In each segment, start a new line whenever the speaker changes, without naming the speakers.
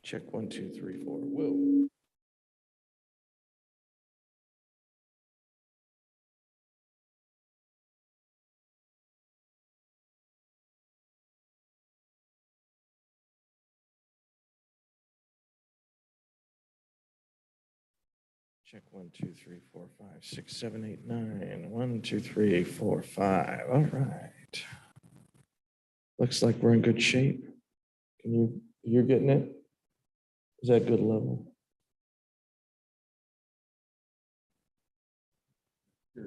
Check 1, 2, 3, 4. Whoa. Check 1, 2, 3, 4, 5, 6, 7, 8, 9. 1, 2, 3, 4, 5. All right. Looks like we're in good shape. You're getting it? Is that good level?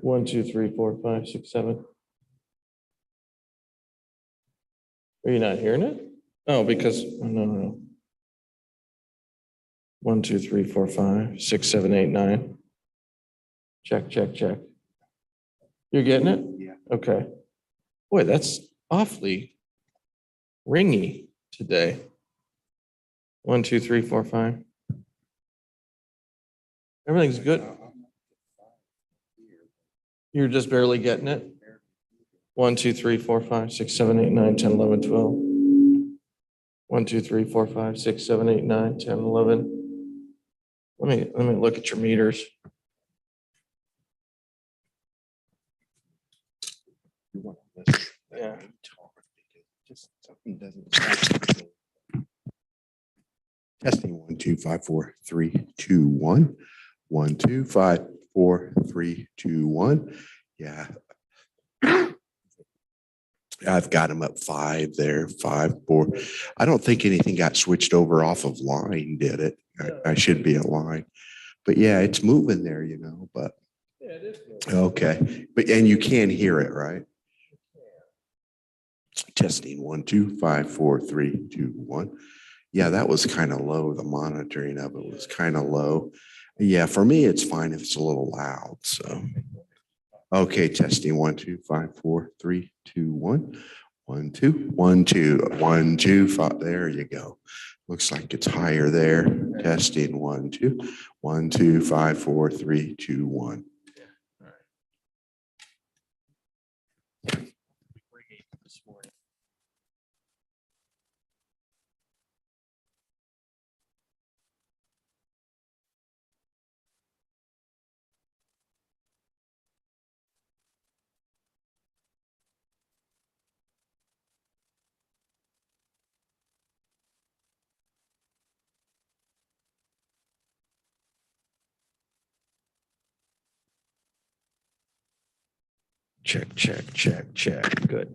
1, 2, 3, 4, 5, 6, 7. Are you not hearing it? Oh, because, oh, no. 1, 2, 3, 4, 5, 6, 7, 8, 9. Check, check, check. You're getting it?
Yeah.
Okay. Boy, that's awfully ringy today. 1, 2, 3, 4, 5. Everything's good. You're just barely getting it. 1, 2, 3, 4, 5, 6, 7, 8, 9, 10, 11, 12. 1, 2, 3, 4, 5, 6, 7, 8, 9, 10, 11. Let me look at your meters.
You want to listen to that
Yeah.
me talk because just something doesn't sound. Testing 1, 2, 5, 4, 3, 2, 1. 1, 2, 5, 4, 3, 2, 1. Yeah. I've got them up 5 there, 5, 4. I don't think anything got switched over off of line, did it? I should be at line. But yeah, it's moving there, you know, but
Yeah, it is.
okay. But and you can hear it, right? Testing 1, 2, 5, 4, 3, 2, 1. Yeah, that was kind of low. The monitoring of it was kind of low. Yeah, for me, it's fine if it's a little loud. So, okay, testing 1, 2, 5, 4, 3, 2, 1. 1, 2, 1, 2, 1, 2, 5. There you go. Looks like it's higher there. Testing 1, 2, 1, 2, 5, 4, 3, 2, 1.
This morning. Check, check, check, check. Good.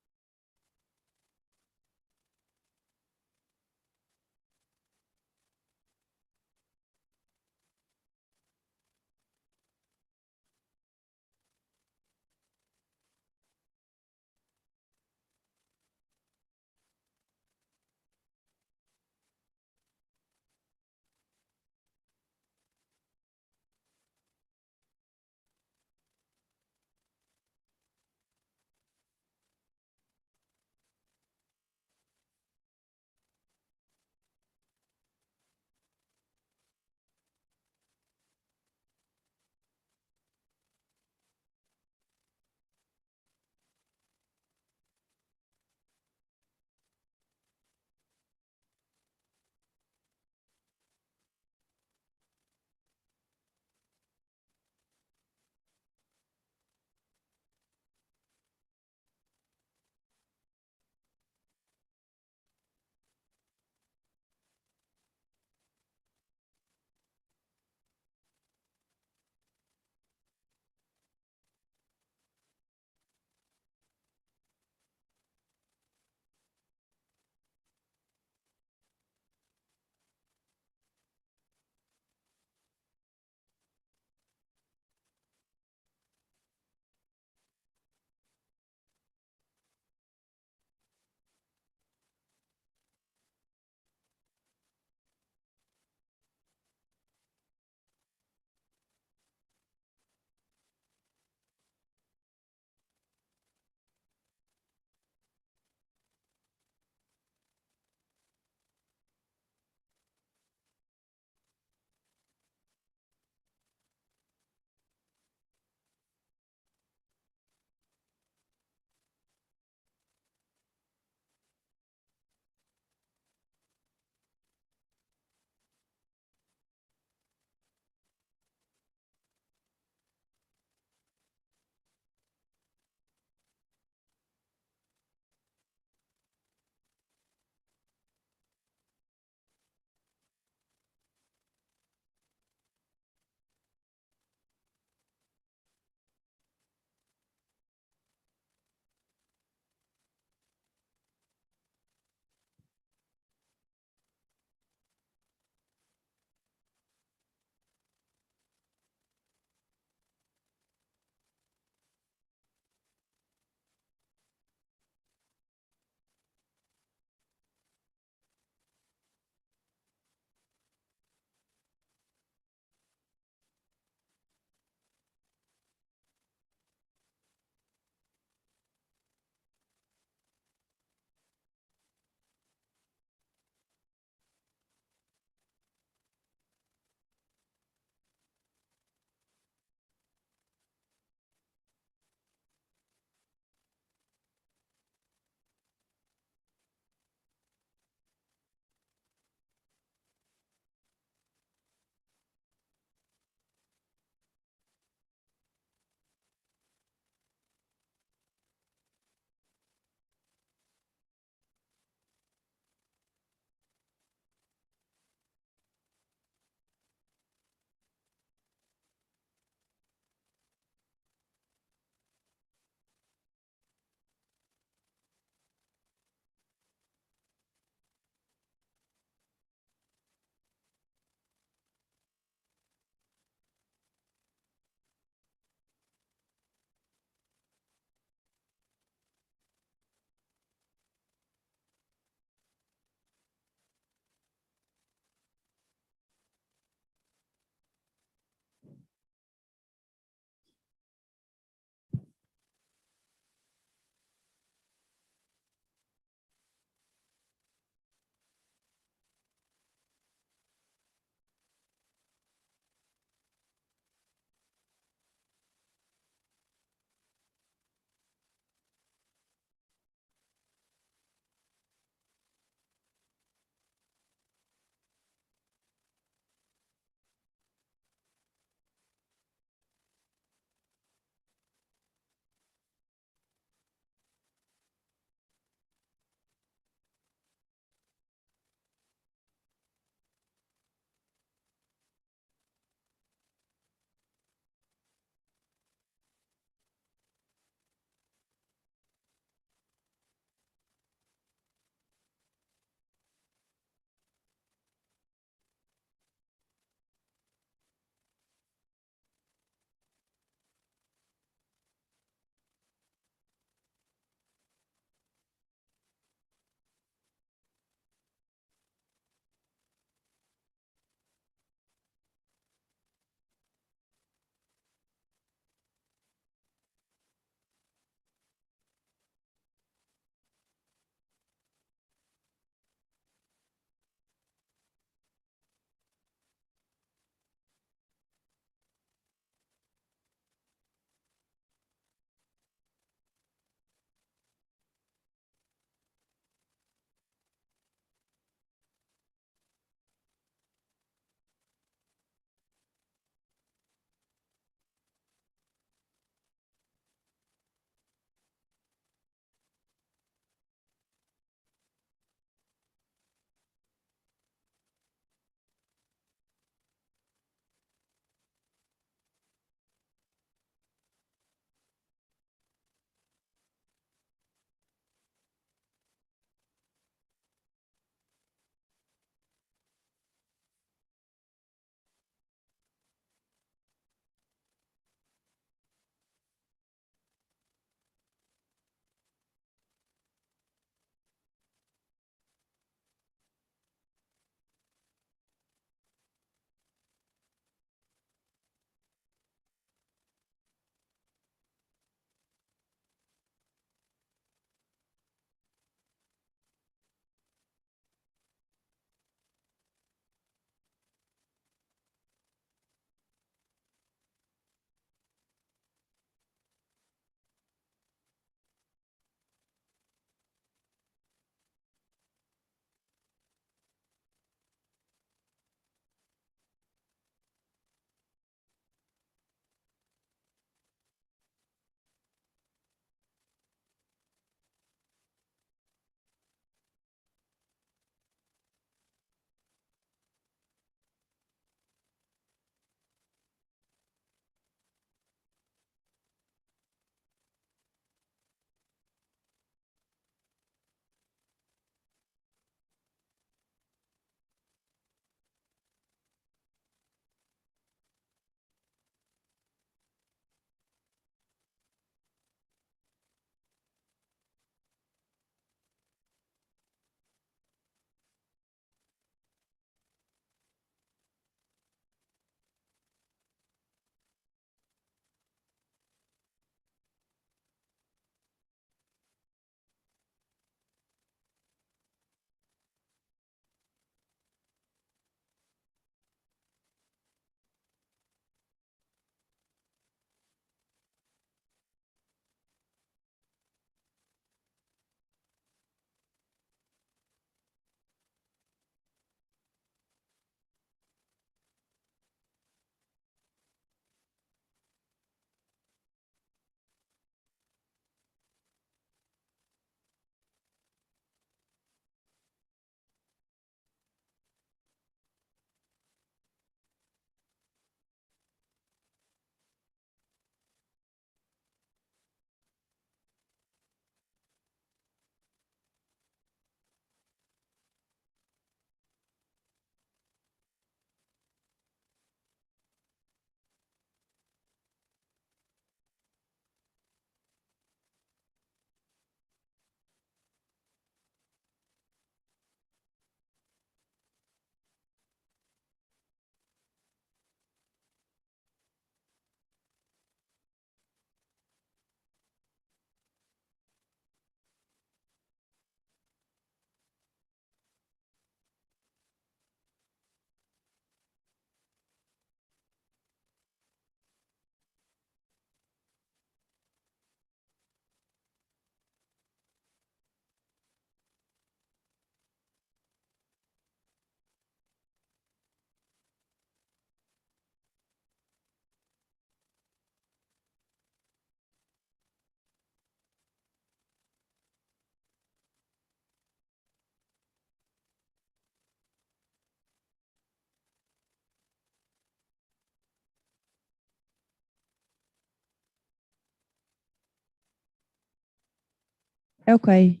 Okay.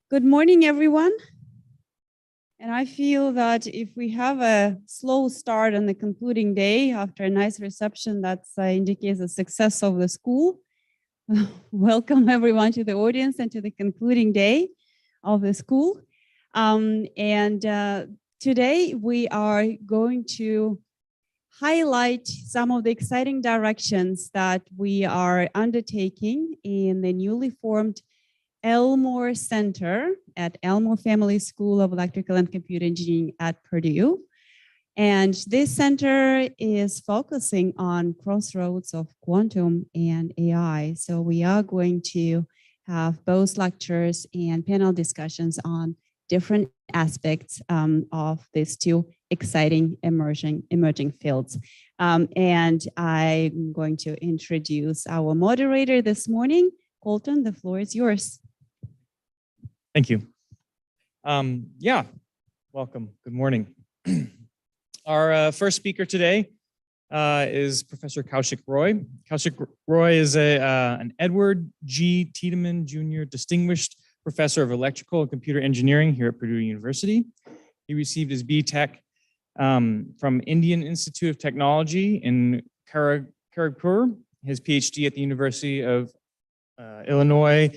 Good morning, everyone. And I feel that if we have a slow start on the concluding day after a nice reception, that indicates the success of the school. Welcome everyone to the audience and to the concluding day of the school. Today we are going to highlight some of the exciting directions that we are undertaking in the newly formed Elmore Center at Elmore Family School of Electrical and Computer Engineering at Purdue. And this center is focusing on crossroads of quantum and AI. So we are going to have both lectures and panel discussions on different aspects of these two exciting emerging fields. And I'm going to introduce our moderator this morning. Colton, the floor is yours.
Thank you. Yeah, welcome. Good morning. Our first speaker today is Professor Kaushik Roy. Kaushik Roy is an Edward G. Tiedemann Jr. Distinguished Professor of Electrical and Computer Engineering here at Purdue University. He received his B.Tech from Indian Institute of Technology in Kharagpur, his PhD at the University of Illinois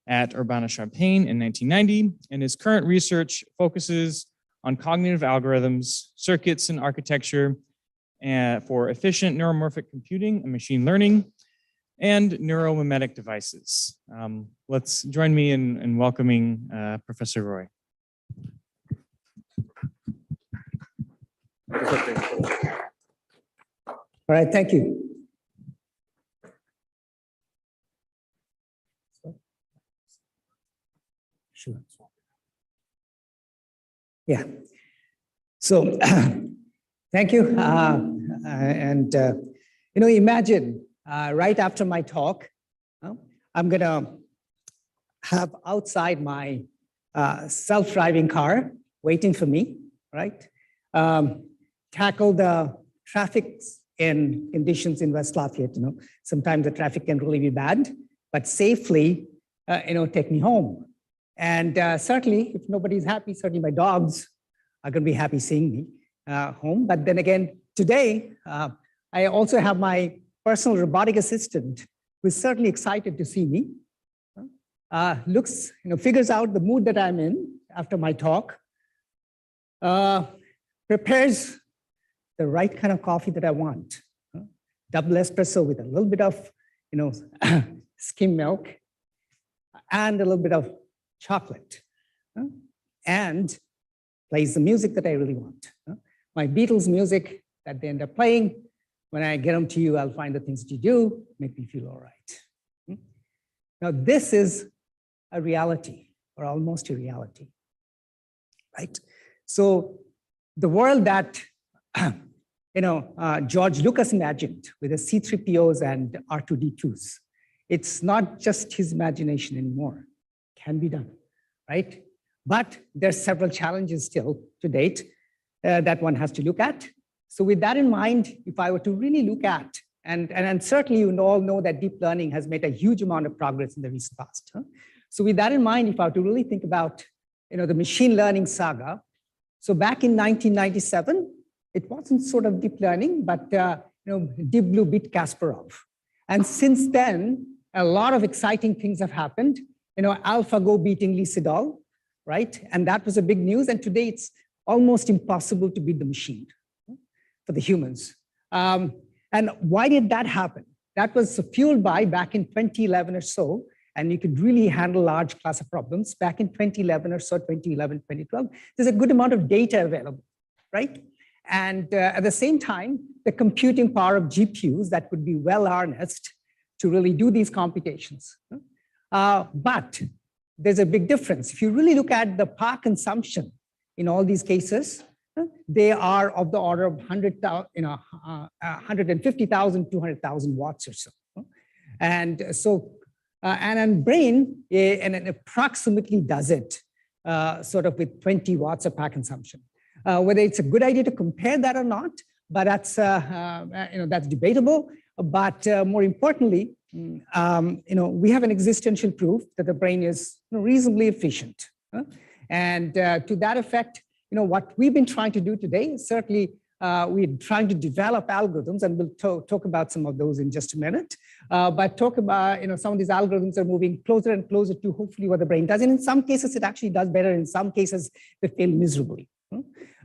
at Urbana-Champaign in 1990, and his current research focuses on cognitive algorithms, circuits, and architecture for efficient neuromorphic computing and machine learning, and neuromimetic devices. Let's join me in welcoming Professor Roy.
All right, thank you. Sure. Yeah. So thank you. Imagine right after my talk, I'm going to have outside my self-driving car waiting for me, right? Tackle the traffic in conditions in West Lafayette. Sometimes the traffic can really be bad, but safely, take me home. And certainly, if nobody's happy, certainly my dogs are going to be happy seeing me home. But then again, today, I also have my personal robotic assistant who is certainly excited to see me. Figures out the mood that I'm in after my talk, prepares the right kind of coffee that I want. Double espresso with a little bit of, skim milk and a little bit of chocolate, and plays the music that I really want. My Beatles music that they end up playing. When I get them to you, I'll find the things that you do, make me feel all right. Now, this is a reality, or almost a reality, right? So the world that George Lucas imagined with the C-3POs and R2-D2s, it's not just his imagination anymore. Can be done, right? But there's several challenges still to date that one has to look at. So with that in mind, if I were to really look at, and certainly you all know that deep learning has made a huge amount of progress in the recent past. So with that in mind, if I were to really think about the machine learning saga, so back in 1997, it wasn't sort of deep learning, but Deep Blue beat Kasparov. And since then, a lot of exciting things have happened. AlphaGo beating Lee Sedol, right? And that was a big news. And today it's almost impossible to beat the machine for the humans. And why did that happen? That was fueled by back in 2011 or so, and you could really handle large class of problems. Back in 2011 or so, 2011, 2012, there's a good amount of data available, right? And at the same time, the computing power of GPUs that could be well harnessed to really do these computations. But there's a big difference. If you really look at the power consumption in all these cases, they are of the order of 150,000, 200,000 watts or so. And so, and on brain, and it approximately does it sort of with 20 watts of power consumption. Whether it's a good idea to compare that or not, but that's, that's debatable. But more importantly, we have an existential proof that the brain is reasonably efficient. And to that effect, what we've been trying to do today is certainly we're trying to develop algorithms, and we'll talk about some of those in just a minute. But talk about, some of these algorithms are moving closer and closer to hopefully what the brain does. And in some cases, it actually does better. In some cases, they fail miserably.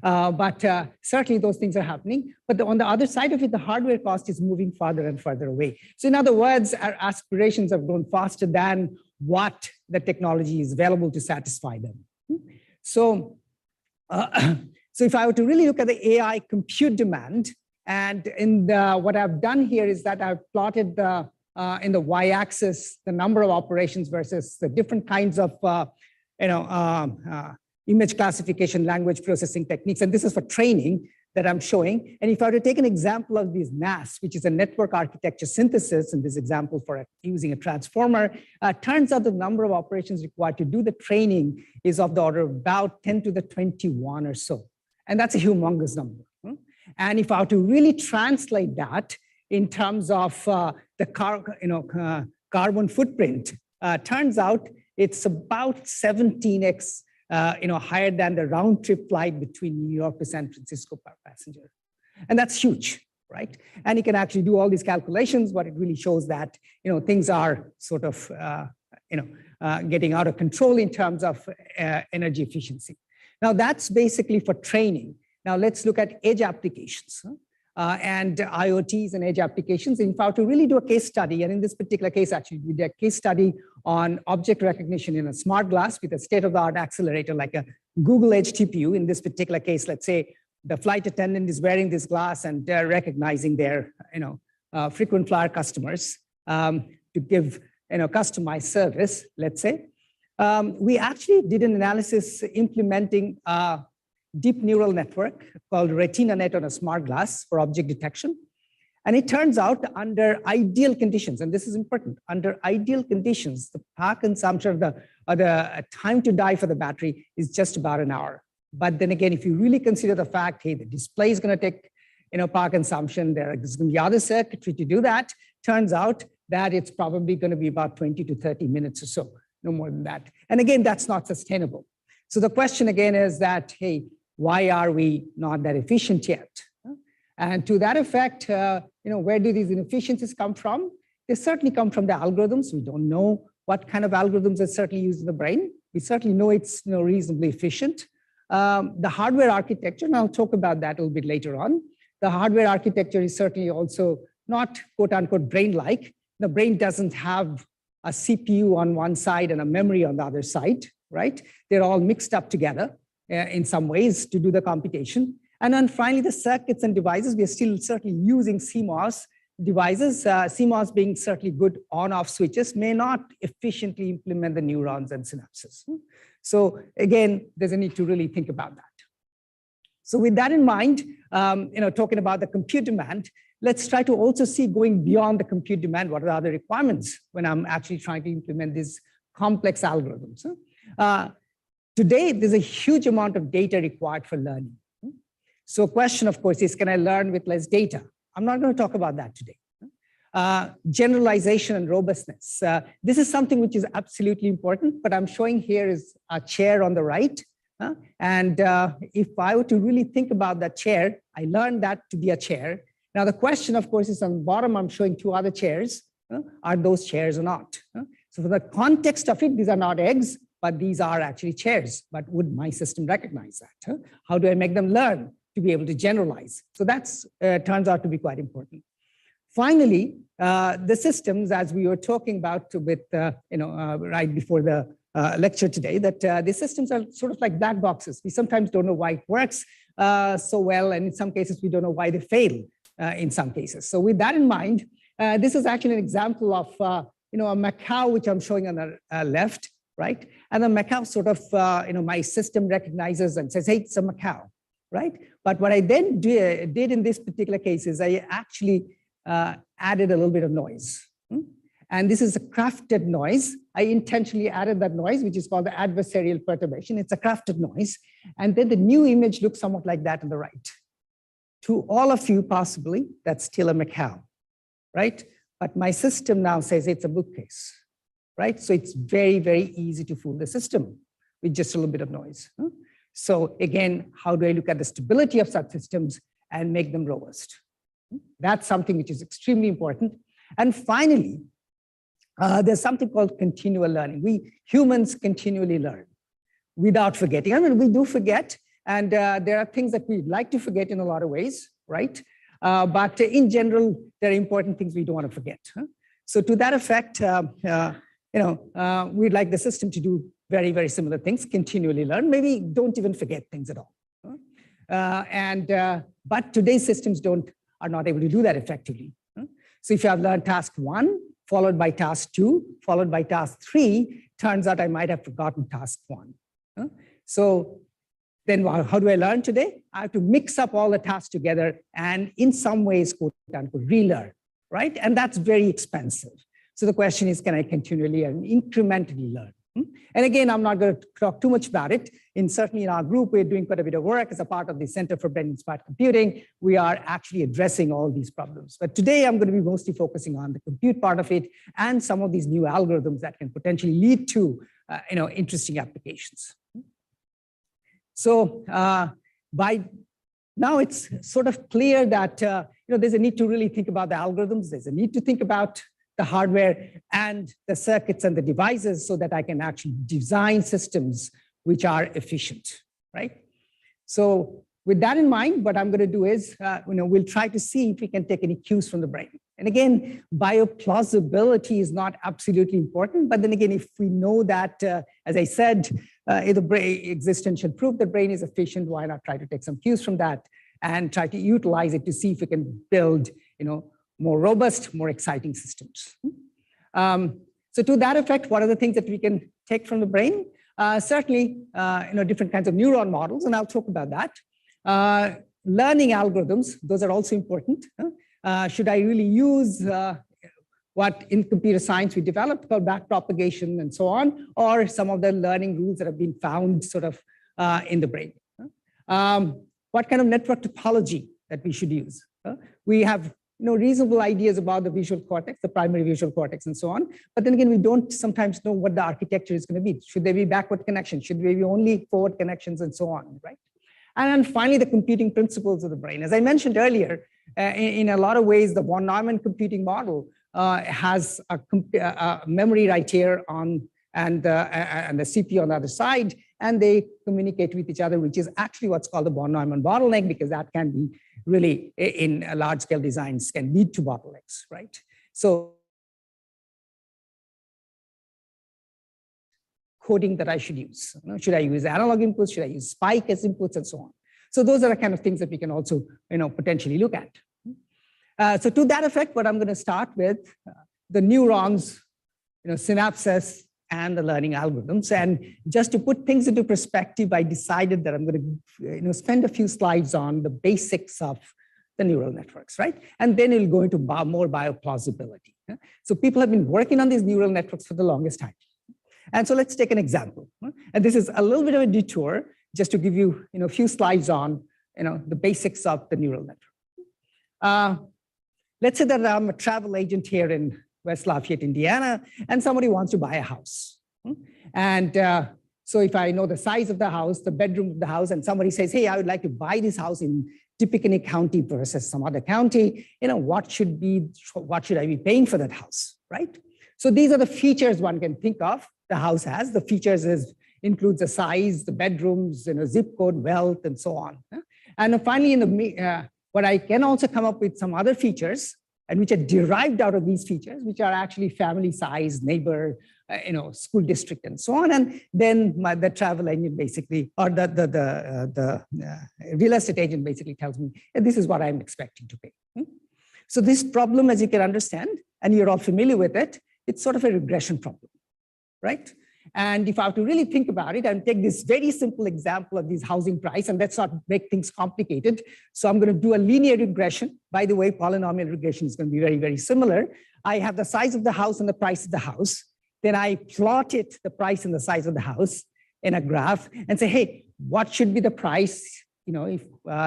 But certainly those things are happening. But on the other side of it, the hardware cost is moving farther and farther away. So in other words, our aspirations have grown faster than what the technology is available to satisfy them. So, so if I were to really look at the AI compute demand, and what I've done here is that I've plotted in the y-axis the number of operations versus the different kinds of image classification, language processing techniques, and this is for training that I'm showing. And if I were to take an example of these NAS, which is a network architecture synthesis, in this example for using a transformer, turns out the number of operations required to do the training is of the order of about 10 to the 21 or so. And that's a humongous number. And if I were to really translate that in terms of the carbon footprint, turns out it's about 17x higher than the round trip flight between New York to San Francisco per passenger. And that's huge, right? And you can actually do all these calculations, but it really shows that, things are sort of, getting out of control in terms of energy efficiency. Now that's basically for training. Now let's look at edge applications and IoTs and edge applications. In fact, to really do a case study, and in this particular case, actually, we did a case study on object recognition in a smart glass with a state-of-the-art accelerator like a Google Edge TPU. In this particular case, let's say the flight attendant is wearing this glass and they're recognizing their frequent flyer customers to give customized service, let's say. We actually did an analysis implementing a deep neural network called RetinaNet on a smart glass for object detection. And it turns out under ideal conditions, and this is important, under ideal conditions, the power consumption or the time to die for the battery is just about an hour. But then again, if you really consider the fact, hey, the display is going to take power consumption, there's going to be other circuitry to do that, turns out that it's probably going to be about 20 to 30 minutes or so, no more than that. And again, that's not sustainable. So the question again is that, hey, why are we not that efficient yet? And to that effect, where do these inefficiencies come from? They certainly come from the algorithms. We don't know what kind of algorithms are certainly used in the brain. We certainly know it's reasonably efficient. The hardware architecture, and I'll talk about that a little bit later on. The hardware architecture is certainly also not quote unquote brain-like. The brain doesn't have a CPU on one side and a memory on the other side, right? They're all mixed up together in some ways to do the computation. And then finally, the circuits and devices, we are still certainly using CMOS devices. CMOS being certainly good on-off switches may not efficiently implement the neurons and synapses. So again, there's a need to really think about that. So with that in mind, talking about the compute demand, let's try to also see going beyond the compute demand, what are the other requirements when I'm actually trying to implement these complex algorithms. Today, there's a huge amount of data required for learning. So a question, of course, is can I learn with less data? I'm not going to talk about that today. Generalization and robustness. This is something which is absolutely important, but I'm showing here is a chair on the right. And if I were to really think about that chair, I learned that to be a chair. Now, the question, of course, is on the bottom, I'm showing two other chairs. Are those chairs or not? So for the context of it, these are not eggs, but these are actually chairs. But would my system recognize that? How do I make them learn to be able to generalize? So that's turns out to be quite important. Finally, the systems, as we were talking about with, right before the lecture today, that the systems are sort of like black boxes. We sometimes don't know why it works so well, and in some cases, we don't know why they fail in some cases. So with that in mind, this is actually an example of a macaw, which I'm showing on the left, right? And the macaw sort of, my system recognizes and says, hey, it's a macaw, right? But what I then did in this particular case is I actually added a little bit of noise. And this is a crafted noise. I intentionally added that noise, which is called the adversarial perturbation. It's a crafted noise. And then the new image looks somewhat like that on the right. To all of you, possibly, that's still a macaw, right? but my system now says it's a bookcase, right? So it's very, very easy to fool the system with just a little bit of noise. So again, how do I look at the stability of such systems and make them robust? That's something which is extremely important. And finally, there's something called continual learning. We humans continually learn without forgetting. I mean, we do forget, and there are things that we'd like to forget in a lot of ways, right? But in general, there are important things we don't want to forget. So to that effect, we'd like the system to do very, very similar things, continually learn, maybe don't even forget things at all. But today's systems are not able to do that effectively. So if you have learned task 1, followed by task 2, followed by task 3, turns out I might have forgotten task 1. So then how do I learn today? I have to mix up all the tasks together and in some ways, quote unquote, relearn, right? And that's very expensive. So the question is, can I continually and incrementally learn? And again, I'm not going to talk too much about it. Certainly in our group, we're doing quite a bit of work as a part of the Center for Brain-Inspired Computing. We are actually addressing all these problems. But today, I'm going to be mostly focusing on the compute part of it and some of these new algorithms that can potentially lead to interesting applications. So by now, it's sort of clear that there's a need to really think about the algorithms. There's a need to think about the hardware and the circuits and the devices so that I can actually design systems which are efficient, right? So with that in mind, what I'm going to do is, we'll try to see if we can take any cues from the brain. And again, bioplausibility is not absolutely important, but then again, if we know that, as I said, if the brain existential proof the brain is efficient, why not try to take some cues from that and try to utilize it to see if we can build, more robust, more exciting systems. So to that effect, what are the things that we can take from the brain? Certainly, different kinds of neuron models, and I'll talk about that. Learning algorithms, those are also important. Should I really use what in computer science we developed called backpropagation and so on, or some of the learning rules that have been found sort of in the brain? What kind of network topology that we should use? We have reasonable ideas about the visual cortex, the primary visual cortex, and so on. But then again, we don't sometimes know what the architecture is going to be. Should there be backward connections? Should there be only forward connections, and so on, right? And then finally, the computing principles of the brain. As I mentioned earlier, in a lot of ways, the von Neumann computing model has a memory right here on and the CPU on the other side, and they communicate with each other, which is actually what's called the von Neumann bottleneck, because that can be really in large scale designs can lead to bottlenecks, right? So coding that I should use. Should I use analog inputs? Should I use spike as inputs, and so on? So those are the kind of things that we can also potentially look at. So to that effect, what I'm going to start with, the neurons, synapses, and the learning algorithms. And just to put things into perspective, I decided that I'm going to spend a few slides on the basics of the neural networks, right? And then it'll go into more bioplausibility. So people have been working on these neural networks for the longest time. And so let's take an example. And this is a little bit of a detour just to give you a few slides on the basics of the neural network. Let's say that I'm a travel agent here in West Lafayette, Indiana, and somebody wants to buy a house. And so if I know the size of the house, the bedroom of the house, and somebody says, hey, I would like to buy this house in Tippecanoe County versus some other county, what should I be paying for that house, right? So these are the features one can think of the house has. The features includes the size, the bedrooms, zip code, wealth, and so on. And finally, what I can also come up with some other features, and which are derived out of these features, which are actually family size, neighbor, school district, and so on. And then the travel agent basically, or the real estate agent basically tells me, this is what I'm expecting to pay. So this problem, as you can understand, and you're all familiar with it, it's sort of a regression problem, right? And if I have to really think about it and take this very simple example of this housing price, and let's not make things complicated. So I'm going to do a linear regression. By the way, polynomial regression is going to be very, very similar. I have the size of the house and the price of the house. Then I plot it, the price and the size of the house in a graph and say, hey, what should be the price, if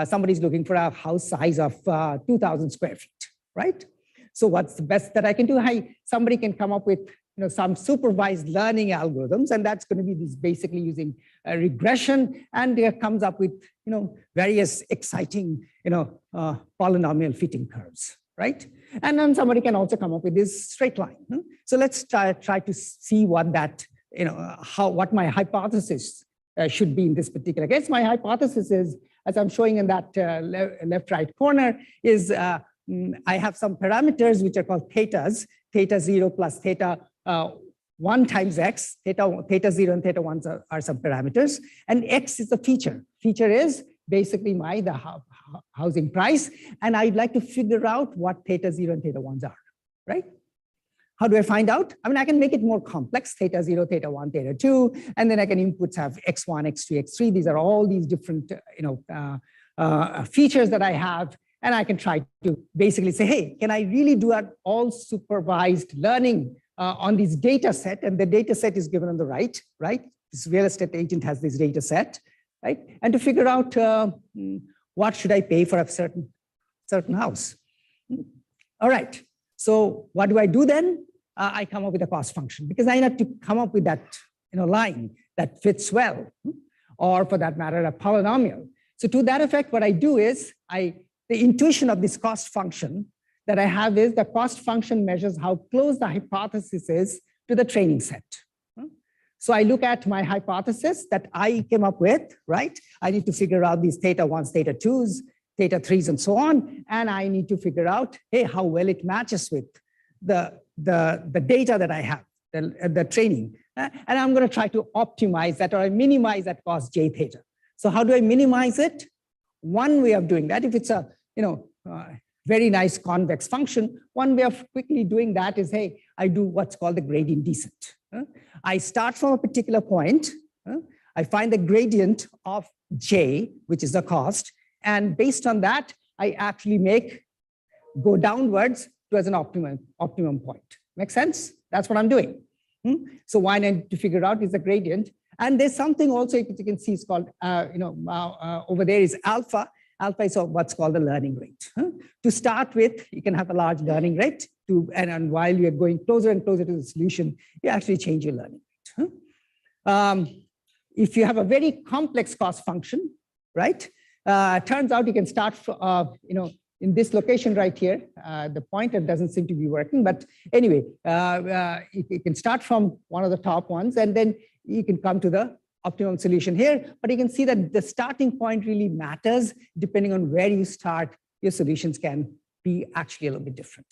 somebody's looking for a house size of 2,000 square feet, right? So what's the best that I can do? Somebody can come up with some supervised learning algorithms, and that's going to be this basically using regression, and it comes up with various exciting polynomial fitting curves, right? And then somebody can also come up with this straight line. So let's try to see what that what my hypothesis should be in this particular case. My hypothesis is, as I'm showing in that left-right corner, is I have some parameters which are called thetas, theta 0 plus theta 1 times x, theta 0 and theta 1 are some parameters, and x is a feature. Feature is basically the housing price, and I'd like to figure out what theta 0 and theta 1s are, right? How do I find out? I mean, I can make it more complex, theta 0, theta 1, theta 2, and then I can inputs have x1, x2, x3. These are all these different features that I have, and I can try to basically say, hey, can I really do an all supervised learning on this data set? And the data set is given on the right? This real estate agent has this data set, right? And to figure out what should I pay for a certain house. All right, so what do I do then? I come up with a cost function, because I have to come up with that line that fits well, or for that matter, a polynomial. So to that effect, what I do is the intuition of this cost function that I have is the cost function measures how close the hypothesis is to the training set. So I look at my hypothesis that I came up with, right? I need to figure out these theta 1s, theta 2s, theta 3s, and so on. And I need to figure out, hey, how well it matches with the data that I have, the training. And I'm going to try to optimize that, or minimize that cost j theta. So how do I minimize it? One way of doing that, if it's a very nice convex function, one way of quickly doing that is, hey, I do what's called the gradient descent. I start from a particular point. I find the gradient of j, which is the cost, and based on that, I actually go downwards towards an optimum point. Make sense? That's what I'm doing. So what I need to figure out is the gradient. And there's something also you can see is called, over there is alpha. Alpha is what's called the learning rate. To start with, you can have a large learning rate, and while you're going closer and closer to the solution, you actually change your learning rate. If you have a very complex cost function, right? Turns out you can start, in this location right here. The pointer doesn't seem to be working, but anyway, you can start from one of the top ones, and then you can come to the optimum solution here. But you can see that the starting point really matters. Depending on where you start, your solutions can be actually a little bit different.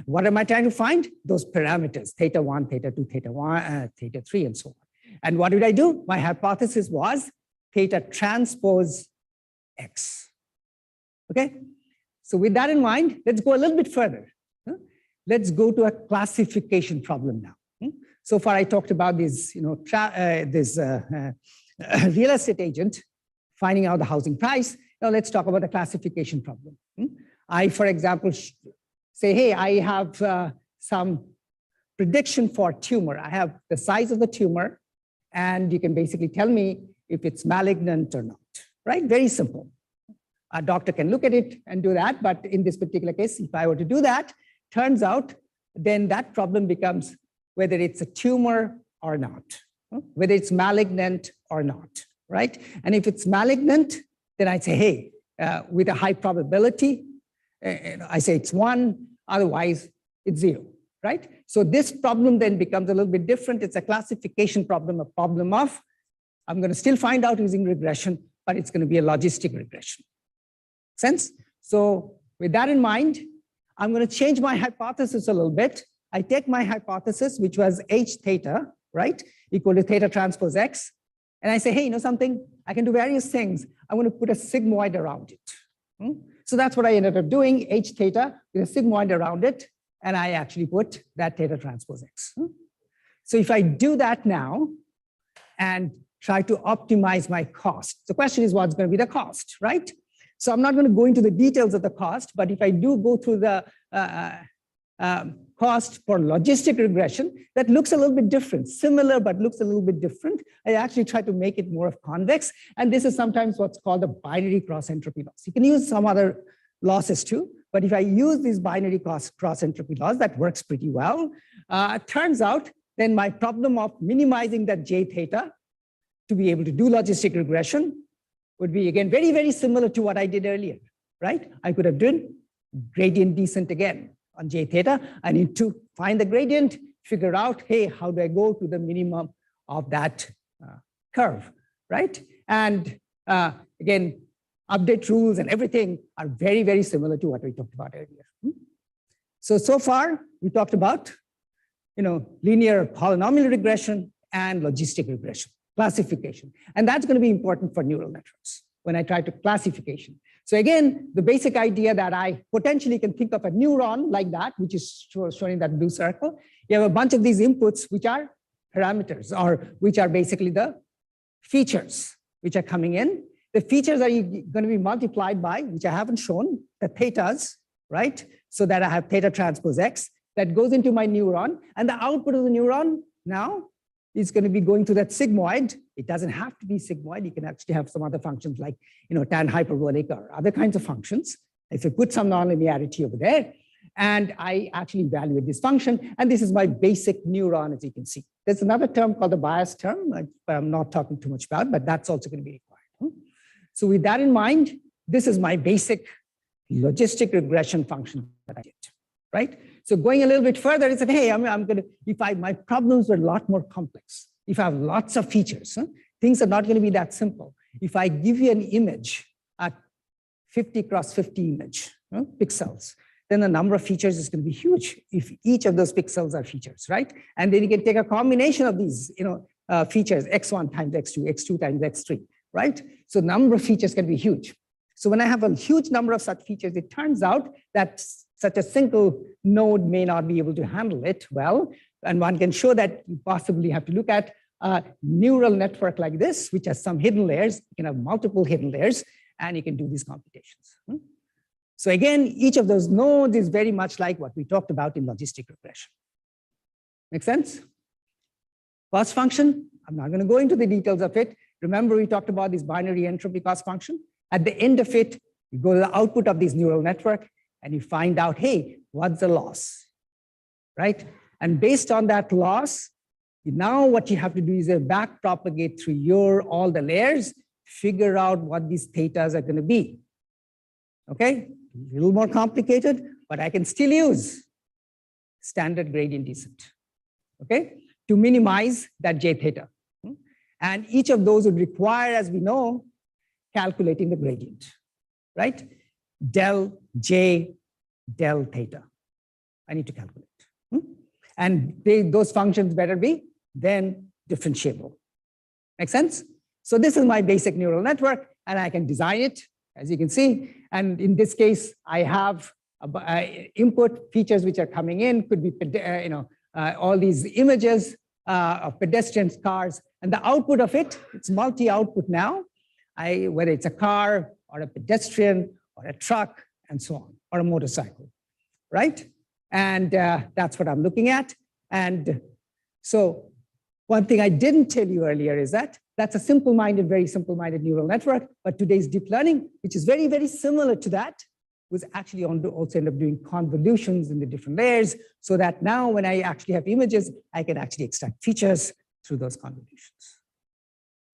What am I trying to find? Those parameters, theta 1, theta 2, theta 1, theta 3, and so on. And what did I do? My hypothesis was theta transpose x. Okay? So with that in mind, let's go a little bit further. Let's go to a classification problem now. So far, I talked about this, this real estate agent finding out the housing price. Now let's talk about the classification problem. I, for example, say, hey, I have some prediction for tumor. I have the size of the tumor, and you can basically tell me if it's malignant or not, right? Very simple. A doctor can look at it and do that, but in this particular case, if I were to do that, turns out then that problem becomes whether it's a tumor or not, whether it's malignant or not, right? And if it's malignant, then I say, hey, with a high probability, I say it's 1, otherwise it's 0, right? So this problem then becomes a little bit different. It's a classification problem, a problem of, I'm going to still find out using regression, but it's going to be a logistic regression. Sense? So with that in mind, I'm going to change my hypothesis a little bit. I take my hypothesis, which was h theta, right, equal to theta transpose x, and I say, hey, you know something? I can do various things. I want to put a sigmoid around it. So that's what I ended up doing, h theta with a sigmoid around it, and I actually put that theta transpose x. So if I do that now and try to optimize my cost, the question is what's going to be the cost, right? So I'm not going to go into the details of the cost, but if I do go through the cost for logistic regression, that looks a little bit different, similar, but looks a little bit different. I actually try to make it more of convex. And this is sometimes what's called a binary cross entropy loss. You can use some other losses too. But if I use these binary cross entropy laws, that works pretty well. It turns out then my problem of minimizing that J theta to be able to do logistic regression would be again very, very similar to what I did earlier, right? I could have done gradient descent again on J theta. I need to find the gradient, figure out, hey, how do I go to the minimum of that curve, right? And again, update rules and everything are very, very similar to what we talked about earlier. So far, we talked about linear polynomial regression and logistic regression, classification. And that's going to be important for neural networks when I try to classification. So again, the basic idea that I potentially can think of a neuron like that, which is shown in that blue circle. You have a bunch of these inputs, which are parameters, or which are basically the features which are coming in. The features are going to be multiplied by, which I haven't shown, the thetas, right? So that I have theta transpose X that goes into my neuron, and the output of the neuron now is going to be going to that sigmoid. It doesn't have to be sigmoid. You can actually have some other functions like tan hyperbolic or other kinds of functions. If you put some nonlinearity over there, and I actually evaluate this function, and this is my basic neuron, as you can see. There's another term called the bias term, but I'm not talking too much about, but that's also going to be required. So with that in mind, this is my basic logistic regression function that I did, right? So going a little bit further, it's that, hey, I'm going to, my problems are a lot more complex. If I have lots of features, things are not going to be that simple. If I give you an image, a 50 cross 50 image, pixels, then the number of features is going to be huge if each of those pixels are features, right? And then you can take a combination of these, features, x1 times x2, x2 times x3, right? So number of features can be huge. So when I have a huge number of such features, it turns out that such a single node may not be able to handle it well. And one can show that you possibly have to look at a neural network like this, which has some hidden layers. You can have multiple hidden layers, and you can do these computations. So again, each of those nodes is very much like what we talked about in logistic regression. Make sense? Cost function, I'm not going to go into the details of it. Remember, we talked about this binary entropy cost function. At the end of it, you go to the output of this neural network, and you find out, hey, what's the loss, right? And based on that loss, now what you have to do is back propagate through all the layers, figure out what these thetas are going to be. Okay, a little more complicated, but I can still use standard gradient descent, okay, to minimize that J theta. And each of those would require, as we know, calculating the gradient, right? Del J, del theta. I need to calculate. And those functions better be then differentiable. Make sense? So this is my basic neural network, and I can design it, as you can see. And in this case, I have input features which are coming in, could be all these images of pedestrians, cars, and the output of it, it's multi-output now, whether it's a car or a pedestrian or a truck and so on, or a motorcycle, right? And that's what I'm looking at. And so one thing I didn't tell you earlier is that that's a simple-minded, very simple-minded neural network, but today's deep learning, which is very, very similar to that, was actually also end up doing convolutions in the different layers, so that now when I actually have images, I can actually extract features through those convolutions.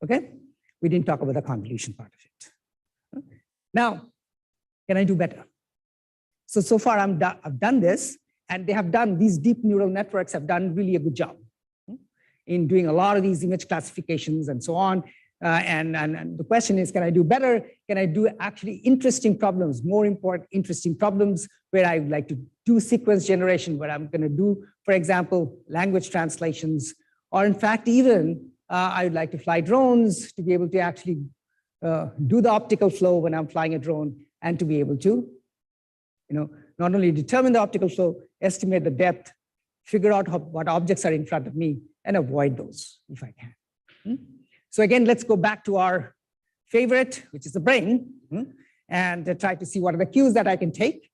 Okay? We didn't talk about the convolution part of it. Now, can I do better? So far I've done this, and these deep neural networks have done really a good job in doing a lot of these image classifications and so on. And the question is, can I do better? Can I do actually interesting problems, more important interesting problems where I would like to do sequence generation, where I'm going to do, for example, language translations, or in fact, even I would like to fly drones to be able to actually do the optical flow when I'm flying a drone, and to be able to, not only determine the optical flow, estimate the depth, figure out what objects are in front of me, and avoid those if I can. So again, let's go back to our favorite, which is the brain, and try to see what are the cues that I can take.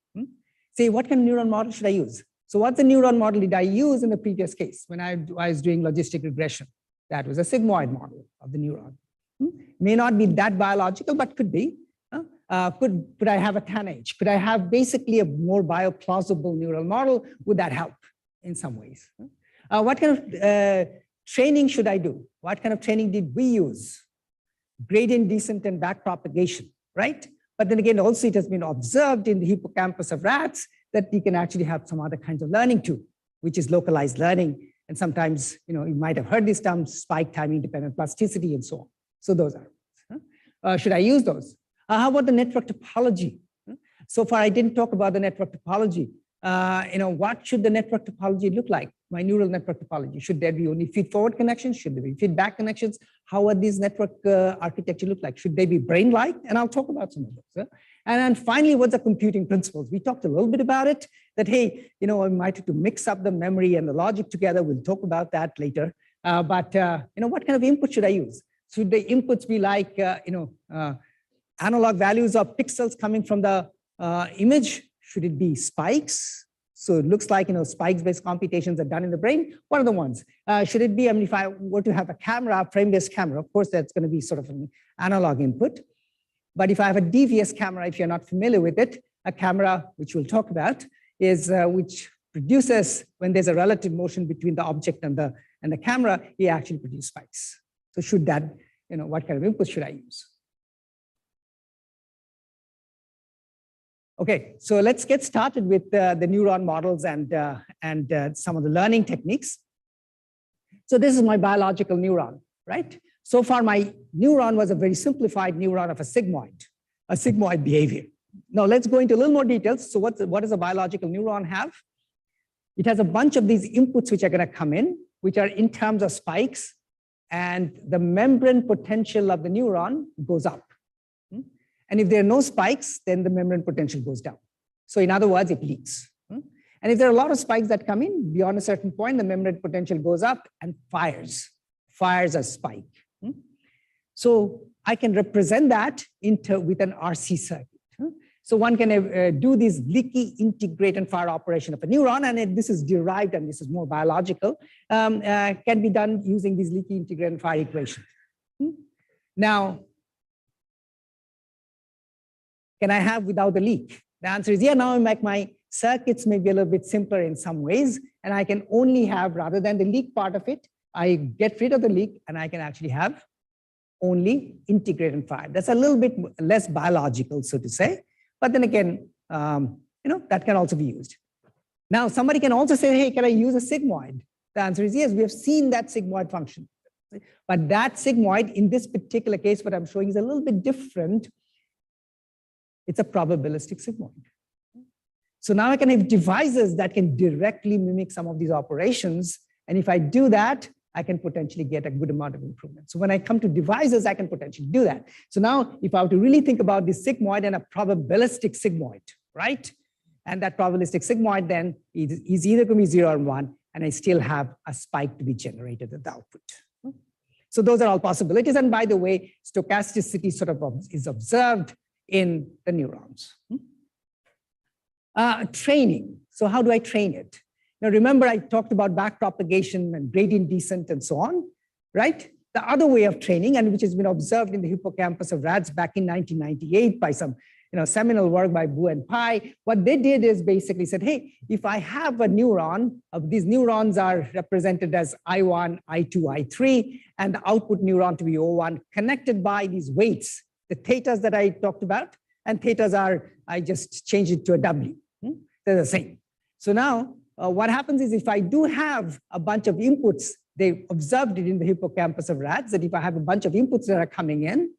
Say, what kind of neuron model should I use? So what's the neuron model did I use in the previous case when I was doing logistic regression? That was a sigmoid model of the neuron. May not be that biological, but could be. Could I have a TANH? Could I have basically a more bioplausible neural model? Would that help in some ways? What kind of training should I do? What kind of training did we use? Gradient descent and backpropagation, right? But then again, also it has been observed in the hippocampus of rats that you can actually have some other kinds of learning too, which is localized learning. And sometimes, you might have heard these terms, spike timing dependent plasticity and so on. So those are. Should I use those? How about the network topology? So far, I didn't talk about the network topology. What should the network topology look like? My neural network topology. Should there be only feed-forward connections? Should there be feedback connections? How would these network architecture look like? Should they be brain-like? And I'll talk about some of those. And then finally, what's the computing principles? We talked a little bit about it, that, hey, we might have to mix up the memory and the logic together. We'll talk about that later. But what kind of input should I use? Should the inputs be like, analog values of pixels coming from the image? Should it be spikes? So it looks like, spikes-based computations are done in the brain. What are the ones? Should it be, if I were to have a camera, frame-based camera, of course, that's going to be sort of an analog input. But if I have a DVS camera, if you're not familiar with it, a camera, which we'll talk about, is which produces, when there's a relative motion between the object and the camera, it actually produces spikes. So should that, what kind of input should I use? Okay, so let's get started with the neuron models and some of the learning techniques. So this is my biological neuron, right? So far, my neuron was a very simplified neuron of a sigmoid behavior. Now let's go into a little more details. So what does a biological neuron have? It has a bunch of these inputs which are going to come in, which are in terms of spikes, and the membrane potential of the neuron goes up. And if there are no spikes, then the membrane potential goes down. So in other words, it leaks. And if there are a lot of spikes that come in, beyond a certain point, the membrane potential goes up and fires a spike. So I can represent that with an RC circuit. So one can do this leaky integrate and fire operation of a neuron, and this is derived, and this is more biological, can be done using these leaky integrate and fire equations. Now, can I have without the leak? The answer is, yeah, now my circuits may be a little bit simpler in some ways, and I can only have, rather than the leak part of it, I get rid of the leak, and I can actually have only integrate and fire. That's a little bit less biological, so to say. But then again, that can also be used. Now, somebody can also say, hey, can I use a sigmoid? The answer is yes, we have seen that sigmoid function. But that sigmoid, in this particular case, what I'm showing is a little bit different. It's a probabilistic sigmoid. So now I can have devices that can directly mimic some of these operations. And if I do that, I can potentially get a good amount of improvement. So when I come to devices, I can potentially do that. So now if I were to really think about this sigmoid and a probabilistic sigmoid, right? And that probabilistic sigmoid then is either going to be 0 or 1, and I still have a spike to be generated at the output. So those are all possibilities. And by the way, stochasticity sort of is observed in the neurons. Training. So how do I train it? Now, remember, I talked about backpropagation and gradient descent and so on, right? The other way of training, and which has been observed in the hippocampus of rats back in 1998 by some seminal work by Bu and Pai, what they did is basically said, hey, if I have a neuron, these neurons are represented as I1, I2, I3, and the output neuron to be O1, connected by these weights, the thetas that I talked about, and thetas are, I just changed it to a W. They're the same. So now, what happens is if I do have a bunch of inputs, they observed it in the hippocampus of rats, that if I have a bunch of inputs that are coming in,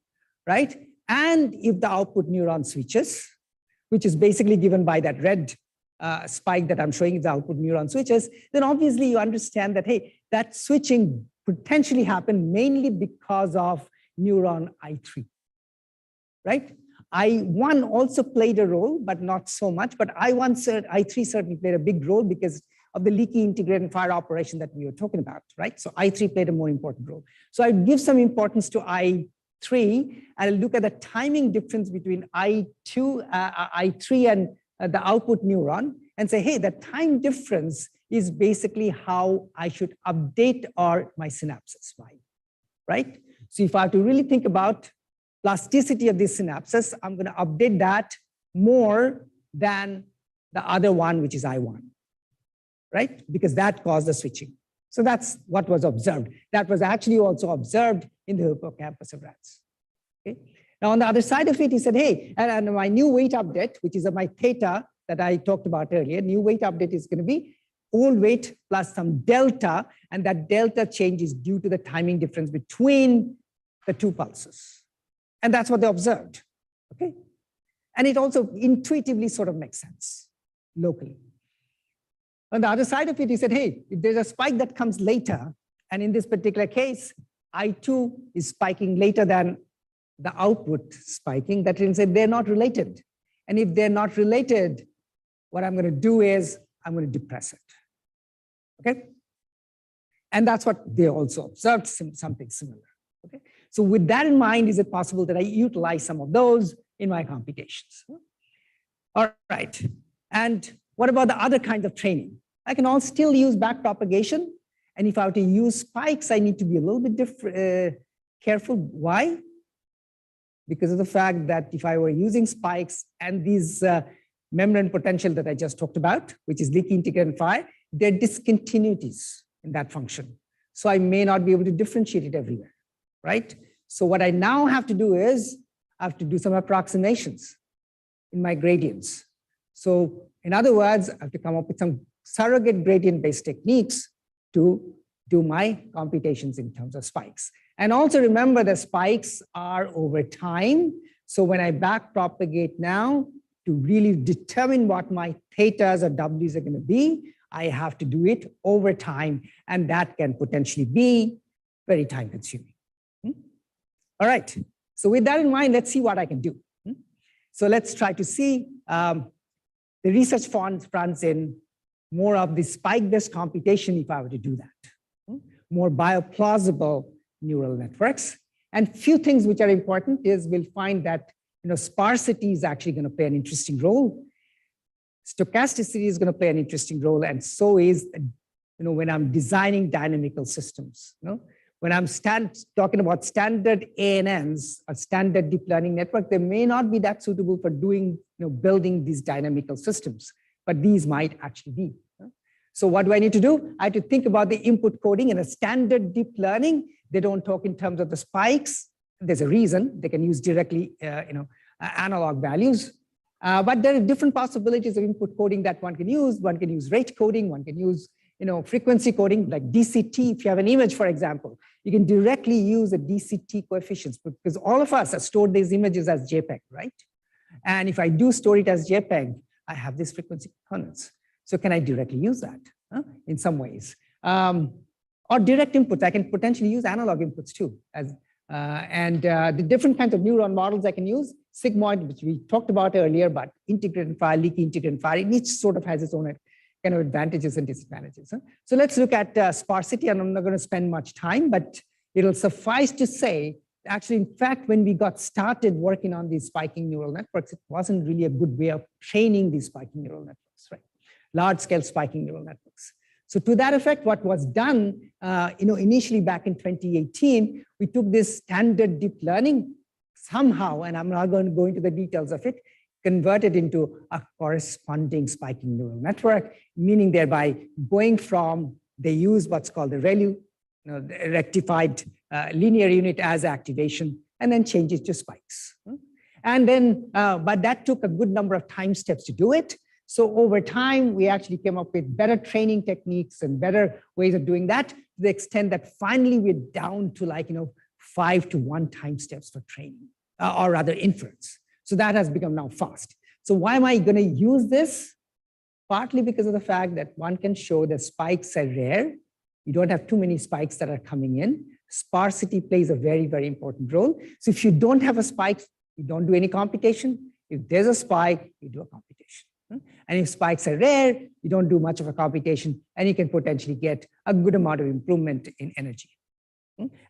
right? And if the output neuron switches, which is basically given by that red spike that I'm showing, if the output neuron switches, then obviously you understand that, hey, that switching potentially happened mainly because of neuron I3, right? I1 also played a role, but not so much. But I3 certainly played a big role because of the leaky integrate and fire operation that we were talking about, right? So I3 played a more important role. So I give some importance to I3, and I'll look at the timing difference between I3 and the output neuron and say, hey, the time difference is basically how I should update my synapses, right? So if I have to really think about plasticity of these synapses, I'm going to update that more than the other one, which is I1, right? Because that caused the switching. So that's what was observed. That was actually also observed in the hippocampus of rats. Okay. Now on the other side of it, he said, hey, and my new weight update, which is my theta that I talked about earlier, new weight update is going to be old weight plus some delta, and that delta change is due to the timing difference between the two pulses. And that's what they observed, okay? And it also intuitively sort of makes sense locally. On the other side of it, he said, hey, if there's a spike that comes later, and in this particular case, I2 is spiking later than the output spiking, that means that they're not related. And if they're not related, what I'm going to do is I'm going to depress it, okay? And that's what they also observed, something similar, okay? So with that in mind, is it possible that I utilize some of those in my computations? All right, and what about the other kind of training? I can all still use backpropagation, and if I were to use spikes, I need to be a little bit careful. Why? Because of the fact that if I were using spikes and these membrane potential that I just talked about, which is leaky integrand phi, there are discontinuities in that function. So I may not be able to differentiate it everywhere, right? So what I now have to do is I have to do some approximations in my gradients. So in other words, I have to come up with some surrogate gradient-based techniques to do my computations in terms of spikes. And also remember the spikes are over time. So when I backpropagate now, to really determine what my thetas or W's are going to be, I have to do it over time, and that can potentially be very time consuming. All right, so with that in mind, let's see what I can do. So let's try to see the research fronts in more of the spike-based computation if I were to do that. More bioplausible neural networks. And few things which are important is we'll find that sparsity is actually going to play an interesting role. Stochasticity is going to play an interesting role, and so is when I'm designing dynamical systems. When I'm talking about standard ANNs, a standard deep learning network, they may not be that suitable for doing building these dynamical systems, but these might actually be. So what do I need to do? I have to think about the input coding. In a standard deep learning, they don't talk in terms of the spikes. There's a reason. They can use directly analog values. But there are different possibilities of input coding that one can use. One can use rate coding. One can use frequency coding, like DCT. If you have an image, for example, you can directly use the DCT coefficients, because all of us have stored these images as JPEG, right? And if I do store it as JPEG, I have these frequency components. So can I directly use that in some ways? Or direct inputs, I can potentially use analog inputs too. The different kinds of neuron models I can use, sigmoid, which we talked about earlier, but integrand phi, leaky integrand phi, each sort of has its own kind of advantages and disadvantages. So let's look at sparsity, and I'm not going to spend much time, but it'll suffice to say, actually, in fact, when we got started working on these spiking neural networks, it wasn't really a good way of training these spiking neural networks, right? Large-scale spiking neural networks. So to that effect, what was done, initially back in 2018, we took this standard deep learning somehow, and I'm not going to go into the details of it, converted into a corresponding spiking neural network, meaning thereby going from, they use what's called the ReLU, the rectified linear unit as activation, and then change it to spikes. And then, but that took a good number of time steps to do it. So over time, we actually came up with better training techniques and better ways of doing that, to the extent that finally we're down to 5 to 1 time steps for training, or rather inference. So that has become now fast. So why am I going to use this? Partly because of the fact that one can show that spikes are rare. You don't have too many spikes that are coming in. Sparsity plays a very, very important role. So if you don't have a spike, you don't do any computation. If there's a spike, you do a computation. And if spikes are rare, you don't do much of a computation, and you can potentially get a good amount of improvement in energy.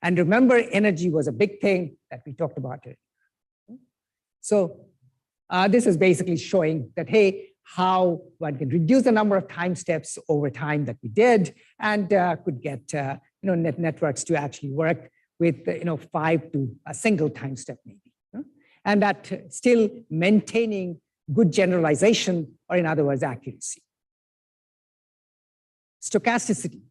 And remember, energy was a big thing that we talked about earlier. So this is basically showing that, hey, how one can reduce the number of time steps over time that we did, and could get networks to actually work with 5 to a single time step maybe. and that still maintaining good generalization, or in other words, accuracy. Stochasticity.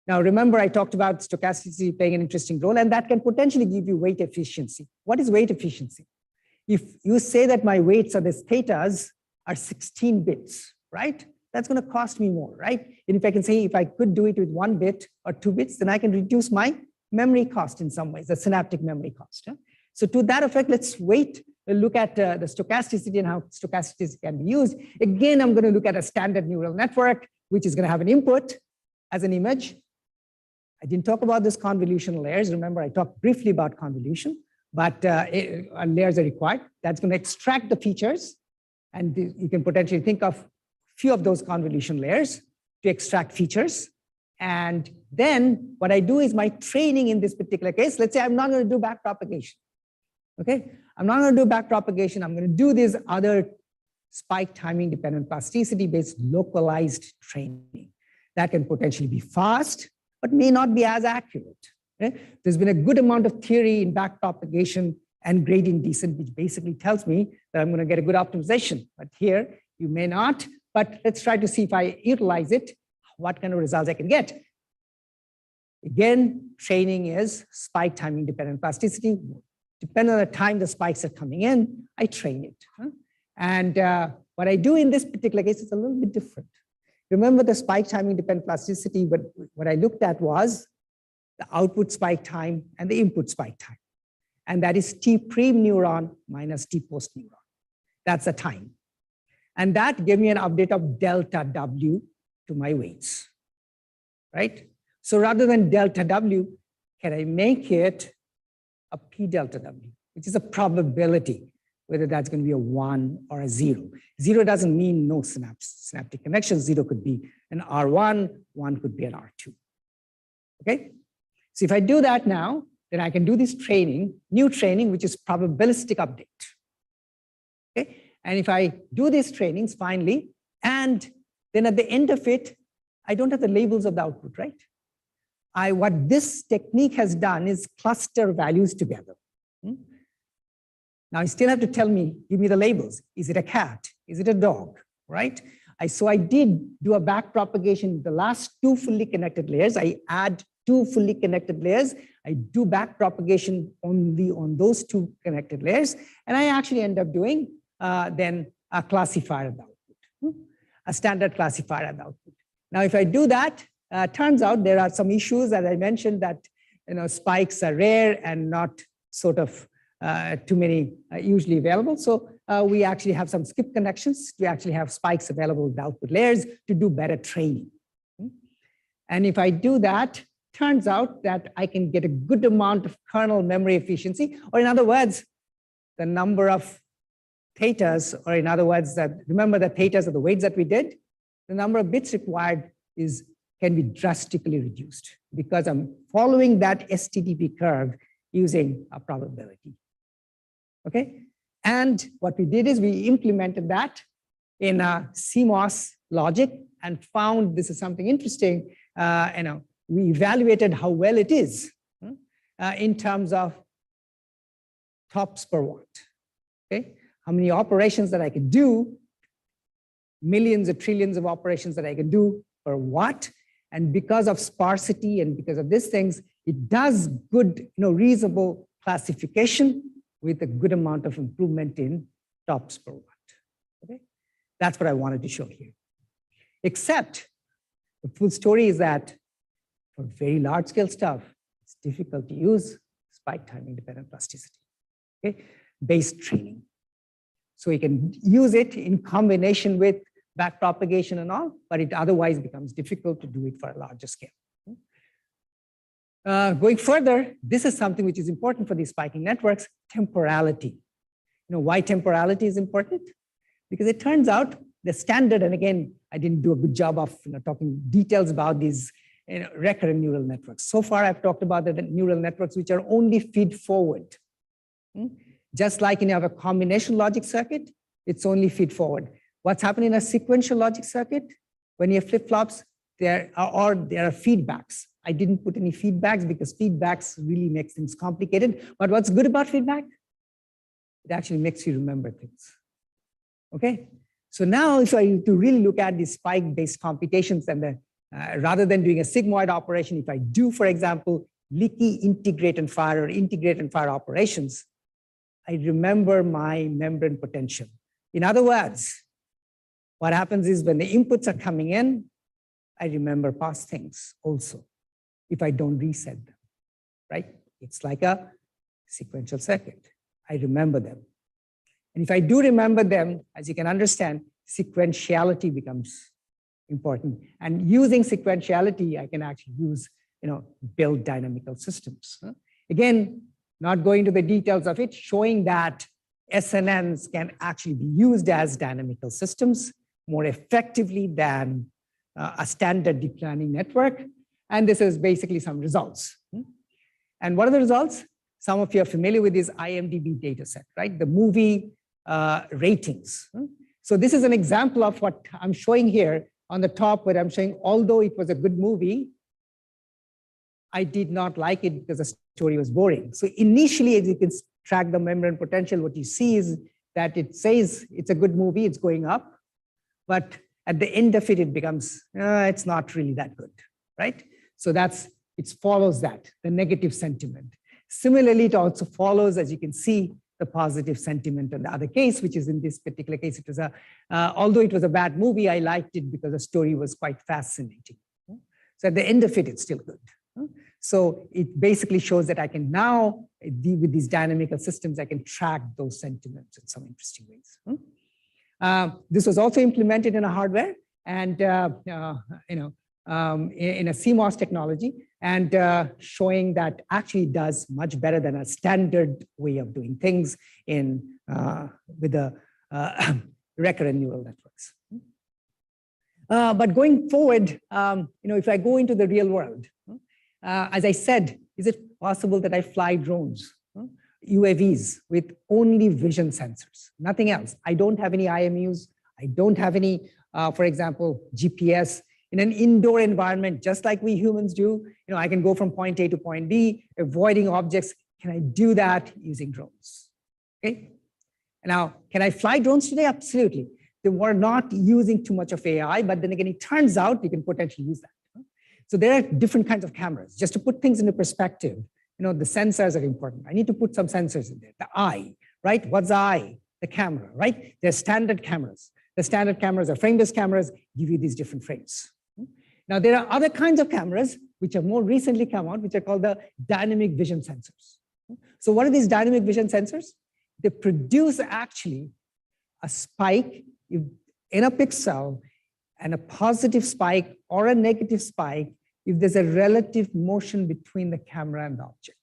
Now, remember, I talked about stochasticity playing an interesting role, and that can potentially give you weight efficiency. What is weight efficiency? If you say that my weights or these thetas are 16 bits, right? That's going to cost me more, right? And if I can say, if I could do it with 1 bit or 2 bits, then I can reduce my memory cost in some ways, the synaptic memory cost. Yeah? So to that effect, let's look at the stochasticity and how stochasticity can be used. Again, I'm going to look at a standard neural network, which is going to have an input as an image. I didn't talk about this convolutional layers. Remember, I talked briefly about convolution, but layers are required. That's going to extract the features. And you can potentially think of a few of those convolution layers to extract features. And then what I do is my training in this particular case, let's say I'm not going to do backpropagation. Okay, I'm not going to do backpropagation. I'm going to do this other spike timing dependent plasticity based localized training. That can potentially be fast, but may not be as accurate. Okay? There's been a good amount of theory in backpropagation and gradient descent, which basically tells me that I'm going to get a good optimization. But here, you may not. But let's try to see if I utilize it, what kind of results I can get. Again, training is spike timing dependent plasticity. Depending on the time the spikes are coming in, I train it. And what I do in this particular case is a little bit different. Remember the spike timing dependent plasticity, but what I looked at was the output spike time and the input spike time. And that is T prim neuron minus T post neuron. That's the time. And that gave me an update of delta W to my weights, right? So rather than delta W, can I make it a P delta W, which is a probability, whether that's going to be a 1 or a 0. 0 doesn't mean no synaptic connection. 0 could be an R1, 1 could be an R2. Okay? So if I do that now, then I can do this training, new training, which is probabilistic update. Okay? And if I do these trainings finally, and then at the end of it, I don't have the labels of the output, right? What this technique has done is cluster values together. Now I still have to give me the labels. Is it a cat? Is it a dog, right? So I did do a backpropagation, the last 2 fully connected layers. I add 2 fully connected layers. I do backpropagation only on those 2 connected layers. And I actually end up doing then a classifier of the output, a standard classifier of the output. Now, if I do that, turns out there are some issues, as I mentioned, that spikes are rare and not sort of too many usually available. So we actually have some skip connections to actually have spikes available with output layers to do better training. And if I do that, turns out that I can get a good amount of kernel memory efficiency, or in other words, the number of thetas, or in other words, that remember the thetas are the weights that we did, the number of bits required can be drastically reduced because I'm following that STDP curve using a probability. Okay, and what we did is we implemented that in a CMOS logic and found this is something interesting. We evaluated how well it is in terms of TOPS per watt. Okay, how many operations that I could do, millions or trillions of operations that I could do per watt. And because of sparsity and because of these things, it does good, reasonable classification with a good amount of improvement in TOPS per watt. Okay, that's what I wanted to show here. Except the full story is that for very large scale stuff, it's difficult to use spike timing dependent plasticity, okay, based training. So you can use it in combination with backpropagation and all, but it otherwise becomes difficult to do it for a larger scale. Going further, this is something which is important for these spiking networks, temporality. Why temporality is important? Because it turns out the standard, and again, I didn't do a good job of talking details about these recurrent neural networks. So far, I've talked about the neural networks which are only feed forward. Just like you have a combination logic circuit, it's only feed forward. What's happening in a sequential logic circuit? When you have flip-flops, there are feedbacks. I didn't put any feedbacks because feedbacks really makes things complicated. But what's good about feedback? it actually makes you remember things. Okay, so now if I to really look at the spike-based computations and the rather than doing a sigmoid operation, if I do, for example, leaky integrate and fire or integrate and fire operations, I remember my membrane potential. In other words, what happens is when the inputs are coming in, I remember past things also, if I don't reset them, right? It's like a sequential circuit. I remember them. And if I do remember them, as you can understand, sequentiality becomes important. And using sequentiality, I can actually use, build dynamical systems. Again, not going to the details of it, showing that SNNs can actually be used as dynamical systems more effectively than a standard deep learning network. And this is basically some results. And what are the results? Some of you are familiar with this IMDb data set, right? The movie ratings. So this is an example of what I'm showing here on the top, where I'm showing, although it was a good movie, I did not like it because the story was boring. So initially, as you can track the membrane potential, what you see is that it says it's a good movie, it's going up, but at the end of it, it becomes, it's not really that good, right? So it follows that, the negative sentiment. Similarly, it also follows, as you can see, the positive sentiment in the other case, which is in this particular case, it was although it was a bad movie, I liked it because the story was quite fascinating. So at the end of it, it's still good. So it basically shows that I can now, with these dynamical systems, I can track those sentiments in some interesting ways. This was also implemented in a hardware and in a CMOS technology, and showing that actually does much better than a standard way of doing things with the recurrent neural networks. But going forward, if I go into the real world, as I said, is it possible that I fly drones, UAVs, with only vision sensors, nothing else? I don't have any IMUs. I don't have any, for example, GPS. In an indoor environment, just like we humans do, I can go from point A to point B, avoiding objects. Can I do that using drones? Okay. Now, can I fly drones today? Absolutely. They were not using too much of AI, but then again, it turns out you can potentially use that. So there are different kinds of cameras. Just to put things into perspective, the sensors are important. I need to put some sensors in there. The eye, right? What's the eye? The camera, right? They're standard cameras. The standard cameras are frame-based cameras, give you these different frames. Now, there are other kinds of cameras which have more recently come out, which are called the dynamic vision sensors. So what are these dynamic vision sensors? They produce actually a spike in a pixel and a positive spike or a negative spike if there's a relative motion between the camera and the object.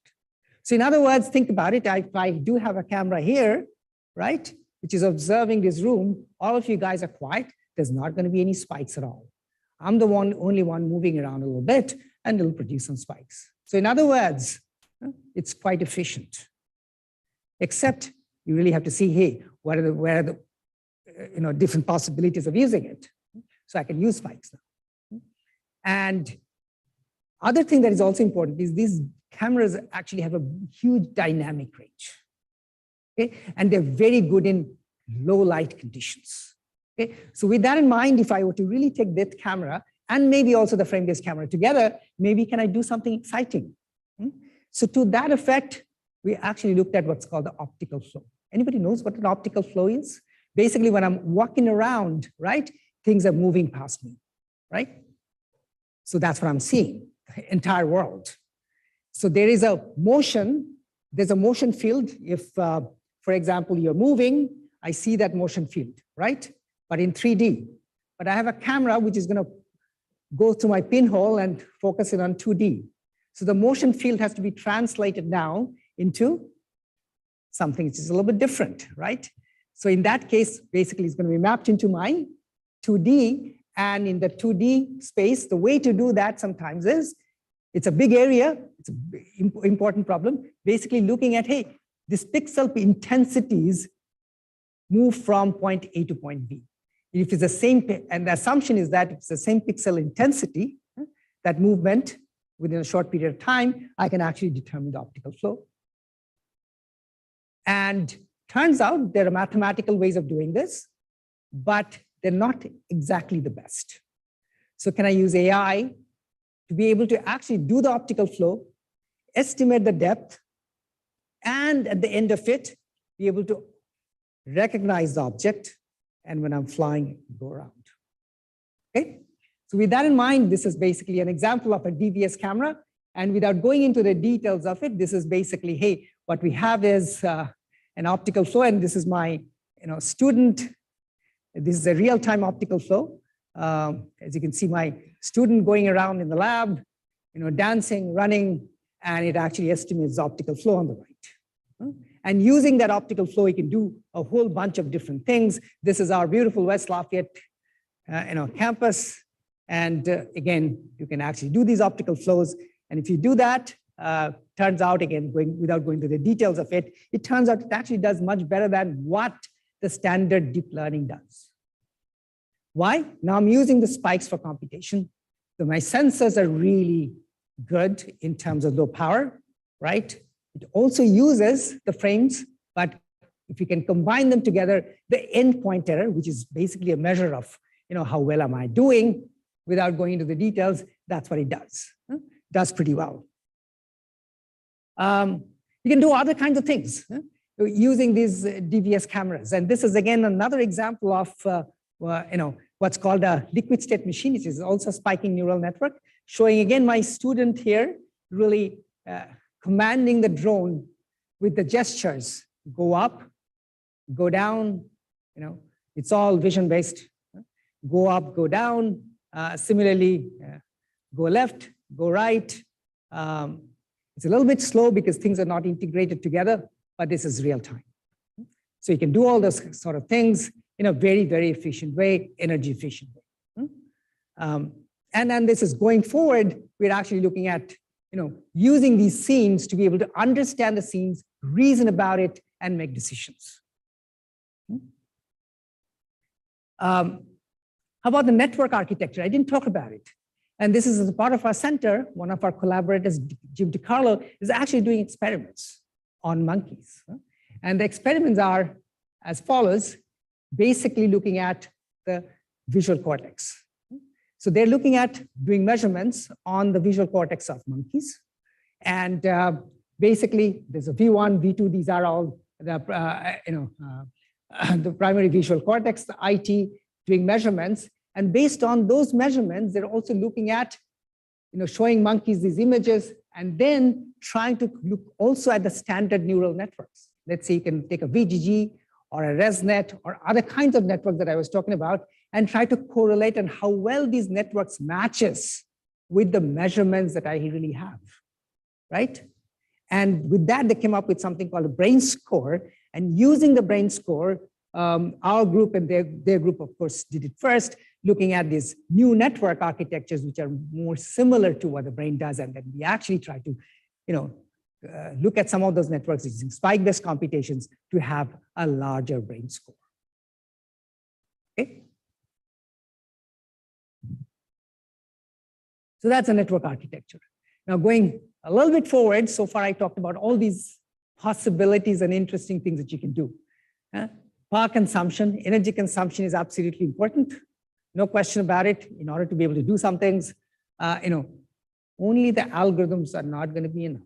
So in other words, think about it. If I do have a camera here, right, which is observing this room, all of you guys are quiet. There's not going to be any spikes at all. I'm the only one moving around a little bit, and it'll produce some spikes. So in other words, it's quite efficient. Except you really have to see, hey, where are the different possibilities of using it? So I can use spikes now. And other thing that is also important is these cameras actually have a huge dynamic range. Okay? And they're very good in low light conditions. Okay? So with that in mind, if I were to really take that camera and maybe also the frame-based camera together, maybe can I do something exciting? So to that effect, we actually looked at what's called the optical flow. Anybody knows what an optical flow is? Basically, when I'm walking around, right, things are moving past me, right? So that's what I'm seeing, the entire world. So there is a motion, there's a motion field. If, for example, you're moving, I see that motion field, right? But in 3D. But I have a camera which is going to go through my pinhole and focus it on 2D. So the motion field has to be translated now into something which is a little bit different, right? So in that case, basically, it's going to be mapped into my 2D. And in the 2D space, the way to do that sometimes is, it's a big area, it's an important problem, basically looking at, hey, this pixel intensities move from point A to point B. If it's the same, and the assumption is that it's the same pixel intensity, that movement within a short period of time, I can actually determine the optical flow. And Turns out there are mathematical ways of doing this, but they're not exactly the best. So can I use AI to be able to actually do the optical flow, estimate the depth, and at the end of it, be able to recognize the object, and when I'm flying, go around. Okay? So with that in mind, this is basically an example of a DVS camera. And without going into the details of it, this is basically, hey, what we have is an optical flow, and this is my student. This is a real-time optical flow. As you can see, my student going around in the lab, dancing, running, and it actually estimates the optical flow on the right. And using that optical flow, you can do a whole bunch of different things. This is our beautiful West Lafayette campus. And again, you can actually do these optical flows. And if you do that, turns out, again, without going to the details of it, it turns out it actually does much better than what the standard deep learning does. Why? Now I'm using the spikes for computation. So my sensors are really good in terms of low power, right? It also uses the frames, but if you can combine them together, the endpoint error, which is basically a measure of how well am I doing, without going into the details, that's what it does. Does pretty well. You can do other kinds of things using these DVS cameras. And this is, again, another example of what's called a liquid state machine, which is also a spiking neural network, showing, again, my student here really commanding the drone with the gestures. Go up, go down, it's all vision-based. Go up, go down. Similarly, go left, go right. It's a little bit slow because things are not integrated together, but this is real time. So you can do all those sort of things in a very, very efficient way, energy efficient way. And then this is going forward, we're actually looking at using these scenes to be able to understand the scenes, reason about it, and make decisions. How about the network architecture? I didn't talk about it. And this is as a part of our center. One of our collaborators, Jim DiCarlo, is actually doing experiments on monkeys. And the experiments are as follows, basically looking at the visual cortex. So they're looking at doing measurements on the visual cortex of monkeys. And basically, there's a V1, V2, these are all the, the primary visual cortex, the IT, doing measurements. And based on those measurements, they're also looking at, showing monkeys these images and then trying to look also at the standard neural networks. Let's say you can take a VGG or a ResNet or other kinds of networks that I was talking about and try to correlate on how well these networks matches with the measurements that I really have, right? And with that, they came up with something called a brain score. And using the brain score, our group and their group, of course, did it first, looking at these new network architectures, which are more similar to what the brain does. And then we actually try to, look at some of those networks using spike-based computations to have a larger brain score. Okay. So that's a network architecture. Now going a little bit forward, so far I talked about all these possibilities and interesting things that you can do. Power consumption, energy consumption is absolutely important. No question about it. In order to be able to do some things, only the algorithms are not going to be enough.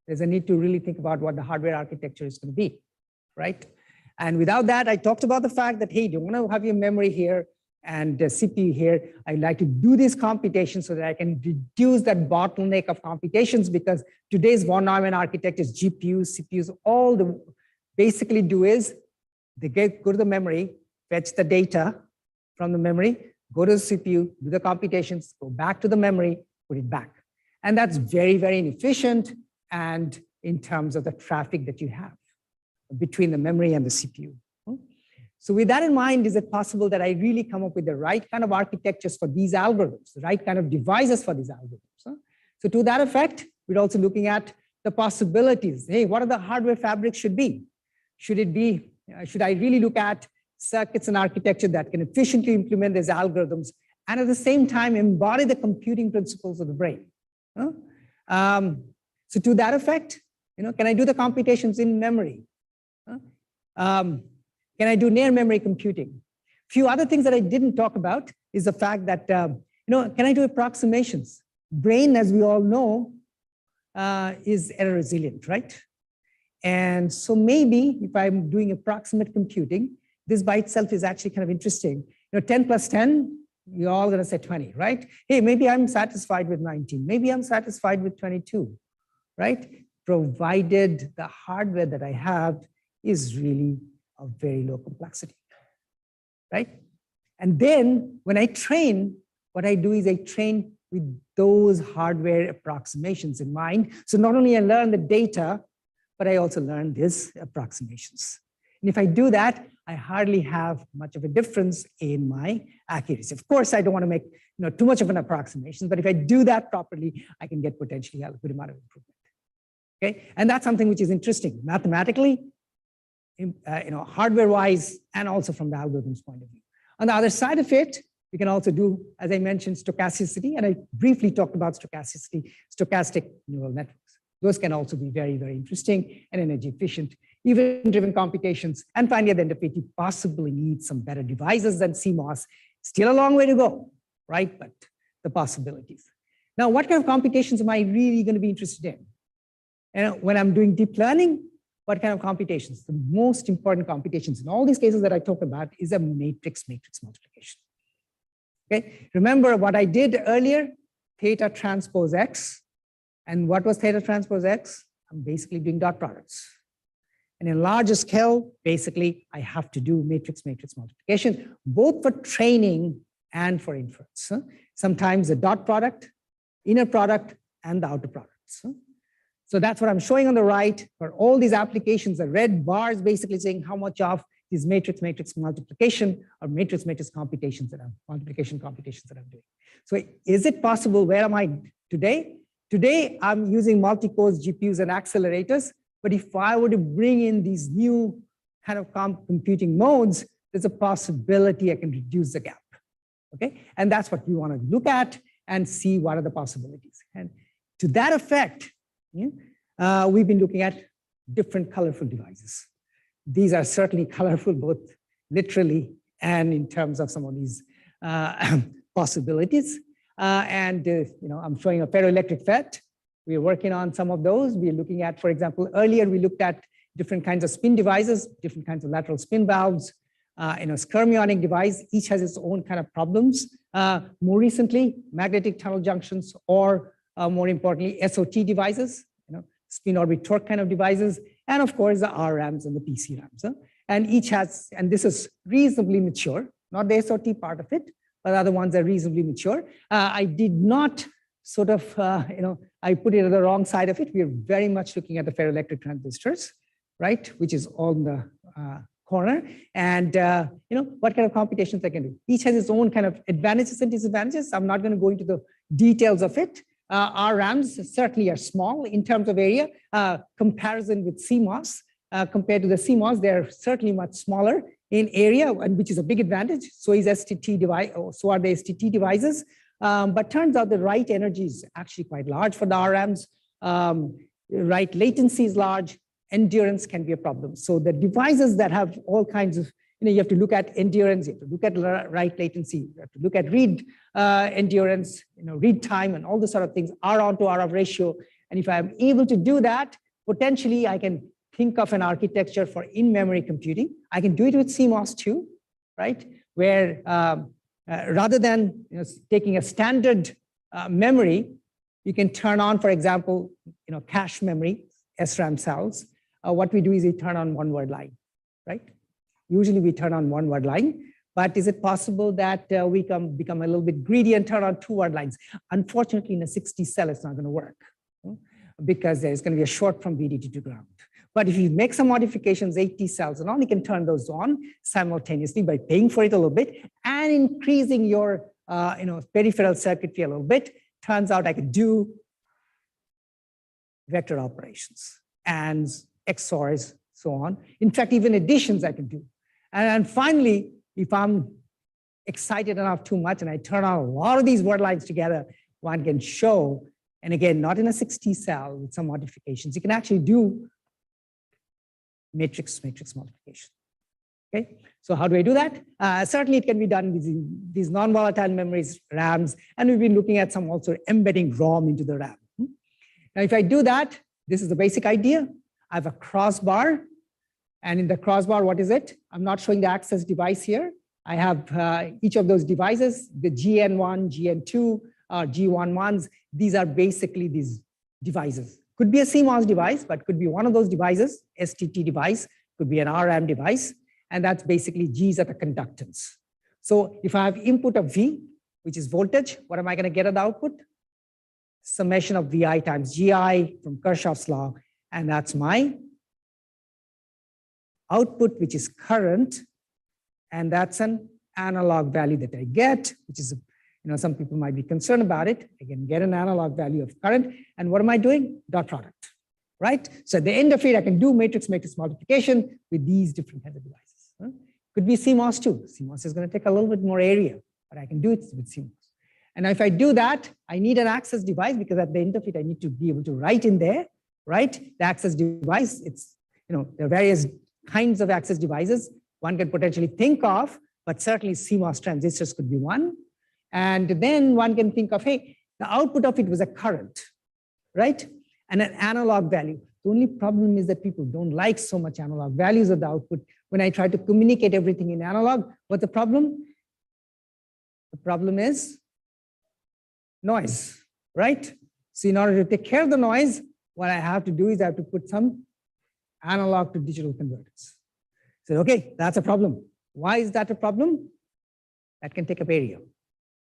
There's a need to really think about what the hardware architecture is going to be, right? And without that, I talked about the fact that, hey, you want to have your memory here and the CPU here. I'd like to do these computations so that I can reduce that bottleneck of computations, because today's von Neumann architectures, GPUs, CPUs, all the basically do is they go to the memory, fetch the data from the memory, go to the CPU, do the computations, go back to the memory, put it back. And that's very, very inefficient. And in terms of the traffic that you have between the memory and the CPU. So with that in mind, is it possible that I really come up with the right kind of architectures for these algorithms, the right kind of devices for these algorithms? So to that effect, we're also looking at the possibilities. Hey, what are the hardware fabrics should be? Should it be, should I really look at circuits and architecture that can efficiently implement these algorithms and at the same time embody the computing principles of the brain? So to that effect, can I do the computations in memory? Can I do near memory computing? Few other things that I didn't talk about is the fact that, can I do approximations? Brain, as we all know, is error resilient, right? And so maybe if I'm doing approximate computing, this by itself is actually kind of interesting. 10 plus 10, you're all going to say 20, right? Hey, maybe I'm satisfied with 19. Maybe I'm satisfied with 22, right? Provided the hardware that I have is really of very low complexity, right? And then when I train, what I do is I train with those hardware approximations in mind. So not only I learn the data, but I also learn these approximations. And if I do that, I hardly have much of a difference in my accuracy. Of course, I don't want to make too much of an approximation, but if I do that properly, I can get potentially a good amount of improvement. Okay, and that's something which is interesting mathematically, hardware-wise, and also from the algorithm's point of view. On the other side of it, we can also do, as I mentioned, stochasticity, and I briefly talked about stochasticity, stochastic neural networks. Those can also be very, very interesting and energy efficient, event-driven computations. And finally, at the end of it, you possibly need some better devices than CMOS. Still a long way to go, right? But the possibilities. Now, what kind of computations am I really going to be interested in? And when I'm doing deep learning, what kind of computations? The most important computations in all these cases that I talk about is a matrix-matrix multiplication. Okay, remember what I did earlier, theta transpose X. And what was theta transpose X? I'm basically doing dot products. And in larger scale, basically, I have to do matrix-matrix multiplication, both for training and for inference. Sometimes the dot product, inner product, and the outer products. So that's what I'm showing on the right for all these applications. The red bars basically saying how much of these matrix-matrix multiplication or matrix-matrix computations that multiplication computations that I'm doing. So is it possible? Where am I today? Today, I'm using multi-core GPUs and accelerators. But if I were to bring in these new kind of computing modes, there's a possibility I can reduce the gap. Okay, and that's what we want to look at and see what are the possibilities. And to that effect, we've been looking at different colorful devices. These are certainly colorful, both literally and in terms of some of these possibilities. I'm showing a ferroelectric FET. We're working on some of those. We're looking at, for example, earlier we looked at different kinds of spin devices, different kinds of lateral spin valves, skyrmionic device. Each has its own kind of problems. More recently, magnetic tunnel junctions, or more importantly, SOT devices, spin orbit torque kind of devices, and of course the RRAMs and the PCRAMs. And each has, and this is reasonably mature, not the SOT part of it, but other ones are reasonably mature. I did not sort of, I put it on the wrong side of it. We are very much looking at the ferroelectric transistors, right, which is on the corner. And what kind of computations I can do. Each has its own kind of advantages and disadvantages. I'm not going to go into the details of it. Our RAMs certainly are small in terms of area. Comparison with CMOS, compared to the CMOS, they're certainly much smaller in area, and which is a big advantage. So is STT device, so are the STT devices. But turns out the write energy is actually quite large for the RAMs. Write latency is large. Endurance can be a problem. So the devices that have all kinds of, you have to look at endurance, you have to look at write latency, you have to look at read endurance, read time, and all the sort of things, R on to RF ratio. And if I'm able to do that, potentially I can think of an architecture for in-memory computing. I can do it with CMOS too, right? Where rather than taking a standard memory, you can turn on, for example, cache memory, SRAM cells. What we do is we turn on one word line, right? Usually we turn on one word line, but is it possible that we can become a little bit greedy and turn on two word lines? Unfortunately, in a 60 cell, it's not going to work because there's going to be a short from VDD to ground. But if you make some modifications, 80 cells and all, you can turn those on simultaneously by paying for it a little bit and increasing your peripheral circuitry a little bit. Turns out I could do vector operations and XORs, so on. In fact, even additions I can do. And finally, if I'm excited enough too much and I turn on a lot of these word lines together, one can show, and again, not in a 60 cell with some modifications, you can actually do matrix multiplication. Okay, so how do I do that? Certainly it can be done using these non-volatile memories, RAMs, and we've been looking at some also embedding ROM into the RAM. Now, if I do that, this is the basic idea. I have a crossbar, and in the crossbar, what is it? I'm not showing the access device here. I have each of those devices, the GN1, GN2, G11s. These are basically these devices. Could be a CMOS device, but could be one of those devices, STT device, could be an RAM device, and that's basically G's at the conductance. So if I have input of V, which is voltage, what am I going to get at the output? Summation of VI times GI from Kirchhoff's law, and that's my output, which is current, and that's an analog value that I get, which is, some people might be concerned about it. I can get an analog value of current, and what am I doing? Dot product, right? So at the end of it, I can do matrix multiplication with these different kinds of devices. Could be CMOS too. CMOS is going to take a little bit more area, but I can do it with CMOS. And if I do that, I need an access device because at the end of it, I need to be able to write in there, right? The access device, it's, there are various kinds of access devices one can potentially think of, but certainly CMOS transistors could be one. And then one can think of, hey, the output of it was a current, right? And an analog value. The only problem is that people don't like so much analog values of the output. When I try to communicate everything in analog, what's the problem? The problem is noise, right? So in order to take care of the noise, what I have to do is I have to put some analog to digital converters. So, okay, that's a problem. Why is that a problem? That can take up area.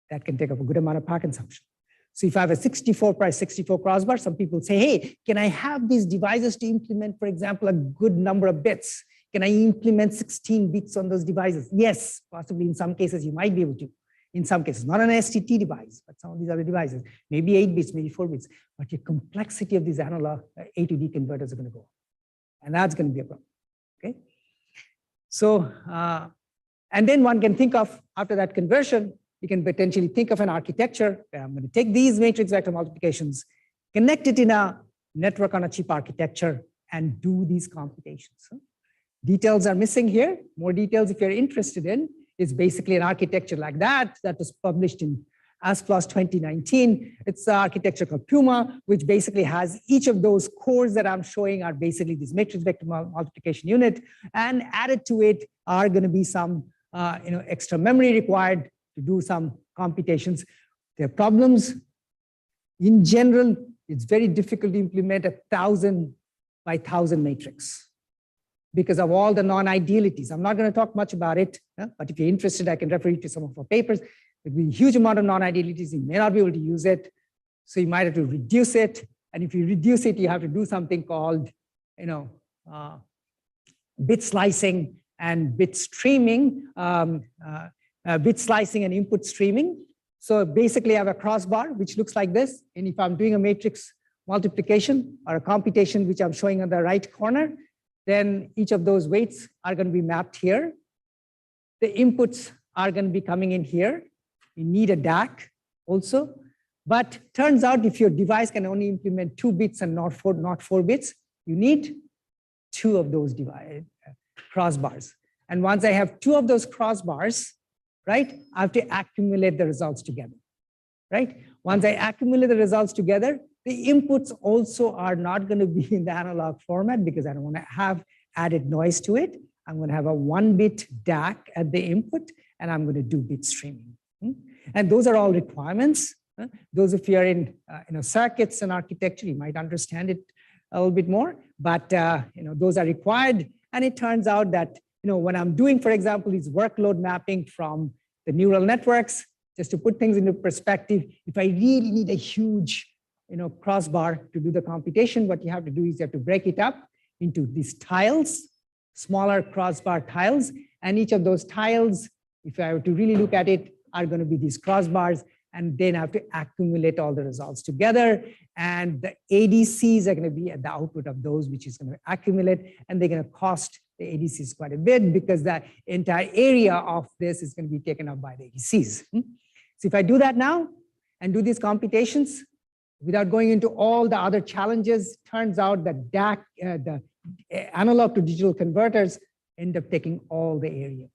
That can take up a good amount of power consumption. So if I have a 64 by 64 crossbar, some people say, hey, can I have these devices to implement, for example, a good number of bits? Can I implement 16 bits on those devices? Yes, possibly in some cases you might be able to. In some cases, not an STT device, but some of these other devices, maybe 8 bits, maybe 4 bits, but your complexity of these analog A to D converters are going to go up. And that's going to be a problem, okay? So, and then one can think of, after that conversion, you can potentially think of an architecture where I'm going to take these matrix vector multiplications, connect it in a network on a chip architecture, and do these computations. Details are missing here. More details, if you're interested in, is basically an architecture like that was published in ASPLOS 2019. It's an architecture called Puma, which basically has each of those cores that I'm showing are basically this matrix vector multiplication unit, and added to it are going to be some extra memory required to do some computations. There are problems. In general, it's very difficult to implement 1,000 by 1,000 matrix because of all the non-idealities. I'm not going to talk much about it, but if you're interested, I can refer you to some of our papers. There'll be a huge amount of non-idealities. You may not be able to use it, so you might have to reduce it. And if you reduce it, you have to do something called, bit slicing and bit streaming, bit slicing and input streaming. So basically, I have a crossbar which looks like this. And if I'm doing a matrix multiplication or a computation, which I'm showing on the right corner, then each of those weights are going to be mapped here. The inputs are going to be coming in here. You need a DAC also. But turns out if your device can only implement 2 bits and not 4 bits, you need 2 of those crossbars. And once I have 2 of those crossbars, right, I have to accumulate the results together, right? Once I accumulate the results together, the inputs also are not going to be in the analog format because I don't want to have added noise to it. I'm going to have a 1-bit DAC at the input, and I'm going to do bit streaming. And those are all requirements. Those of you are in circuits and architecture, you might understand it a little bit more, but those are required. And it turns out that when I'm doing, for example, these workload mapping from the neural networks, just to put things into perspective, if I really need a huge crossbar to do the computation, what you have to do is you have to break it up into these tiles, smaller crossbar tiles, and each of those tiles, if I were to really look at it, are going to be these crossbars, and then I have to accumulate all the results together, and the ADCs are going to be at the output of those, which is going to accumulate, and they're going to cost the ADCs quite a bit because the entire area of this is going to be taken up by the ADCs. So if I do that now and do these computations, without going into all the other challenges, turns out that DAC, the analog to digital converters end up taking all the area,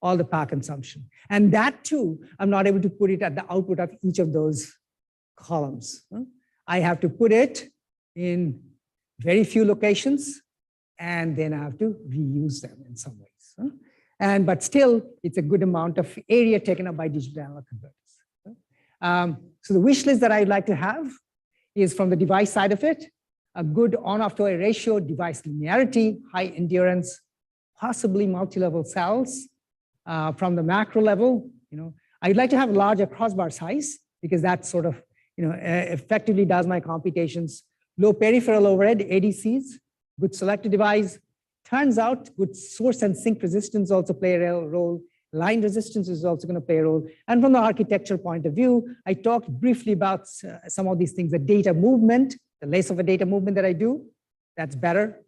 all the power consumption. And that too, I'm not able to put it at the output of each of those columns. I have to put it in very few locations, and then I have to reuse them in some ways. But still, it's a good amount of area taken up by digital analog converters. So the wish list that I'd like to have is from the device side of it, a good on-off to a ratio, device linearity, high endurance, possibly multi-level cells. From the macro level, I'd like to have a larger crossbar size because that sort of, effectively does my computations. Low peripheral overhead, ADCs, good selective device. Turns out good source and sink resistance also play a role. Line resistance is also going to play a role. And from the architecture point of view, I talked briefly about some of these things, the data movement, the less of a data movement that I do, that's better.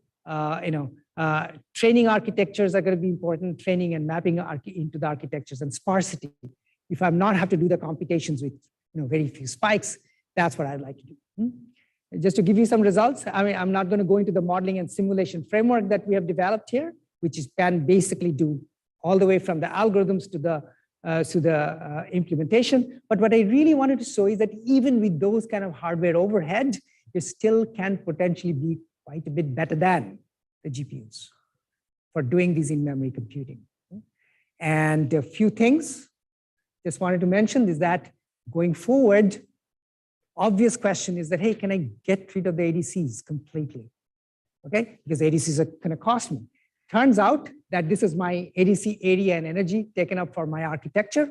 Training architectures are going to be important, training and mapping into the architectures, and sparsity. If I'm not have to do the computations with very few spikes, that's what I'd like to do. Just to give you some results, I'm not going to go into the modeling and simulation framework that we have developed here, which can basically do all the way from the algorithms to the implementation. But what I really wanted to show is that even with those kind of hardware overhead, you still can potentially be quite a bit better than the GPUs for doing these in-memory computing. And a few things just wanted to mention is that going forward, obvious question is that, hey, can I get rid of the ADCs completely? Okay, because ADCs are going to cost me. Turns out that this is my ADC area and energy taken up for my architecture.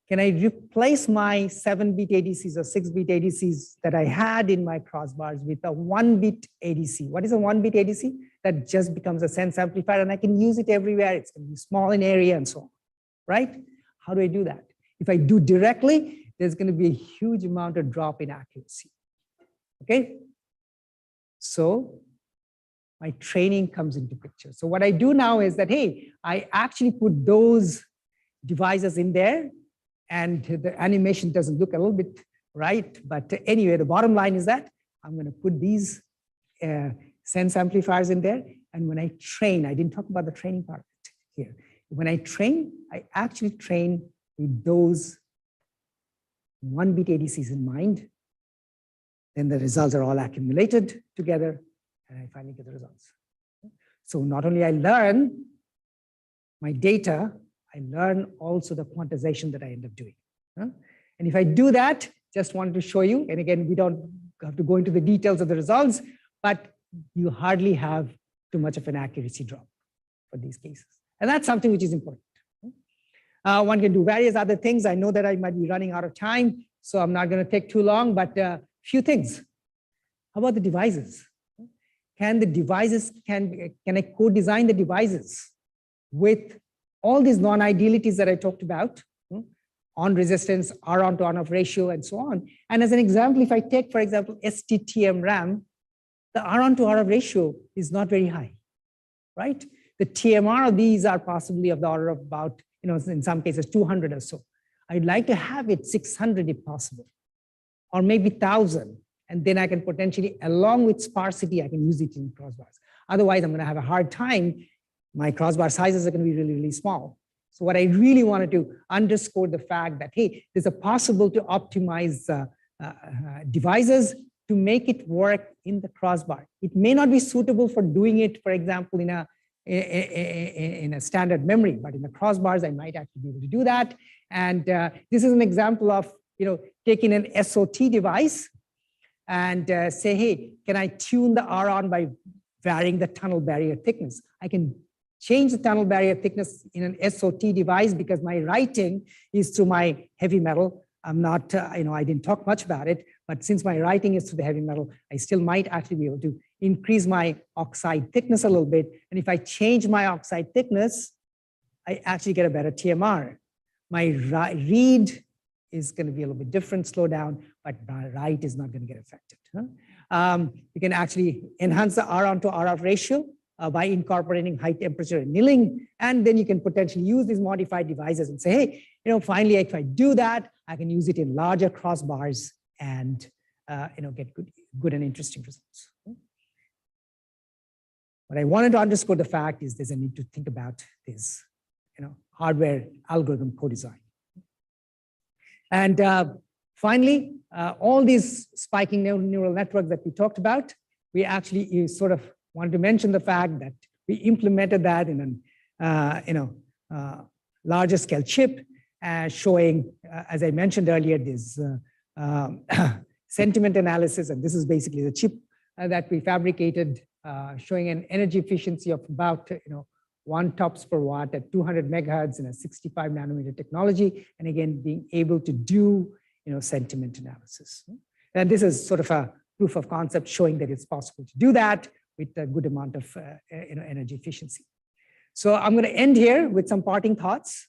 Can I replace my 7-bit ADCs or 6-bit ADCs that I had in my crossbars with a 1-bit ADC? What is a 1-bit ADC? That just becomes a sense amplifier, and I can use it everywhere. It's going to be small in area and so on, right? How do I do that? If I do directly, there's going to be a huge amount of drop in accuracy, okay? So my training comes into picture. So what I do now is that, hey, I actually put those devices in there, and the animation doesn't look a little bit right. But anyway, the bottom line is that I'm going to put these sense amplifiers in there. And when I train, I didn't talk about the training part of it here. When I train, I actually train with those 1-bit ADCs in mind. Then the results are all accumulated together, and I finally get the results. So not only I learn my data, I learn also the quantization that I end up doing. And if I do that, just wanted to show you, and again, we don't have to go into the details of the results, but you hardly have too much of an accuracy drop for these cases. And that's something which is important. One can do various other things. I know that I might be running out of time, so I'm not going to take too long, but a few things. How about the devices? Can I co-design the devices with all these non-idealities that I talked about, on resistance, R on to on off ratio, and so on. And as an example, if I take, for example, STTM RAM, the R on to R off ratio is not very high, right? The TMR of these are possibly of the order of about, in some cases, 200 or so. I'd like to have it 600 if possible, or maybe 1,000. And then I can potentially, along with sparsity, I can use it in crossbars. Otherwise, I'm going to have a hard time. My crossbar sizes are going to be really, really small. So what I really wanted to underscore the fact that, hey, there's a possible to optimize devices to make it work in the crossbar. It may not be suitable for doing it, for example, in a standard memory, but in the crossbars, I might actually be able to do that. And this is an example of, taking an SOT device and say, hey, can I tune the R on by varying the tunnel barrier thickness? I can change the tunnel barrier thickness in an SOT device because my writing is through my heavy metal. I'm not, I didn't talk much about it, but since my writing is through the heavy metal, I still might actually be able to increase my oxide thickness a little bit. And if I change my oxide thickness, I actually get a better TMR. My read is going to be a little bit different, slow down, but my write is not going to get affected. You can actually enhance the R on to R off ratio by incorporating high temperature annealing, and then you can potentially use these modified devices and say, hey, finally, if I do that, I can use it in larger crossbars and get good and interesting results. What I wanted to underscore the fact is there's a need to think about this, hardware algorithm co-design. And finally, all these spiking neural networks that we talked about, we actually sort of wanted to mention the fact that we implemented that in a larger scale chip, showing, as I mentioned earlier, this sentiment analysis, and this is basically the chip that we fabricated, showing an energy efficiency of about 1 TOPS per watt at 200 megahertz in a 65 nanometer technology, and again being able to do sentiment analysis. And this is sort of a proof of concept showing that it's possible to do that with a good amount of energy efficiency. So I'm going to end here with some parting thoughts.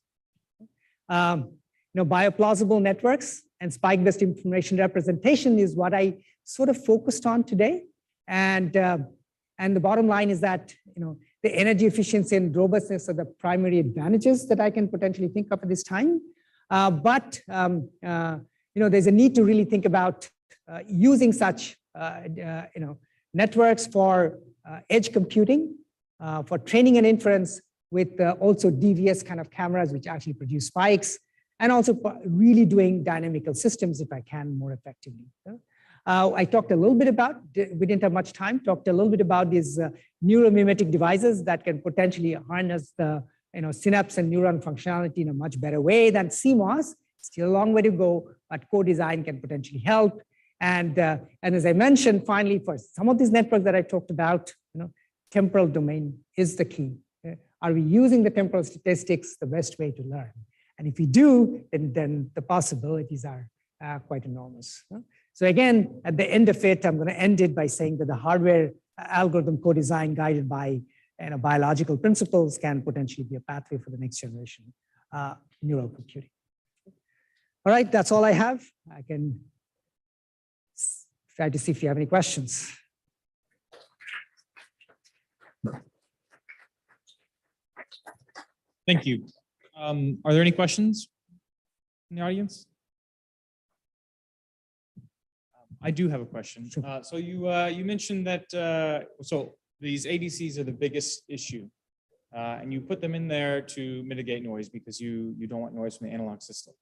Bioplausible networks and spike-based information representation is what I sort of focused on today. And the bottom line is that the energy efficiency and robustness are the primary advantages that I can potentially think of at this time. But there's a need to really think about using such networks for edge computing, for training and inference, with also DVS kind of cameras which actually produce spikes, and also really doing dynamical systems if I can more effectively. I talked a little bit about, we didn't have much time, talked a little bit about these neuromimetic devices that can potentially harness the synapse and neuron functionality in a much better way than CMOS. Still a long way to go, but co-design can potentially help. And as I mentioned, finally, for some of these networks that I talked about, temporal domain is the key. Are we using the temporal statistics the best way to learn? And if we do, then the possibilities are quite enormous. So again, at the end of it, I'm going to end it by saying that the hardware algorithm co-design guided by biological principles can potentially be a pathway for the next generation neural computing. All right, that's all I have. I can try to see if you have any questions.
Thank you. Are there any questions in the audience? I do have a question.
Sure.
So you mentioned that so these ADCs are the biggest issue, and you put them in there to mitigate noise because you don't want noise from the analog system,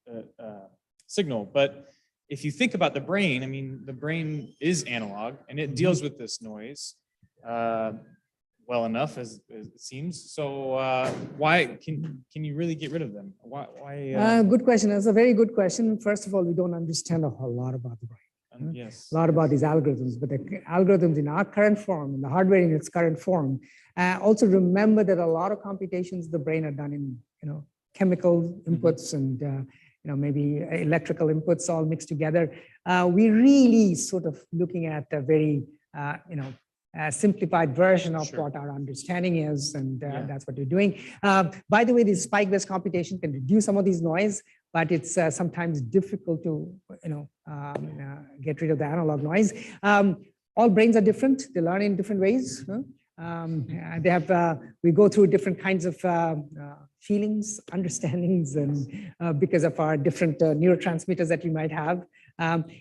signal. But if you think about the brain, I mean, the brain is analog and it deals with this noise well enough as it seems. So why can you really get rid of them? Why?
Good question. That's a very good question. First of all, we don't understand a whole lot about the brain.
Yes.
A lot about these algorithms, but the algorithms in our current form, and the hardware in its current form, also remember that a lot of computations in the brain are done in chemical inputs and maybe electrical inputs all mixed together. We really sort of looking at a very simplified version of what our understanding is, and that's what we're doing. By the way, this spike-based computation can reduce some of these noise, but it's sometimes difficult to get rid of the analog noise. All brains are different; they learn in different ways. They have we go through different kinds of feelings, understandings, and because of our different neurotransmitters that we might have.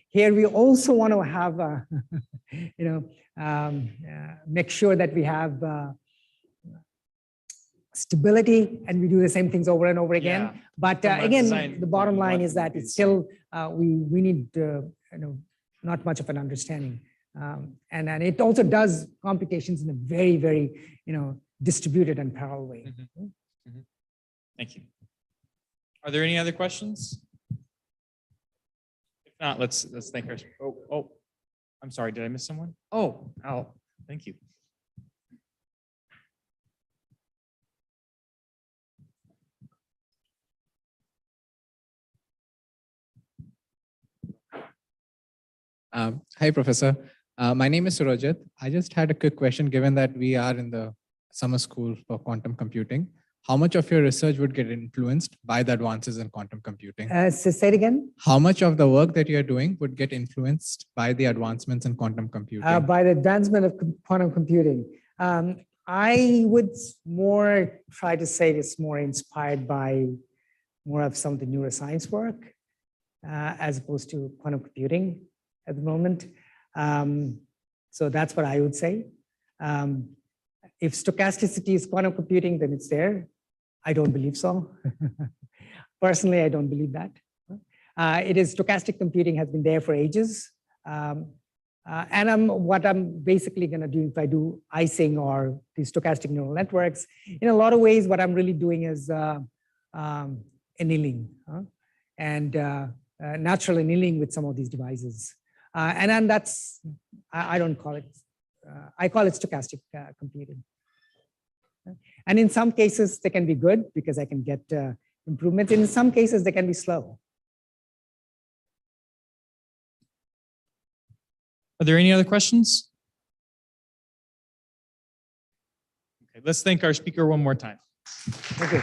Here we also want to have make sure that we have stability, and we do the same things over and over again.
Yeah.
But again, the bottom line is that it's still we need not much of an understanding, and it also does computations in a very, very distributed and parallel way.
Mm-hmm. Mm-hmm. Thank you. Are there any other questions? If not, let's thank our. Oh, I'm sorry. Did I miss someone? Oh, Al. Thank you.
Hi, Professor. My name is Surajit. I just had a quick question, given that we are in the summer school for quantum computing. How much of your research would get influenced by the advances in quantum computing?
So say it again.
How much of the work that you're doing would get influenced by the advancements in quantum computing?
By the advancement of quantum computing. I would more try to say it's more inspired by more of some of the neuroscience work as opposed to quantum computing at the moment. So that's what I would say. If stochasticity is quantum computing, then it's there. I don't believe so. Personally, I don't believe that. It is stochastic computing has been there for ages. And what I'm basically going to do if I do icing or these stochastic neural networks, in a lot of ways, what I'm really doing is annealing and natural annealing with some of these devices. And then that's, I don't call it, I call it stochastic computing. And in some cases, they can be good because I can get improvements. In some cases, they can be slow.
Are there any other questions? Okay, let's thank our speaker one more time.
Okay.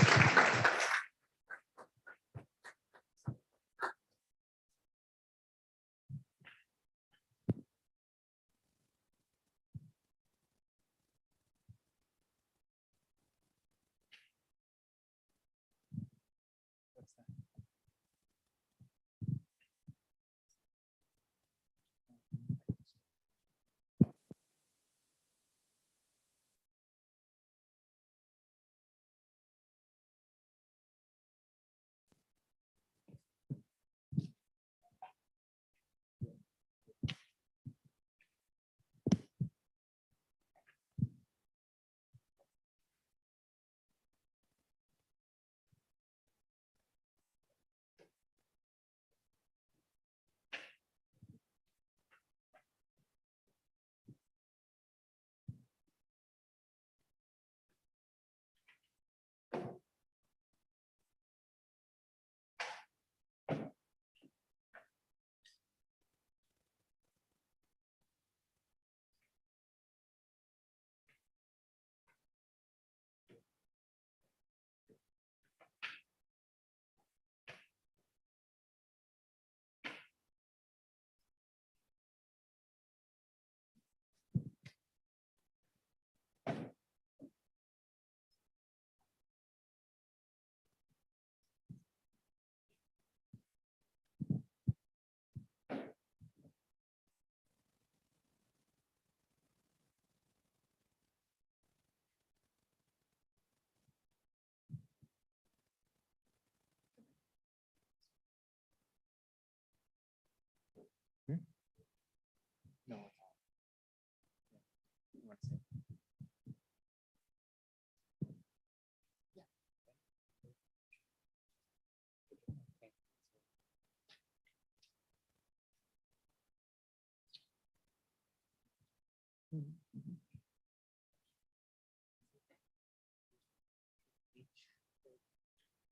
No.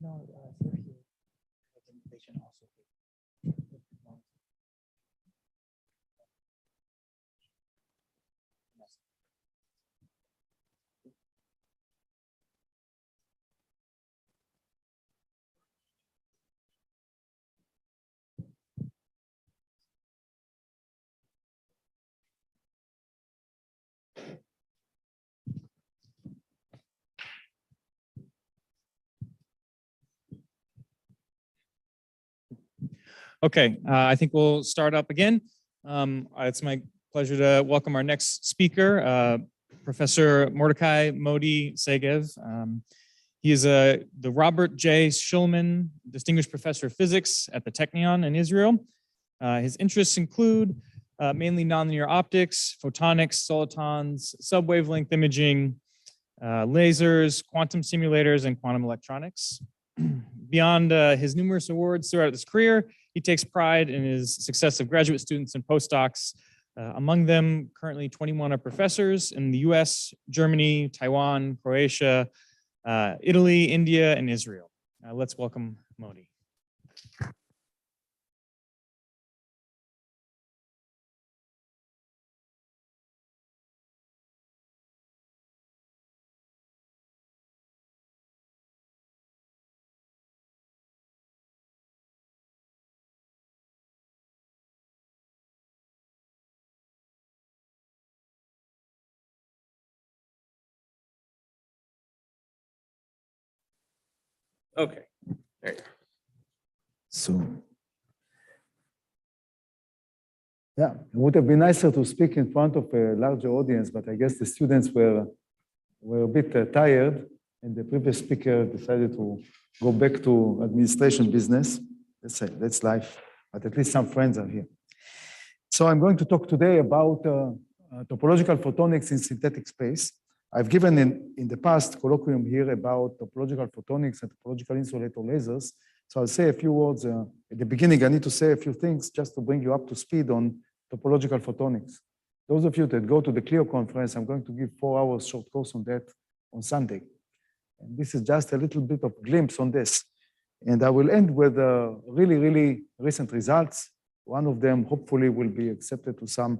No, they're here. They should also be.
Okay, I think we'll start up again. It's my pleasure to welcome our next speaker, Professor Mordecai Modi Segev. He is the Robert J. Shulman Distinguished Professor of Physics at the Technion in Israel. His interests include mainly nonlinear optics, photonics, solitons, subwavelength imaging, lasers, quantum simulators, and quantum electronics. Beyond his numerous awards throughout his career, he takes pride in his success of graduate students and postdocs. Among them, currently 21 are professors in the US, Germany, Taiwan, Croatia, Italy, India, and Israel. Let's welcome Modi. Okay, there you go.
So, yeah, it would have been nicer to speak in front of a larger audience, but I guess the students were
were a bit tired, and the previous speaker decided to go back to administration business. That's life, but at least some friends are here. So I'm going to talk today about topological photonics in synthetic space. I've given in the past colloquium here about topological photonics and topological insulator lasers. So I'll say a few words. At the beginning, I need to say a few things just to bring you up to speed on topological photonics. Those of you that go to the CLIO conference, I'm going to give 4 hours short course on that on Sunday. And this is just a little bit of glimpse on this. And I will end with really, really recent results. One of them hopefully will be accepted to some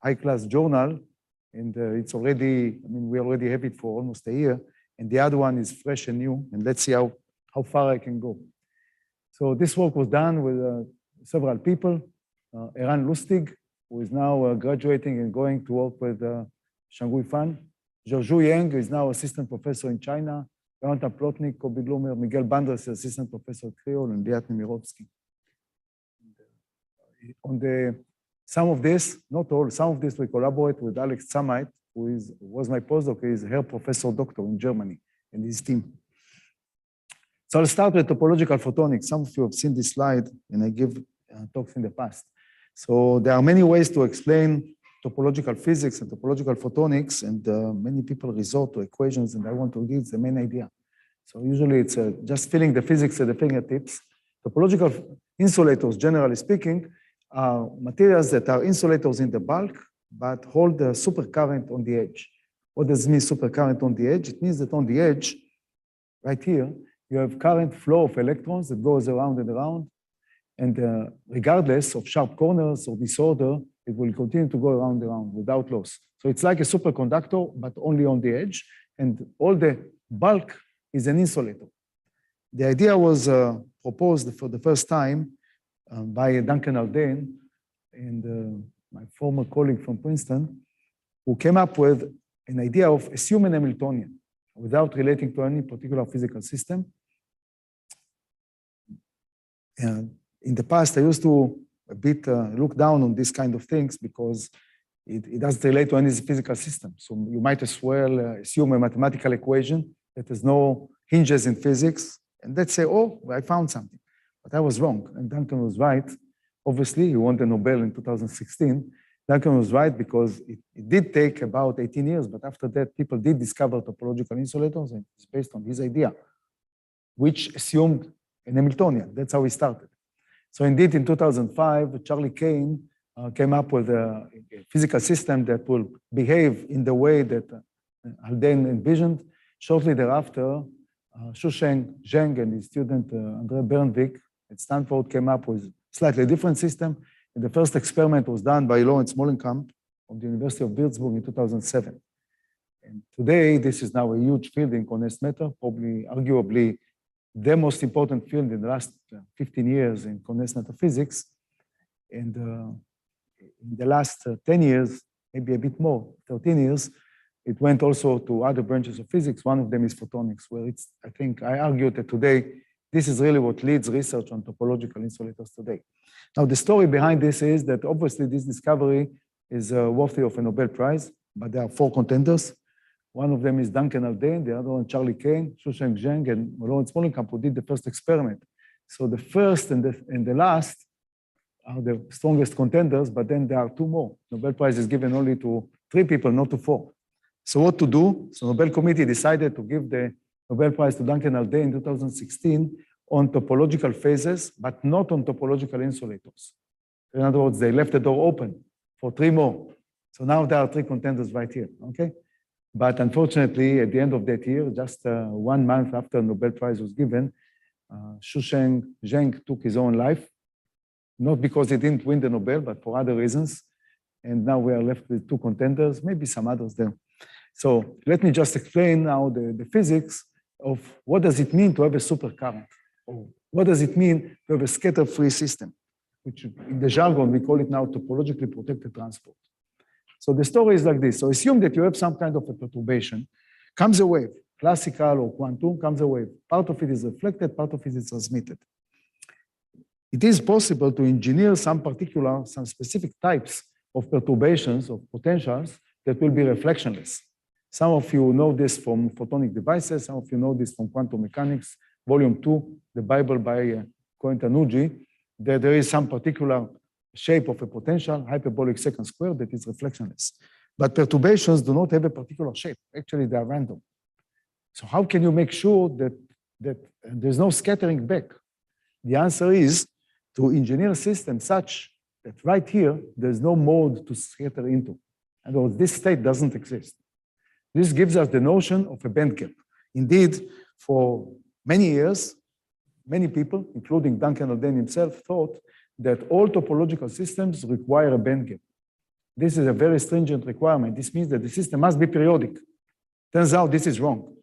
high-class journal. And it's already, I mean, we already have it for almost a year. And the other one is fresh and new. And let's see how far I can go. So this work was done with several people. Eran Lustig, who is now graduating and going to work with Shangui Fan. Zhou Yang is now assistant professor in China. Jonathan Plotnik, Kobe Glumer, Miguel Bandras, assistant professor at Creole, and Liat Nemirovsky. On some of this, not all, some of this we collaborate with Alex Samait, who was my postdoc. He is her professor doctor in Germany, and his team. So I'll start with topological photonics. Some of you have seen this slide, and I give talks in the past. So there are many ways to explain topological physics and topological photonics, and many people resort to equations, and I want to give the main idea. So usually it's just feeling the physics at the fingertips. Topological insulators, generally speaking, are materials that are insulators in the bulk, but hold the supercurrent on the edge. What does it mean, supercurrent on the edge? It means that on the edge, right here, you have current flow of electrons that goes around and around, and regardless of sharp corners or disorder, it will continue to go around and around without loss. So it's like a superconductor, but only on the edge, and all the bulk is an insulator. The idea was proposed for the first time by Duncan Haldane and my former colleague from Princeton, who came up with an idea of assuming Hamiltonian without relating to any particular physical system. And in the past, I used to a bit look down on these kind of things because it doesn't relate to any physical system. So you might as well assume a mathematical equation that has no hinges in physics, and let's say, oh, I found something. But I was wrong, and Duncan was right. Obviously, he won the Nobel in 2016. Duncan was right because it did take about 18 years, but after that, people did discover topological insulators, and it's based on his idea, which assumed an Hamiltonian. That's how he started. So indeed, in 2005, Charlie Kane came up with a physical system that will behave in the way that Haldane envisioned. Shortly thereafter, Shusheng Zheng and his student Andre Bernvik at Stanford came up with a slightly different system. And the first experiment was done by Lawrence Molenkamp of the University of Würzburg in 2007. And today, this is now a huge field in condensed matter, probably arguably the most important field in the last 15 years in condensed matter physics. And in the last 10 years, maybe a bit more, 13 years, it went also to other branches of physics. One of them is photonics, where it's, I think, I argue that today, this is really what leads research on topological insulators today. Now, the story behind this is that obviously this discovery is worthy of a Nobel Prize, but there are 4 contenders. One of them is Duncan Haldane, the other one Charlie Kane, Shusheng Zheng, and Lawrence Molenkamp, who did the first experiment. So the first and the last are the strongest contenders, but then there are 2 more. Nobel Prize is given only to 3 people, not to 4. So what to do? So Nobel Committee decided to give the Nobel Prize to Duncan Haldane in 2016 on topological phases, but not on topological insulators. In other words, they left the door open for 3 more. So now there are 3 contenders right here, okay? But unfortunately, at the end of that year, just 1 month after the Nobel Prize was given, Shusheng Zheng took his own life, not because he didn't win the Nobel, but for other reasons. And now we are left with 2 contenders, maybe some others there. So let me just explain now the physics of what does it mean to have a supercurrent, or what does it mean to have a scatter-free system, which in the jargon, we call it now topologically protected transport. So the story is like this. So assume that you have some kind of a perturbation, comes a wave, classical or quantum, comes a wave. Part of it is reflected, part of it is transmitted. It is possible to engineer some specific types of perturbations, of potentials, that will be reflectionless. Some of you know this from photonic devices. Some of you know this from quantum mechanics, volume 2, the Bible by Cohen-Tanuji, that there is some particular shape of a potential, hyperbolic secant square, that is reflectionless. But perturbations do not have a particular shape. Actually, they are random. So how can you make sure that there's no scattering back? The answer is to engineer a system such that right here, there's no mode to scatter into. In other words, this state doesn't exist. This gives us the notion of a band gap. Indeed, for many years, many people, including Duncan Haldane himself, thought that all topological systems require a band gap. This is a very stringent requirement. This means that the system must be periodic. Turns out this is wrong.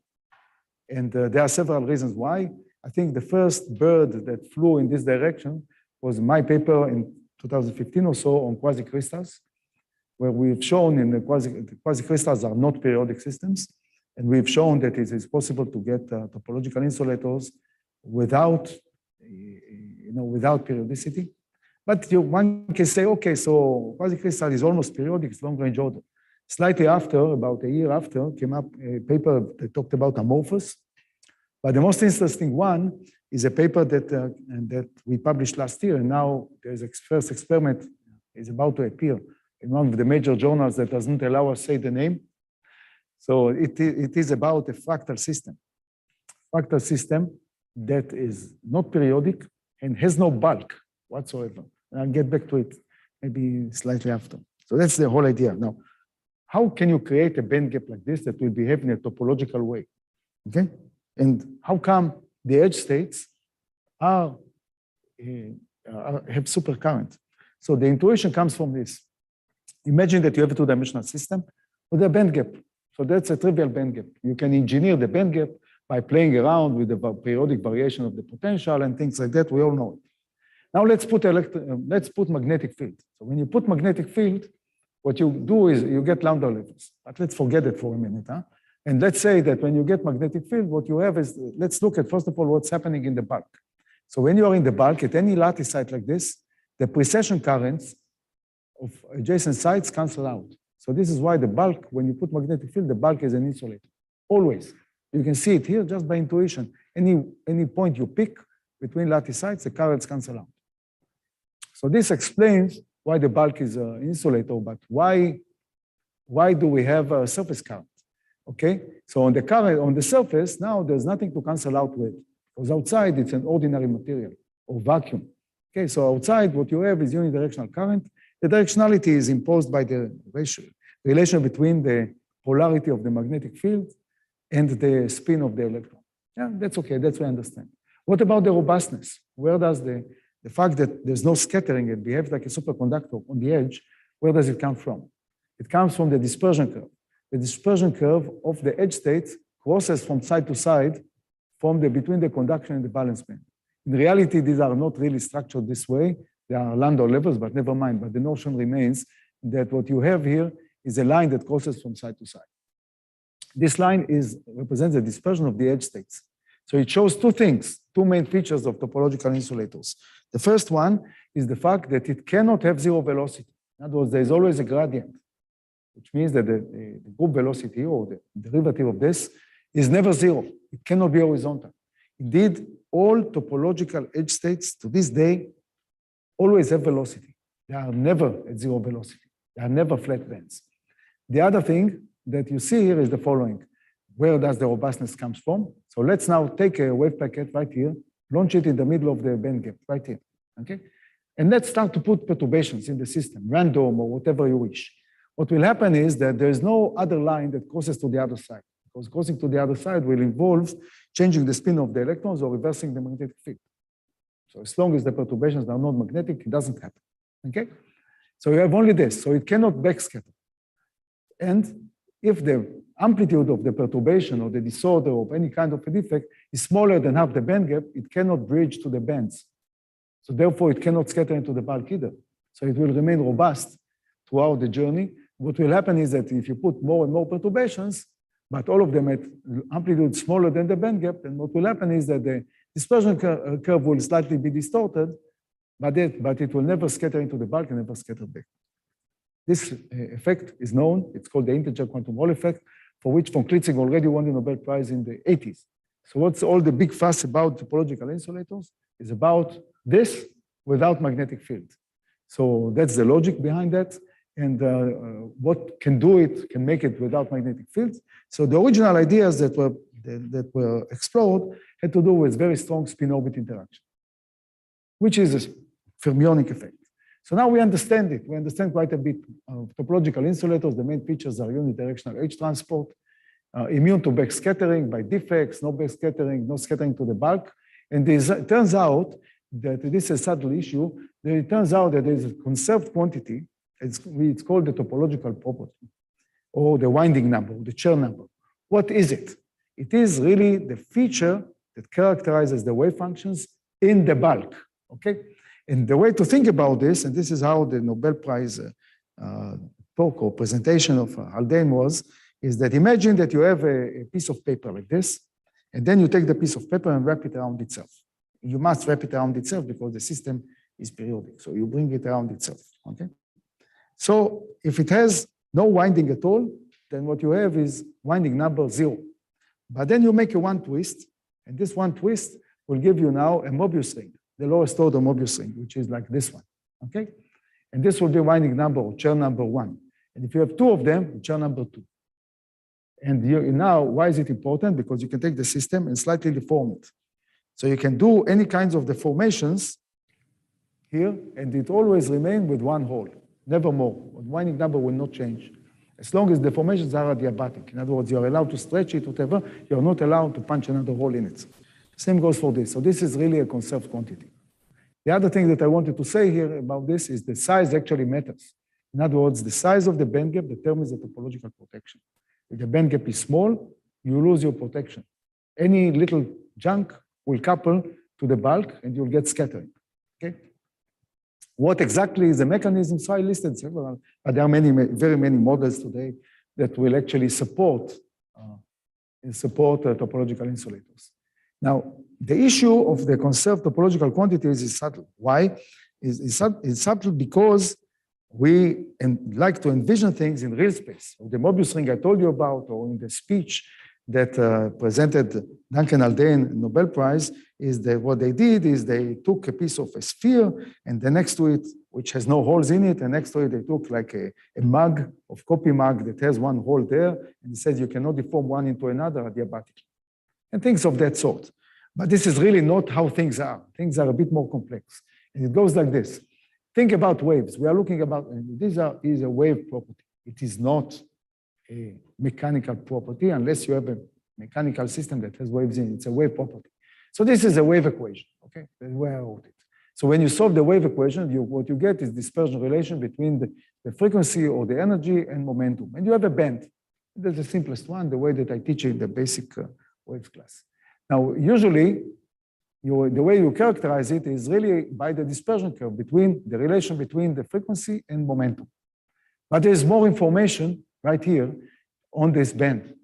And there are several reasons why. I think the first bird that flew in this direction was my paper in 2015 or so on quasicrystals, where we've shown in the quasicrystals are not periodic systems. And we've shown that it is possible to get topological insulators without, without periodicity. But one can say, okay, so quasicrystal is almost periodic, it's long-range order. Slightly after, about a year after, came up a paper that talked about amorphous. But the most interesting one is a paper that we published last year, and now there's a first experiment is about to appear in one of the major journals that doesn't allow us to say the name. So it is about a fractal system that is not periodic and has no bulk whatsoever. And I'll get back to it maybe slightly after. So that's the whole idea. Now, how can you create a band gap like this that will behave in a topological way? Okay? And how come the edge states have supercurrent? So the intuition comes from this. Imagine that you have a two-dimensional system with a band gap. So that's a trivial band gap. You can engineer the band gap by playing around with the periodic variation of the potential and things like that. We all know it. Now let's put magnetic field. So when you put magnetic field, what you do is you get lambda levels. But let's forget it for a minute. And let's say that when you get magnetic field, what you have is, let's look at, first of all, what's happening in the bulk. So when you are in the bulk, at any lattice site like this, the precession currents of adjacent sites cancel out. So this is why the bulk, when you put magnetic field, the bulk is an insulator, always. You can see it here just by intuition. Any point you pick between lattice sites, the currents cancel out. So this explains why the bulk is an insulator, but why do we have a surface current? Okay, so on the surface, now there's nothing to cancel out with, because outside it's an ordinary material or vacuum. Okay, so outside what you have is unidirectional current. The directionality is imposed by the relation between the polarity of the magnetic field and the spin of the electron. Yeah, that's okay, that's what I understand. What about the robustness? Where does the fact that there's no scattering and behaves like a superconductor on the edge, where does it come from? It comes from the dispersion curve. The dispersion curve of the edge states crosses from side to side between the conduction and the valence band. In reality, these are not really structured this way. They are Landau levels, but never mind. But the notion remains that what you have here is a line that crosses from side to side. This line represents the dispersion of the edge states. So it shows two things, two main features of topological insulators. The first one is the fact that it cannot have zero velocity. In other words, there is always a gradient, which means that the group velocity or the derivative of this is never zero. It cannot be horizontal. Indeed, all topological edge states to this day always have velocity. They are never at zero velocity. They are never flat bands. The other thing that you see here is the following. Where does the robustness come from? So let's now take a wave packet right here, launch it in the middle of the band gap right here, okay? And let's start to put perturbations in the system, random or whatever you wish. What will happen is that there is no other line that crosses to the other side, because crossing to the other side will involve changing the spin of the electrons or reversing the magnetic field. So as long as the perturbations are not magnetic, it doesn't happen, okay? So you have only this, so it cannot backscatter. And if the amplitude of the perturbation or the disorder of any kind of a defect is smaller than half the band gap, it cannot bridge to the bands. So therefore, it cannot scatter into the bulk either. So it will remain robust throughout the journey. What will happen is that if you put more and more perturbations, but all of them at amplitude smaller than the band gap, then what will happen is that the dispersion curve will slightly be distorted, but it will never scatter into the bulk and never scatter back. This effect is known. It's called the integer quantum Hall effect. for which von Klitzing already won the Nobel Prize in the 80s. So what's all the big fuss about topological insulators is about this without magnetic field. So that's the logic behind that. And what can do it, can make it without magnetic fields. So the original ideas that were explored had to do with very strong spin-orbit interaction, which is a fermionic effect. So now we understand it. We understand quite a bit of topological insulators. The main features are unidirectional H transport, immune to backscattering by defects, no backscattering, no scattering to the bulk. And it turns out that this is a subtle issue. That it turns out that there is a conserved quantity. It's called the topological property, or the winding number, or the Chern number. What is it? It is really the feature that characterizes the wave functions in the bulk, okay? And the way to think about this, and this is how the Nobel Prize talk or presentation of Haldane was, is that imagine that you have a piece of paper like this, and then you take the piece of paper and wrap it around itself. You must wrap it around itself because the system is periodic. So you bring it around itself, okay? So if it has no winding at all, then what you have is winding number 0. But then you make a one twist, and this one twist will give you now a Mobius ring, the lowest order Mobius ring, which is like this one, okay? And this will be winding number, or Chern number 1. And if you have 2 of them, Chern number 2. And now, why is it important? Because you can take the system and slightly deform it. So you can do any kinds of deformations here, and it always remain with one hole, never more. The winding number will not change. As long as deformations are adiabatic. In other words, you're allowed to stretch it, whatever, you're not allowed to punch another hole in it. Same goes for this. So this is really a conserved quantity. The other thing that I wanted to say here about this is the size actually matters. In other words, the size of the band gap determines the topological protection. If the band gap is small, you lose your protection. Any little junk will couple to the bulk and you'll get scattering, okay? What exactly is the mechanism? So I listed several, but there are very many models today that will actually support topological insulators. Now, the issue of the conserved topological quantities is subtle. Why? It's subtle because we like to envision things in real space. The Mobius ring I told you about, or in the speech that presented Duncan Haldane Nobel Prize, is that what they did is they took a piece of a sphere, and then next to it, which has no holes in it, and next to it they took like a mug, of copy mug that has one hole there, and it says you cannot deform one into another adiabatically, and things of that sort. But this is really not how things are. Things are a bit more complex. And it goes like this. Think about waves. We are looking about, is a wave property. It is not a mechanical property unless you have a mechanical system that has waves in it. It's a wave property. So this is a wave equation, okay? That's where I wrote it. So when you solve the wave equation, what you get is dispersion relation between the frequency or the energy and momentum. And you have a band. That's the simplest one, the way that I teach it in the basic waves class. Now, usually, the way you characterize it is really by the dispersion curve between the relation between the frequency and momentum. But there's more information right here on this band.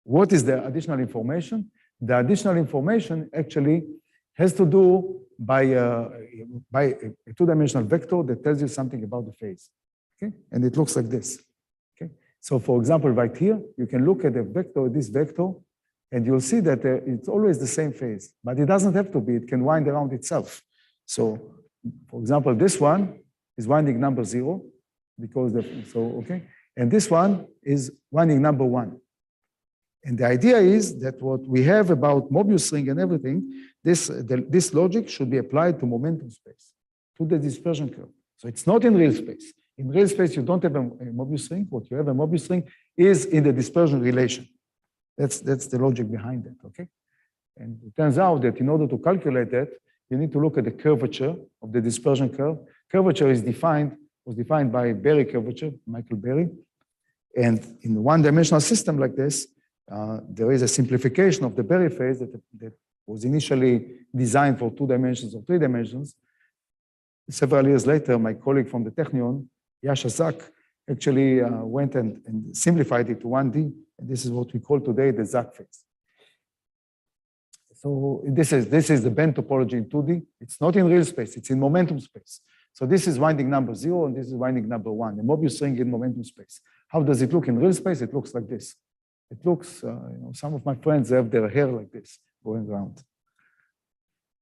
What is the additional information? The additional information actually has to do by a two-dimensional vector that tells you something about the phase. Okay? And it looks like this. Okay? So for example, right here, you can look at the vector, this vector, and you'll see that it's always the same phase, but it doesn't have to be. It can wind around itself. So, for example, this one is winding number 0, because okay, and this one is winding number 1. And the idea is that what we have about Mobius ring and everything, this logic should be applied to momentum space, to the dispersion curve. So it's not in real space. In real space, you don't have a Mobius ring. What you have a Mobius ring is in the dispersion relation. That's the logic behind that, okay? And it turns out that in order to calculate that, you need to look at the curvature of the dispersion curve. Curvature was defined by Berry curvature, Michael Berry. And in a one-dimensional system like this, there is a simplification of the Berry phase that was initially designed for 2 dimensions or 3 dimensions. Several years later, my colleague from the Technion, Yasha Zak, actually went and simplified it to 1D. And this is what we call today the Zak phase. So this is the band topology in 2D. It's not in real space, it's in momentum space. So this is winding number 0, and this is winding number 1, the Mobius ring in momentum space. How does it look in real space? It looks like this. It looks, some of my friends have their hair like this going around.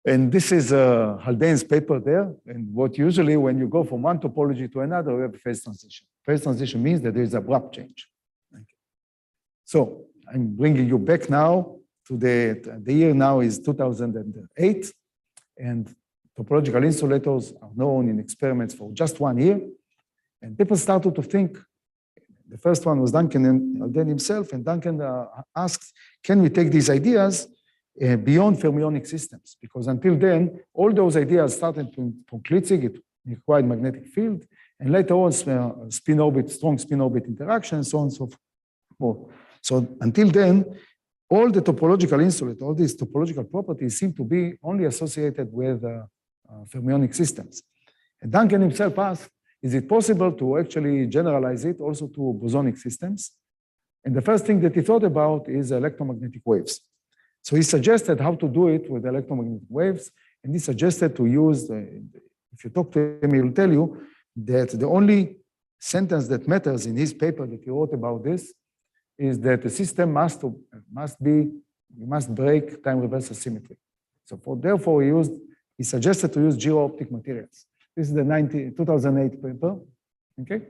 And this is Haldane's paper there. And what usually when you go from one topology to another, we have phase transition. Phase transition means that there is abrupt change. So I'm bringing you back now to the year now is 2008. And topological insulators are known in experiments for just 1 year. And people started to think, the first one was Duncan and Haldane himself, and Duncan asked, can we take these ideas beyond fermionic systems? Because until then, all those ideas started from Klitzig, it required magnetic field, and later on spin orbit, strong spin orbit interaction, so on and so forth. So until then, all the topological insulators, all these topological properties seem to be only associated with fermionic systems. And Duncan himself asked, is it possible to actually generalize it also to bosonic systems? And the first thing that he thought about is electromagnetic waves. So he suggested how to do it with electromagnetic waves, and he suggested to use, if you talk to him, he will tell you that the only sentence that matters in his paper that he wrote about this is that the system must break time reversal symmetry. So therefore he suggested to use geo-optic materials. This is the 2008 paper, okay?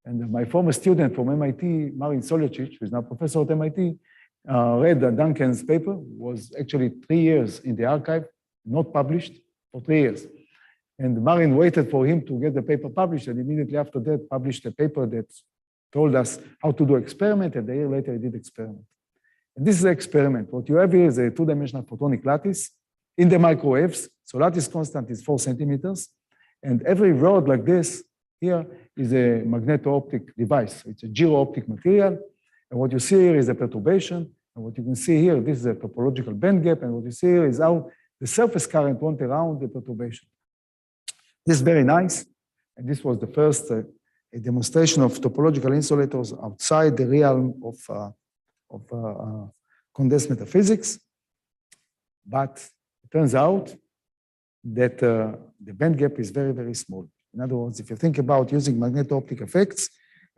And my former student from MIT, Marin Soljicic, who is now professor at MIT, read Duncan's paper, was actually 3 years in the archive, not published for 3 years. And Marin waited for him to get the paper published, and immediately after that published a paper that told us how to do experiment, and a year later he did experiment. And this is an experiment. What you have here is a two-dimensional photonic lattice in the microwaves. So lattice constant is 4 centimeters. And every rod like this here is a magneto-optic device. It's a geo-optic material. And what you see here is a perturbation. And what you can see here, this is a topological band gap. And what you see here is how the surface current went around the perturbation. This is very nice. And this was the first a demonstration of topological insulators outside the realm of condensed metaphysics. But it turns out that the band gap is very, very small. In other words, if you think about using magneto-optic effects,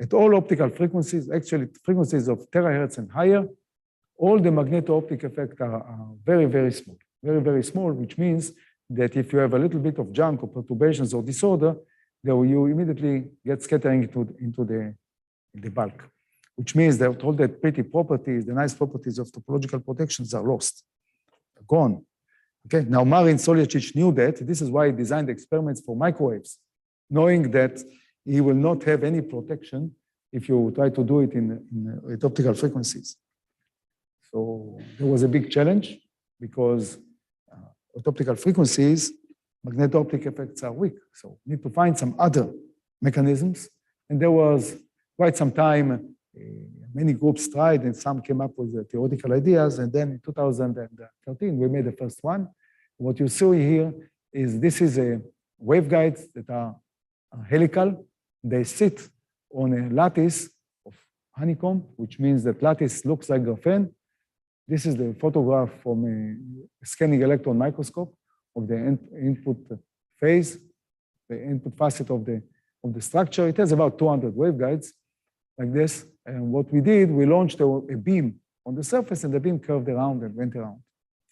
at all optical frequencies, actually frequencies of terahertz and higher, all the magneto-optic effects are very, very small, which means that if you have a little bit of junk or perturbations or disorder, then you immediately get scattering into the bulk, which means that all the pretty properties, the nice properties of topological protections are lost, gone. Okay, now Marin Soljicic knew that. This is why he designed experiments for microwaves, knowing that he will not have any protection if you try to do it at optical frequencies. So there was a big challenge because at optical frequencies, magneto-optic effects are weak. So we need to find some other mechanisms. And there was quite some time, many groups tried and some came up with theoretical ideas. And then in 2013, we made the first one. What you see here is this is a waveguides that are helical. They sit on a lattice of honeycomb, which means that lattice looks like graphene. This is the photograph from a scanning electron microscope of the input phase, the input facet of the structure. It has about 200 waveguides like this. And what we did, we launched a beam on the surface, and the beam curved around and went around.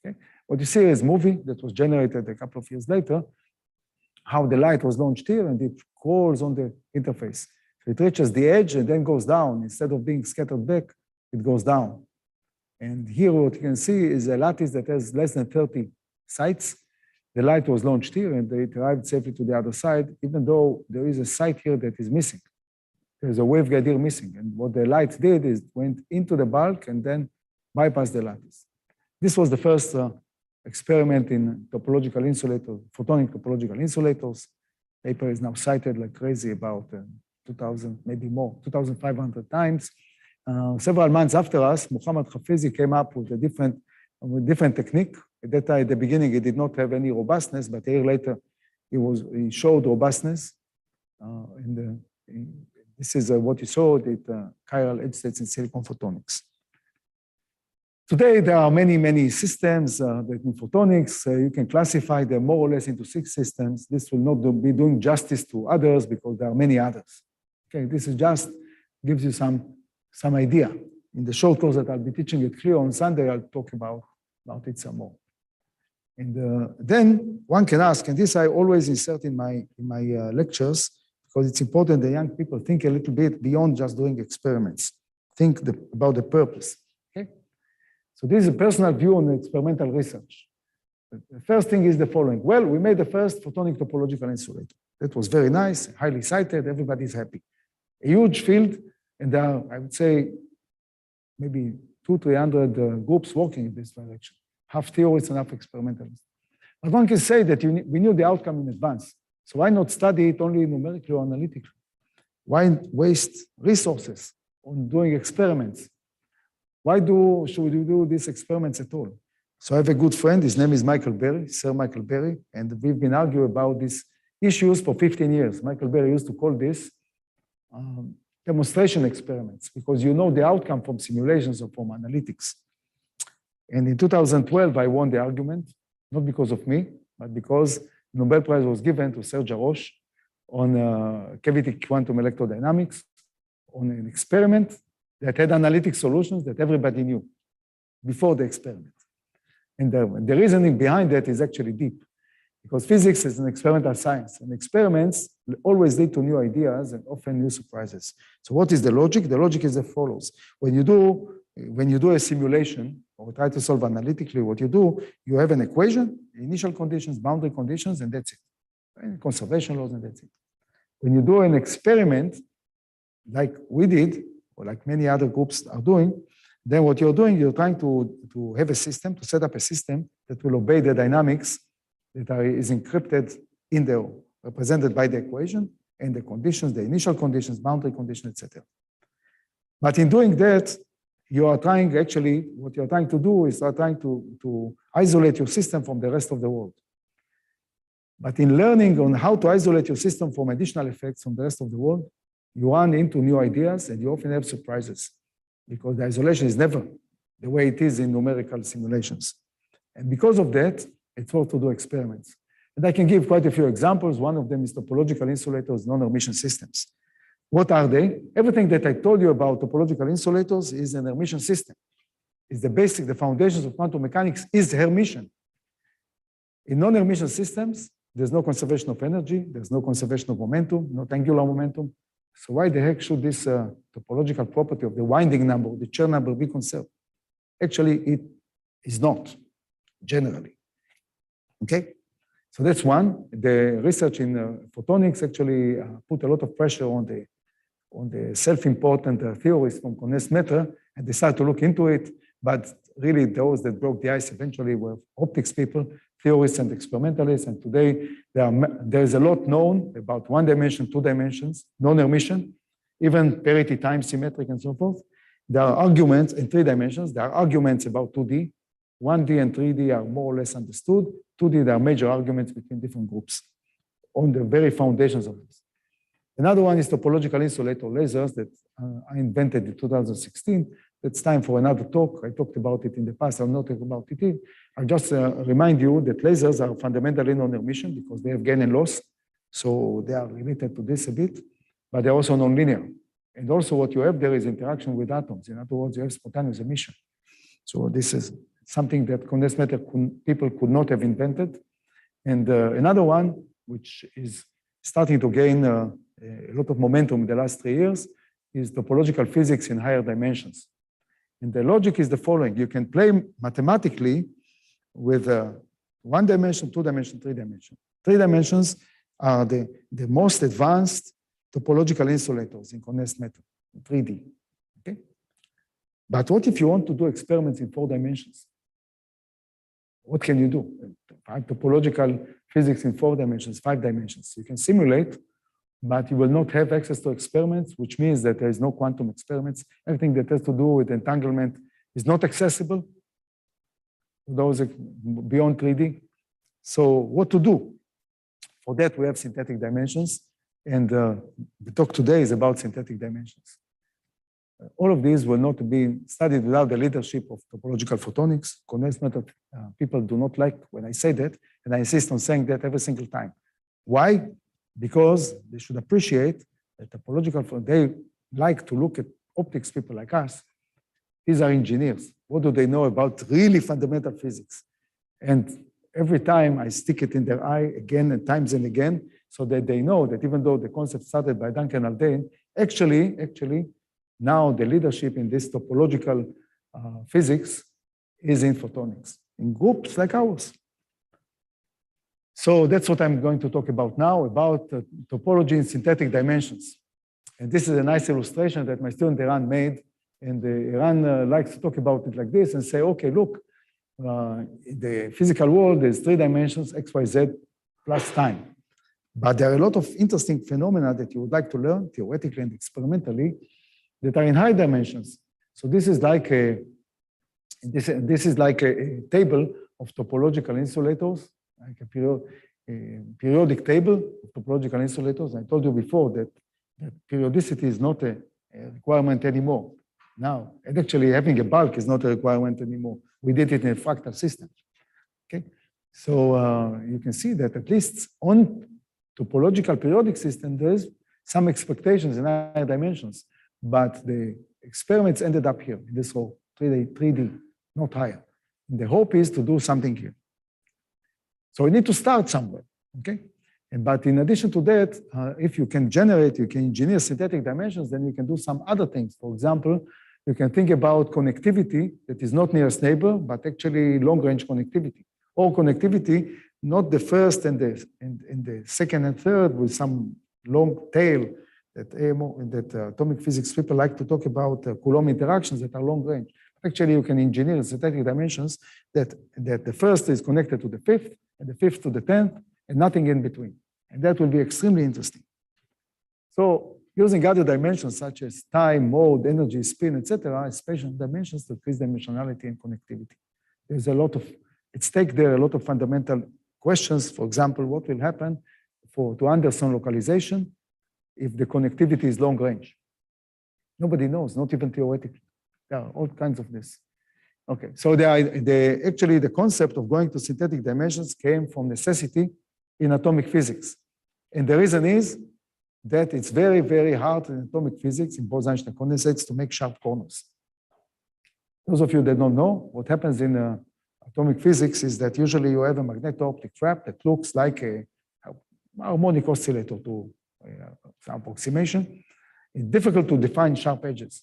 Okay? What you see is a movie that was generated a couple of years later, how the light was launched here, and it crawls on the interface. So it reaches the edge and then goes down. Instead of being scattered back, it goes down. And here what you can see is a lattice that has less than 30 sites. The light was launched here, and it arrived safely to the other side, even though there is a site here that is missing. There's a waveguide here missing. And what the light did is went into the bulk and then bypassed the lattice. This was the first experiment in topological insulators, photonic topological insulators. Paper is now cited like crazy, about 2,000, maybe more, 2,500 times. Several months after us, Muhammad Hafizi came up with a different technique. At that time, at the beginning, it did not have any robustness, but a year later, he showed robustness. This is what you saw, the chiral edge states in silicon photonics. Today, there are many, many systems that in photonics, you can classify them more or less into 6 systems. This will not be doing justice to others because there are many others. Okay, this is just gives you some idea. in the short course that I'll be teaching at CLIO on Sunday, I'll talk about it some more. And then one can ask, and this I always insert in my lectures, because it's important that young people think a little bit beyond just doing experiments. Think about the purpose. Okay? So this is a personal view on experimental research. The first thing is the following. Well, we made the first photonic topological insulator. That was very nice, highly cited, everybody's happy. A huge field, and there are, I would say, maybe 200-300 groups working in this direction. Half theorists and half experimentalists. But one can say that we knew the outcome in advance. So why not study it only numerically or analytically? Why waste resources on doing experiments? Why should we do these experiments at all? So I have a good friend, his name is Michael Berry, Sir Michael Berry, and we've been arguing about these issues for 15 years. Michael Berry used to call this demonstration experiments, because you know the outcome from simulations or from analytics. And in 2012, I won the argument, not because of me, but because the Nobel Prize was given to Serge Haroche on cavity quantum electrodynamics, on an experiment that had analytic solutions that everybody knew before the experiment. And the reasoning behind that is actually deep, because physics is an experimental science, and experiments always lead to new ideas and often new surprises. So what is the logic? The logic is as follows. When you do a simulation or try to solve analytically, what you do, you have an equation, initial conditions, boundary conditions, and that's it. And conservation laws, and that's it. When you do an experiment, like we did, or like many other groups are doing, then what you're doing, you're trying to have a system, to set up a system that will obey the dynamics that is encrypted in the, represented by the equation, and the conditions, the initial conditions, boundary conditions, etc. But in doing that, you are trying, actually, what you're trying to do is you're trying to isolate your system from the rest of the world. But in learning on how to isolate your system from additional effects from the rest of the world, you run into new ideas, and you often have surprises, because the isolation is never the way it is in numerical simulations. And because of that, it's worth to do experiments. And I can give quite a few examples. One of them is topological insulators, non-Hermitian systems. What are they? Everything that I told you about topological insulators is an Hermitian system. It's the basic, the foundations of quantum mechanics is Hermitian. In non-Hermitian systems, there's no conservation of energy, there's no conservation of momentum, no angular momentum. So why the heck should this topological property of the winding number, the Chern number, be conserved? Actually, it is not, generally. Okay? So that's one. The research in photonics actually put a lot of pressure on the self-important theorists from condensed matter, and they started to look into it. But really, those that broke the ice eventually were optics people, theorists and experimentalists. And today, there is a lot known about 1 dimension, 2 dimensions, non-Hermitian, even parity time symmetric and so forth. There are arguments in 3 dimensions. There are arguments about 2D. 1D and 3D are more or less understood. 2D, there are major arguments between different groups on the very foundations of this. Another one is topological insulator lasers that I invented in 2016. It's time for another talk. I talked about it in the past. I'll not talk about it here. I'll just remind you that lasers are fundamentally non-Hermitian because they have gain and loss. So they are related to this a bit, but they're also nonlinear. And also what you have there is interaction with atoms. In other words, you have spontaneous emission. So this is something that condensed matter people could not have invented. And another one, which is starting to gain a lot of momentum in the last 3 years, is topological physics in higher dimensions. And the logic is the following. You can play mathematically with 1 dimension, 2 dimension, 3 dimension. 3 dimensions are the most advanced topological insulators in condensed matter, 3D. Okay? But what if you want to do experiments in 4 dimensions? What can you do? Topological physics in 4 dimensions, 5 dimensions. You can simulate, but you will not have access to experiments, which means that there is no quantum experiments. Everything that has to do with entanglement is not accessible. Those are beyond 3D. So what to do? For that, we have synthetic dimensions. And the talk today is about synthetic dimensions. All of these will not be studied without the leadership of topological photonics. Condensed matter people do not like when I say that, and I insist on saying that every single time. Why? Because they should appreciate that topological, they like to look at optics people like us These are engineers. What do they know about really fundamental physics? And every time I stick it in their eye again and times and again, so that they know that even though the concept started by Duncan Haldane, actually, now the leadership in this topological physics is in photonics, in groups like ours. So that's what I'm going to talk about now, about topology in synthetic dimensions. And this is a nice illustration that my student Eran made. And Eran likes to talk about it like this and say, okay, look, in the physical world, there's 3 dimensions, X, Y, Z, plus time. But there are a lot of interesting phenomena that you would like to learn theoretically and experimentally that are in high dimensions. So this is like a table of topological insulators, like a periodic table of topological insulators. I told you before that periodicity is not a requirement anymore now. And actually having a bulk is not a requirement anymore. We did it in a fractal system, okay? So you can see that at least on topological periodic system, there's some expectations in higher dimensions, but the experiments ended up here in this whole 3D, not higher. And the hope is to do something here. So we need to start somewhere, okay? But in addition to that, if you can engineer synthetic dimensions, then you can do some other things. For example, you can think about connectivity that is not nearest neighbor, but actually long-range connectivity, or connectivity, not the first and the second and third with some long tail that atomic physics people like to talk about Coulomb interactions that are long range. Actually, you can engineer synthetic dimensions that the first is connected to the fifth, and the fifth to the 10th, and nothing in between. And that will be extremely interesting. So using other dimensions such as time, mode, energy, spin, etc., spatial dimensions to increase dimensionality and connectivity. There's a lot of, at stake there, a lot of fundamental questions. For example, what will happen to Anderson localization if the connectivity is long range? Nobody knows, not even theoretically. There are all kinds of this. Okay, so actually the concept of going to synthetic dimensions came from necessity in atomic physics. And the reason is that it's very, very hard in atomic physics, in Bose-Einstein condensates, to make sharp corners. Those of you that don't know, what happens in atomic physics is that usually you have a magneto-optic trap that looks like a harmonic oscillator to some approximation. It's difficult to define sharp edges.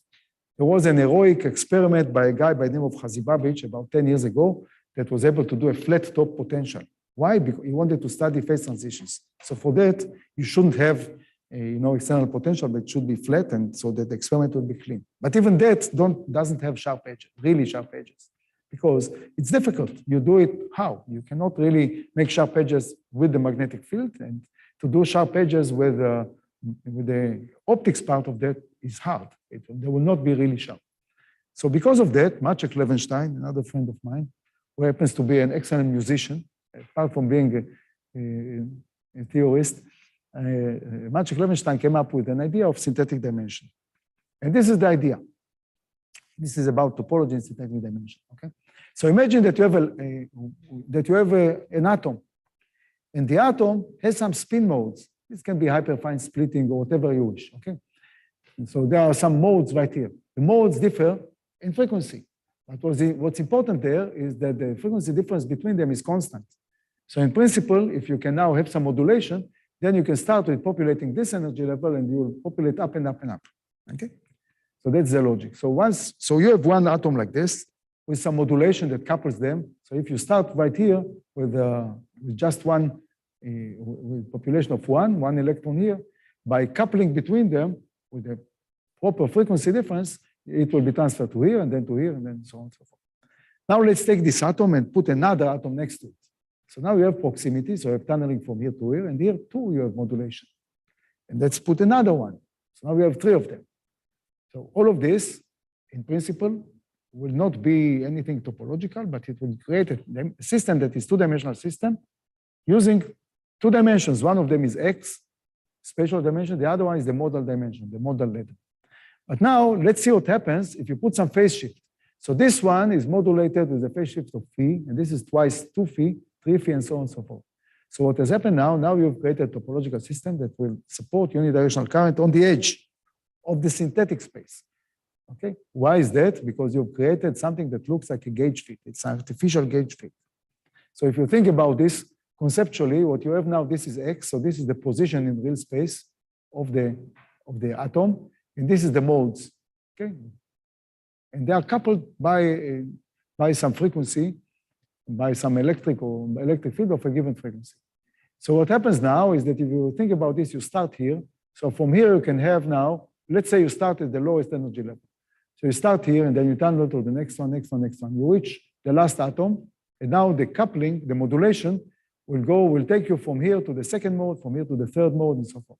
There was an heroic experiment by a guy by the name of Chazibabich about 10 years ago that was able to do a flat top potential. Why? Because he wanted to study phase transitions. So for that, you shouldn't have external potential, but it should be flat, and so that the experiment will be clean. But even that doesn't have sharp edges, really sharp edges, because it's difficult. You do it how? You cannot really make sharp edges with the magnetic field, and to do sharp edges with the optics part of that is hard. They will not be really sharp. So because of that, Maciek Levenstein, another friend of mine, who happens to be an excellent musician, apart from being a theorist, Maciek Levenstein came up with an idea of synthetic dimension. And this is the idea. This is about topology in synthetic dimension, okay? So imagine that you have an atom, and the atom has some spin modes. This can be hyperfine splitting or whatever you wish, okay? And so there are some modes right here. The modes differ in frequency. But what's important there is that the frequency difference between them is constant. So in principle, if you can now have some modulation, then you can start with populating this energy level and you will populate up and up and up, okay? So that's the logic. So you have one atom like this with some modulation that couples them. So if you start right here with just one, with population of one electron here, by coupling between them with a proper frequency difference, it will be transferred to here and then to here and then so on and so forth. Now let's take this atom and put another atom next to it. So now you have proximity, so you have tunneling from here to here, and here too you have modulation. And let's put another one. So now we have 3 of them. So all of this, in principle, will not be anything topological, but it will create a system that is 2-dimensional system using 2 dimensions. One of them is X, spatial dimension. The other one is the modal dimension, the modal ladder. But now let's see what happens if you put some phase shift. So this one is modulated with a phase shift of phi, and this is twice 2 phi, 3 phi, and so on and so forth. So what has happened now you've created a topological system that will support unidirectional current on the edge of the synthetic space. Okay, why is that? Because you've created something that looks like a gauge fit. It's an artificial gauge fit. So if you think about this conceptually, what you have now, this is X, so this is the position in real space of the atom, and this is the modes, okay? And they are coupled by some frequency, by some electric field of a given frequency. So what happens now is that if you think about this, you start here. So from here you can have now, let's say you start at the lowest energy level. So you start here and then you turn to the next one, next one, next one. You reach the last atom, and now the coupling, the modulation will take you from here to the second mode, from here to the third mode, and so forth.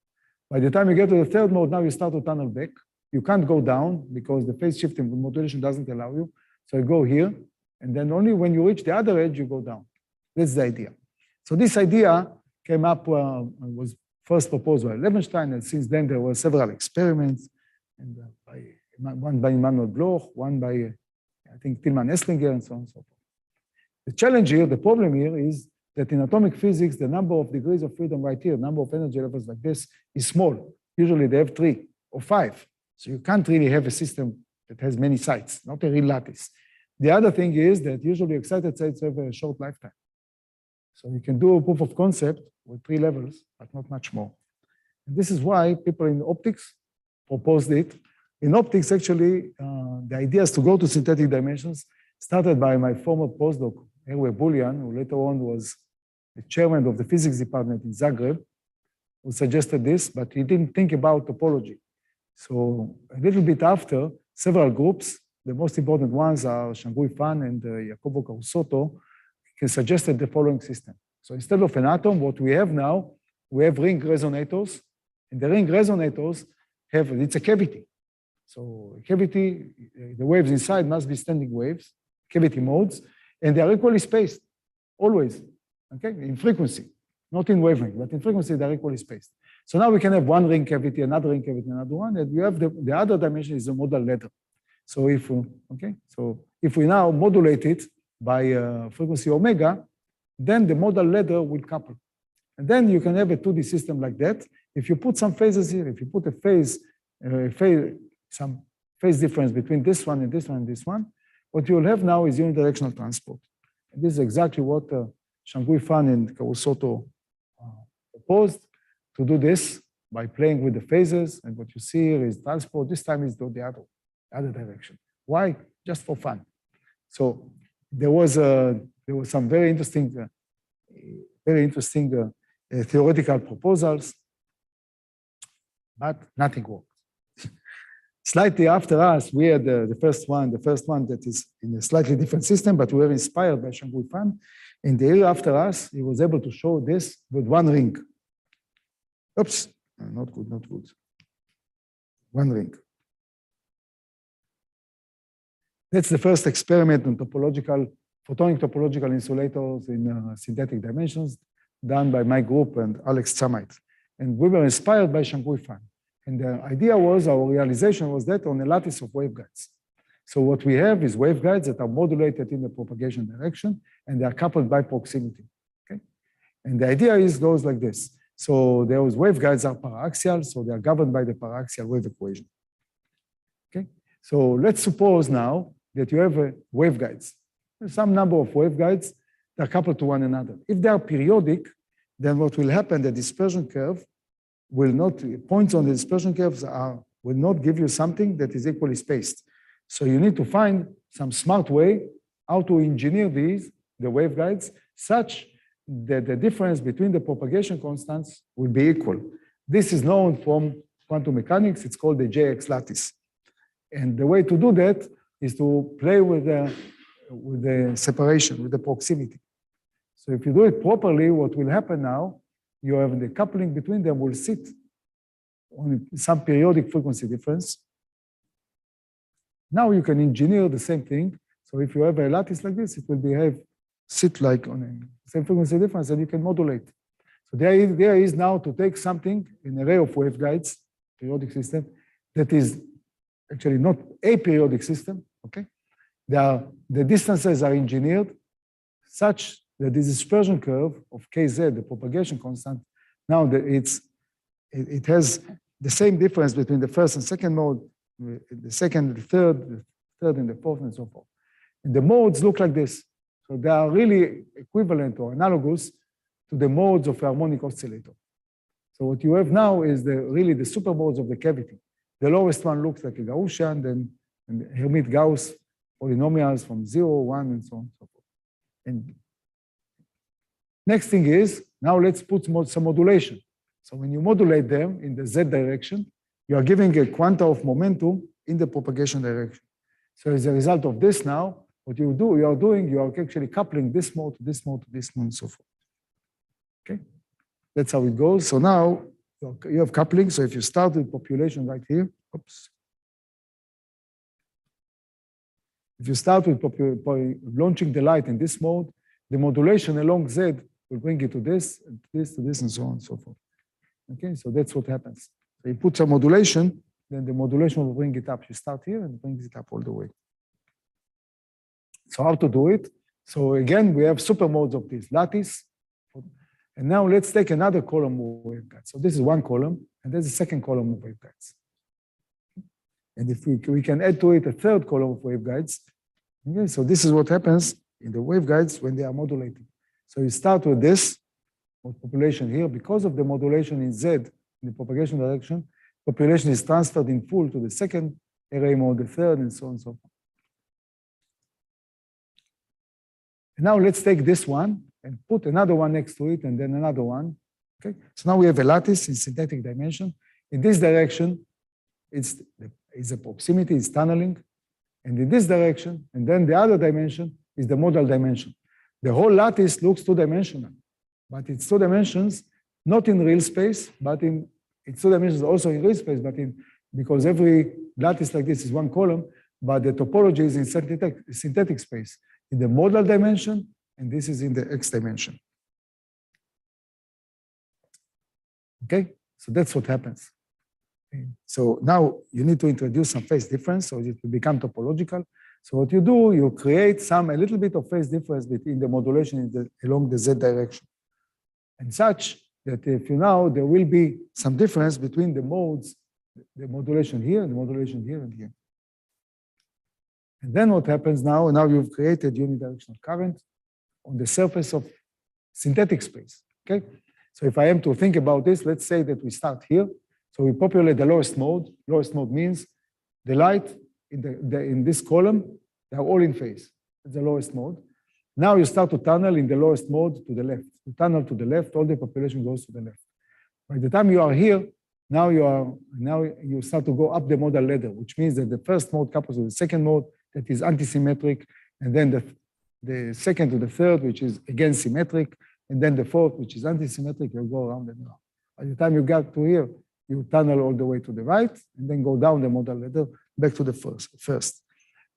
By the time you get to the third mode, now you start to tunnel back. You can't go down because the phase shifting modulation doesn't allow you. So you go here, and then only when you reach the other edge, you go down. That's the idea. So this idea came up, was first proposed by Levenstein, and since then there were several experiments, and one by Immanuel Bloch, one by, I think, Tilman Esslinger, and so on and so forth. The challenge here, the problem here is that in atomic physics, the number of degrees of freedom right here, number of energy levels like this is small. Usually they have 3 or 5. So you can't really have a system that has many sites, not a real lattice. The other thing is that usually excited sites have a short lifetime. So you can do a proof of concept with 3 levels, but not much more. And this is why people in optics proposed it. In optics, actually, the idea is to go to synthetic dimensions started by my former postdoc, Erwe Bullian, who later on was the chairman of the physics department in Zagreb, who suggested this, but he didn't think about topology. So a little bit after, several groups, the most important ones are Shangui Fan and Jacobo Causotto, suggested the following system. So instead of an atom, what we have now, we have ring resonators, and the ring resonators it's a cavity. So a cavity, the waves inside must be standing waves, cavity modes, and they are equally spaced, always, okay, in frequency, not in wavelength, but in frequency, they're equally spaced. So now we can have one ring cavity, another ring cavity, another one, and we have the other dimension is a modal ladder. So if we now modulate it by frequency omega, then the modal ladder will couple. And then you can have a 2D system like that. If you put some phases here, if you put some phase difference between this one and this one and this one, what you'll have now is unidirectional transport. And this is exactly what Shangui Fan and Causotto proposed, to do this by playing with the phases. And what you see here is transport. This time is the other direction. Why? Just for fun. So there was some very interesting theoretical proposals, but nothing worked. Slightly after us, we had the first one that is in a slightly different system, but we were inspired by Shangui Fan. And the year after us, he was able to show this with one ring. Oops, not good, not good. One ring. That's the first experiment on photonic topological insulators in synthetic dimensions done by my group and Alex Chamait. And we were inspired by Shangui Fan. And the idea was, our realization was that on a lattice of waveguides. So what we have is waveguides that are modulated in the propagation direction, and they are coupled by proximity, okay? And the idea goes like this. So those waveguides are paraxial, so they are governed by the paraxial wave equation, okay? So let's suppose now that you have waveguides. There's some number of waveguides that are coupled to one another. If they are periodic, then what will happen, the dispersion curve will not, points on the dispersion curves will not give you something that is equally spaced. So you need to find some smart way how to engineer the waveguides, such that the difference between the propagation constants will be equal. This is known from quantum mechanics. It's called the JX lattice. And the way to do that is to play with the separation, with the proximity. So if you do it properly, what will happen now, you have the coupling between them will sit on some periodic frequency difference. Now you can engineer the same thing. So if you have a lattice like this, it will sit like on a same frequency difference, and you can modulate. So the idea is now to take something, an array of waveguides, periodic system, that is actually not a periodic system, okay? The distances are engineered such that the dispersion curve of Kz, the propagation constant, now it has the same difference between the first and second mode the second, the third, and the fourth, and so forth. And the modes look like this. So they are really equivalent or analogous to the modes of a harmonic oscillator. So what you have now is really the supermodes of the cavity. The lowest one looks like a Gaussian, then Hermite-Gauss polynomials from 0, 1, and so on and so forth. And next thing is, now let's put some modulation. So when you modulate them in the Z direction, you are giving a quanta of momentum in the propagation direction. So as a result of this now, what you are actually coupling this mode to this mode to this mode and so forth. Okay, that's how it goes. So now you have coupling. So if you start with population right here, oops. If you start with launching the light in this mode, the modulation along Z will bring it to this, to this, and so on and so forth. Okay, so that's what happens. So you put some modulation, then the modulation will bring it up. You start here and brings it up all the way. So how to do it? So again, we have super modes of this lattice. And now let's take another column of waveguides. So this is one column, and there's a second column of waveguides. And if we can add to it a third column of waveguides, okay, so this is what happens in the waveguides when they are modulating. So you start with this population here. Because of the modulation in Z, in the propagation direction, population is transferred in full to the second array mode, the third, and so on and so forth. And now let's take this one and put another one next to it, and then another one. Okay, so now we have a lattice in synthetic dimension. In this direction, it's a proximity, it's tunneling. And in this direction, and then the other dimension is the modal dimension. The whole lattice looks two-dimensional, but it's two dimensions, not in real space, but it's two dimensions also in real space, but because every lattice like this is one column, but the topology is in synthetic space, in the modal dimension, and this is in the X dimension. Okay, so that's what happens. So now you need to introduce some phase difference, so it will become topological. So what you do, you create a little bit of phase difference between the modulation along the Z direction. And such that if there will be some difference between the modes, the modulation here and the modulation here and here. And then what happens now you've created unidirectional current on the surface of synthetic space, okay? So if I am to think about this, let's say that we start here. So we populate the lowest mode. Lowest mode means the light in this column, they are all in phase. It's the lowest mode. Now you start to tunnel in the lowest mode to the left. You tunnel to the left, all the population goes to the left. By the time you are here, now you start to go up the modal ladder, which means that the first mode couples with the second mode that is antisymmetric, and then the second to the third, which is again symmetric, and then the fourth, which is antisymmetric, you'll go around and around. By the time you get to here, you tunnel all the way to the right, and then go down the modal ladder back to the first.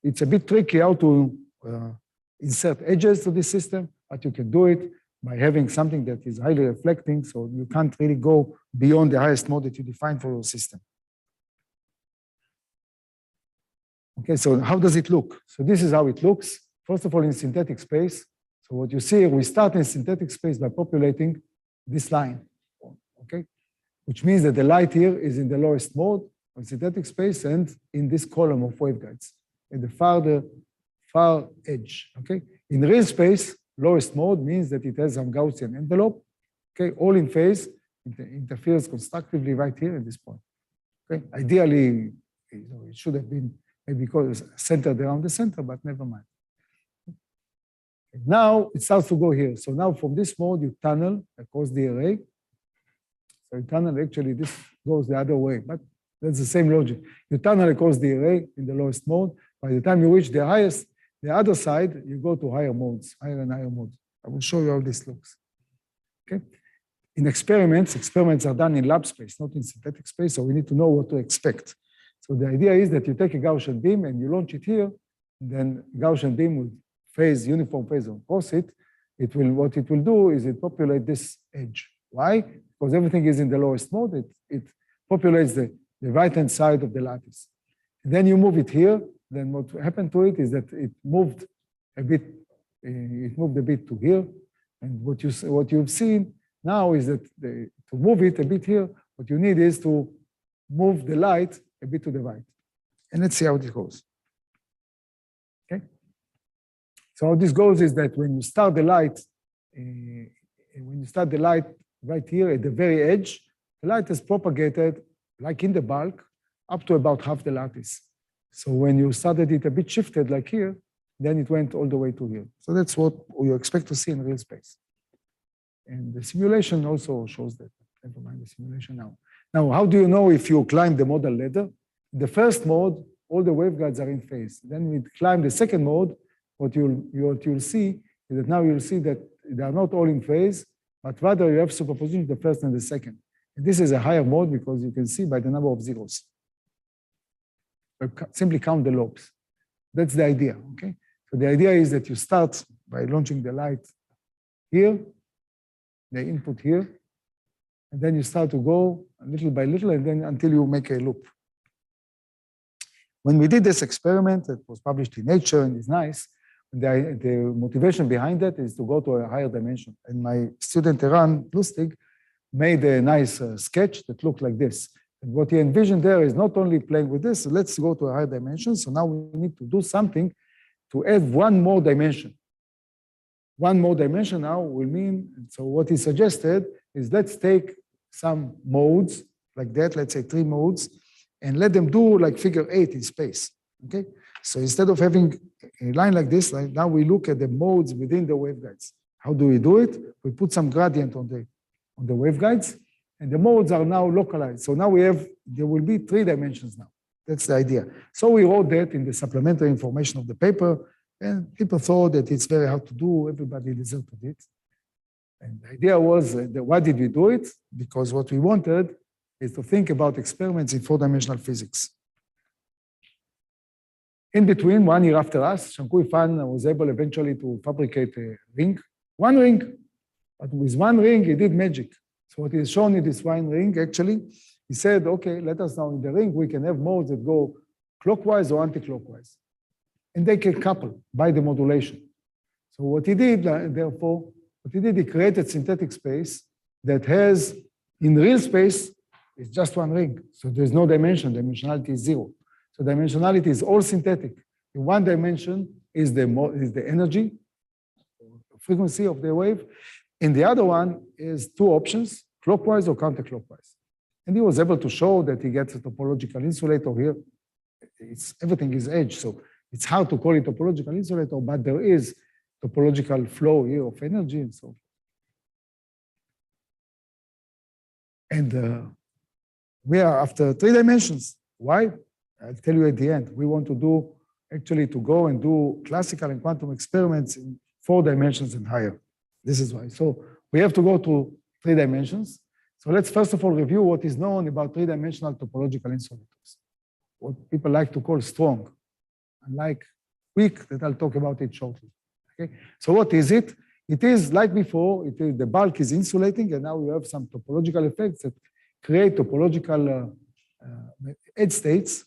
It's a bit tricky how to insert edges to this system, but you can do it by having something that is highly reflecting, so you can't really go beyond the highest mode that you define for your system. Okay, so how does it look? So this is how it looks. First of all, in synthetic space. So what you see, we start in synthetic space by populating this line, okay? Which means that the light here is in the lowest mode of synthetic space and in this column of waveguides at the far edge, okay? In real space, lowest mode means that it has some Gaussian envelope, okay? All in phase, it interferes constructively right here at this point, okay? Ideally, it should have been maybe centered around the center, but never mind. Now it starts to go here. So now from this mode, you tunnel across the array. So you tunnel, actually this goes the other way, but that's the same logic. You tunnel across the array in the lowest mode. By the time you reach the other side, you go to higher modes, higher and higher modes. I will show you how this looks, okay? In experiments are done in lab space, not in synthetic space, so we need to know what to expect. So the idea is that you take a Gaussian beam and you launch it here, then Gaussian beam will uniform phase across it. What it will do is it populate this edge. Why? Because everything is in the lowest mode. It populates the right-hand side of the lattice. And then you move it here. Then what happened to it is that it moved a bit. It moved a bit to here. And what you've seen now is that to move it a bit here, what you need is to move the light a bit to the right. And let's see how this goes. Okay. So how this goes is that when you start the light, right here at the very edge, the light is propagated, like in the bulk, up to about half the lattice. So when you started it a bit shifted, like here, then it went all the way to here. So that's what you expect to see in real space. And the simulation also shows that. Never mind the simulation now. Now, how do you know if you climb the modal ladder? The first mode, all the waveguides are in phase. Then we climb the second mode, what you'll see is that now you'll see that they are not all in phase, but rather you have superposition the first and the second. And this is a higher mode because you can see by the number of zeros. Simply count the lobes. That's the idea, okay? So the idea is that you start by launching the light here, the input here, and then you start to go little by little, and then until you make a loop. When we did this experiment, it was published in Nature and it's nice. The motivation behind that is to go to a higher dimension. And my student, Eran Lustig, made a nice sketch that looked like this. And what he envisioned there is not only playing with this, so let's go to a higher dimension. So now we need to do something to add one more dimension. One more dimension now will mean, so what he suggested is let's take some modes like that, let's say 3 modes, and let them do like figure 8 in space, okay? So instead of having a line like this, like now we look at the modes within the waveguides. How do we do it? We put some gradient on the waveguides, and the modes are now localized. So now there will be 3 dimensions now. That's the idea. So we wrote that in the supplementary information of the paper, and people thought that it's very hard to do. Everybody deserted it. And the idea was, why did we do it? Because what we wanted is to think about experiments in 4-dimensional physics. In between, 1 year after us, Shankui Fan was able eventually to fabricate a ring, 1 ring, but with 1 ring, he did magic. So what is shown in this 1 ring, actually, he said, okay, let us now in the ring, we can have modes that go clockwise or anti-clockwise. And they can couple by the modulation. So what he did, therefore, he created synthetic space that has, in real space, it's just 1 ring. So there's no dimension, dimensionality is 0. So dimensionality is all synthetic. In 1 dimension is the energy, frequency of the wave. In the other one is 2 options, clockwise or counterclockwise. And he was able to show that he gets a topological insulator here. Everything is edge, so it's hard to call it topological insulator, but there is topological flow here of energy and so on. And we are after 3 dimensions. Why? I'll tell you at the end. We want to do, actually to go and do classical and quantum experiments in 4 dimensions and higher. This is why. So we have to go to 3 dimensions. So let's first of all review what is known about 3-dimensional topological insulators. What people like to call strong, unlike weak, that I'll talk about it shortly. Okay. So what is it? It is like before, the bulk is insulating, and now we have some topological effects that create topological edge states,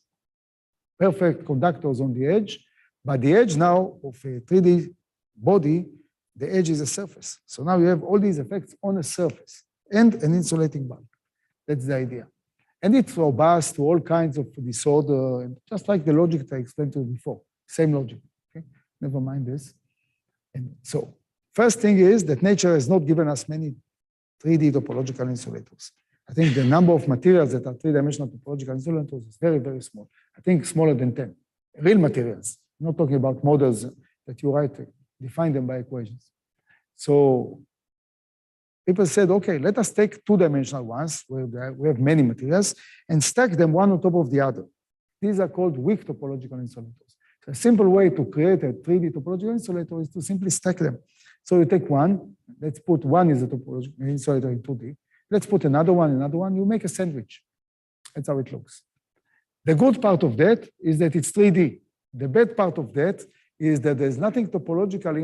perfect conductors on the edge, but the edge now of a 3D body, the edge is a surface. So now you have all these effects on a surface and an insulating bulk. That's the idea. And it's robust to all kinds of disorder, just like the logic that I explained to you before, same logic, okay? Never mind this. And so first thing is that nature has not given us many 3D topological insulators. I think the number of materials that are 3-dimensional topological insulators is very, very small. I think smaller than 10. Real materials, I'm not talking about models that you write, define them by equations. So people said, okay, let us take 2-dimensional ones where we have many materials and stack them one on top of the other. These are called weak topological insulators. So a simple way to create a 3D topological insulator is to simply stack them. So you take one, let's put one is a topological insulator in 2D. Let's put another one, you make a sandwich. That's how it looks. The good part of that is that it's 3D. The bad part of that is that there's nothing topological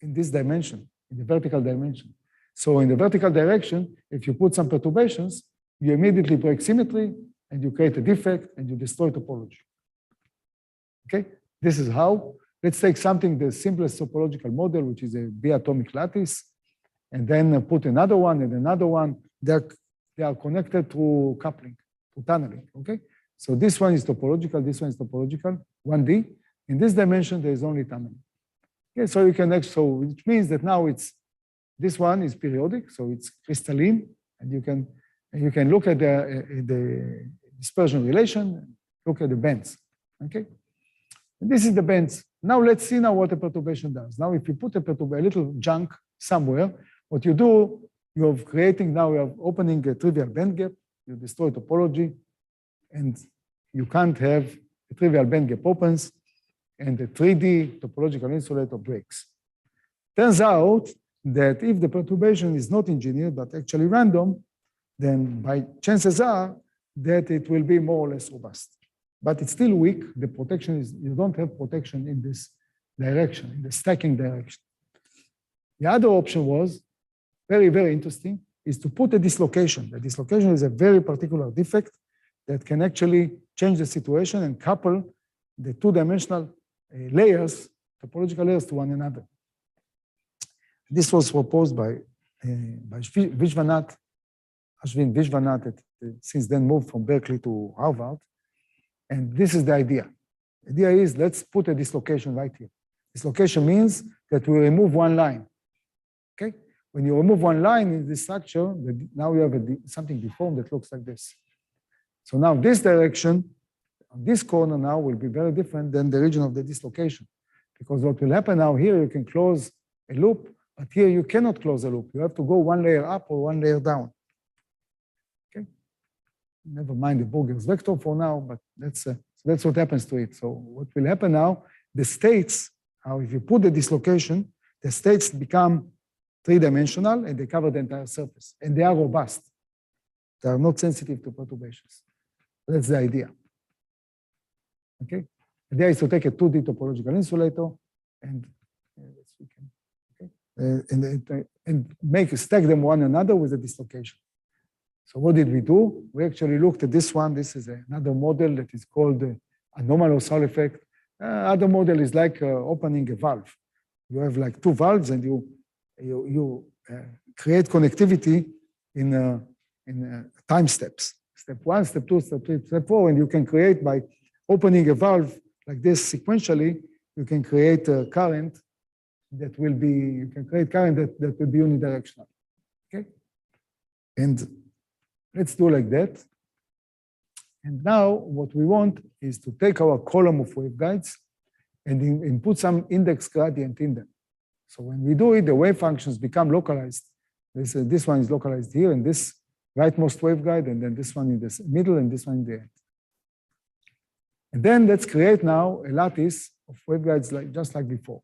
in this dimension, in the vertical dimension. So in the vertical direction, if you put some perturbations, you immediately break symmetry and you create a defect and you destroy topology. Okay, this is how. Let's take something, the simplest topological model, which is a B-atomic lattice, and then put another one and another one. They are connected through coupling, through tunneling, okay? So this one is topological, this one is topological, 1D. In this dimension, there is only tunneling. Okay, so you can actually, so which means that now this one is periodic, so it's crystalline, and you can look at the dispersion relation, look at the bands. Okay, and this is the bands. Now let's see now what a perturbation does. Now, if you put a little junk somewhere, what you do, you're creating now, you're opening a trivial band gap, you destroy topology, and you can't have a trivial band gap opens, and the 3D topological insulator breaks. Turns out that if the perturbation is not engineered, but actually random, then by chances are that it will be more or less robust. But it's still weak. The protection is, you don't have protection in this direction, in the stacking direction. The other option was, very, very interesting, is to put a dislocation. The dislocation is a very particular defect that can actually change the situation and couple the two-dimensional layers, topological layers, to one another. This was proposed by Vishwanath, Ashwin Vishwanath, since then moved from Berkeley to Harvard. And this is the idea. The idea is, let's put a dislocation right here. Dislocation means that we remove one line. Okay? When you remove one line in this structure, now you have something deformed that looks like this. So now this direction, this corner now will be very different than the region of the dislocation. Because what will happen now here, you can close a loop, but here you cannot close a loop. You have to go one layer up or one layer down. Okay? Never mind the Burger's vector for now, but that's what happens to it. So what will happen now, the states, how if you put the dislocation, the states become three-dimensional and they cover the entire surface. And they are robust. They are not sensitive to perturbations. That's the idea. Okay? The idea is to take a 2D topological insulator and stack them one another with a dislocation. So what did we do? We actually looked at this one. This is another model that is called anomalous Hall effect. Other model is like opening a valve. You have like two valves and you create connectivity in time steps. Step 1, step 2, step 3, step 4, and you can create by opening a valve like this sequentially, you can create a current that will be, you can create current that will be unidirectional. Okay? And let's do like that. And now what we want is to take our column of waveguides and input some index gradient in them. So when we do it, the wave functions become localized. This one is localized here, and this rightmost waveguide, and then this one in the middle, and this one in the end. And then let's create now a lattice of waveguides just like before.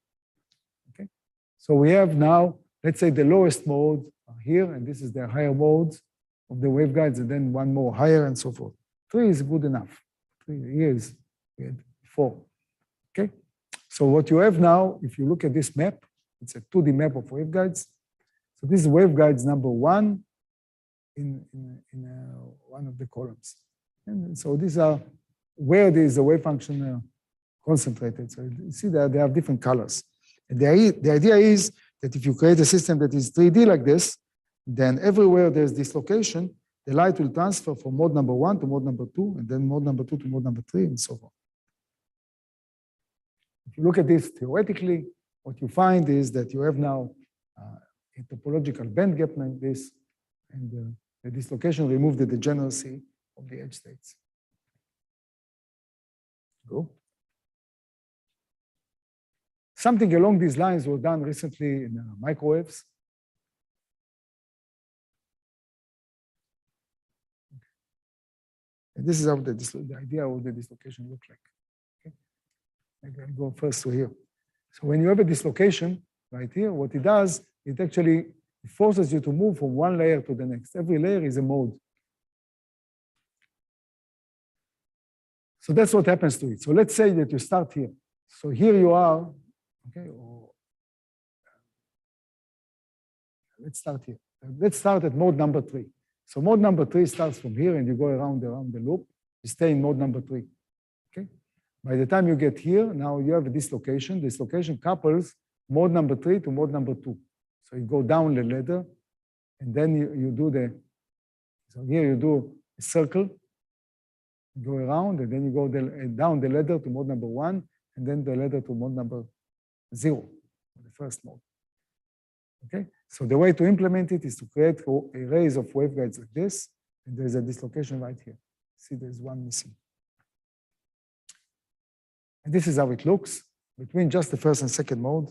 Okay? So we have now, let's say the lowest modes are here, and this is the higher modes of the waveguides, and then one more higher and so forth. 3 is good enough. 3 here is 4. Okay? So what you have now, if you look at this map, it's a 2D map of waveguides. So this is waveguides number 1 in one of the columns. And so these are where there is a wave function concentrated. So you see that they have different colors. And the idea is that if you create a system that is 3D like this, then everywhere there's dislocation, the light will transfer from mode number 1 to mode number 2, and then mode number 2 to mode number 3, and so on. If you look at this theoretically, what you find is that you have now a topological band gap like this, and the dislocation removed the degeneracy of the edge states. Go. Something along these lines was done recently in microwaves. And this is how the idea of the dislocation looks like. Okay. Maybe I'll go first to here. So when you have a dislocation right here, what it does, it actually forces you to move from one layer to the next. Every layer is a mode. So that's what happens to it. So let's say that you start here. So here you are, okay, or let's start here. Let's start at mode number 3. So mode number 3 starts from here and you go around the loop. You stay in mode number 3, okay? By the time you get here, now you have a dislocation. Dislocation couples mode number 3 to mode number 2. So you go down the ladder and then you do so here you do a circle. go around, and then you go down the ladder to mode number 1, and then the ladder to mode number 0, the first mode. Okay, so the way to implement it is to create arrays of waveguides like this, and there's a dislocation right here. See, there's one missing. And this is how it looks between just the first and second mode.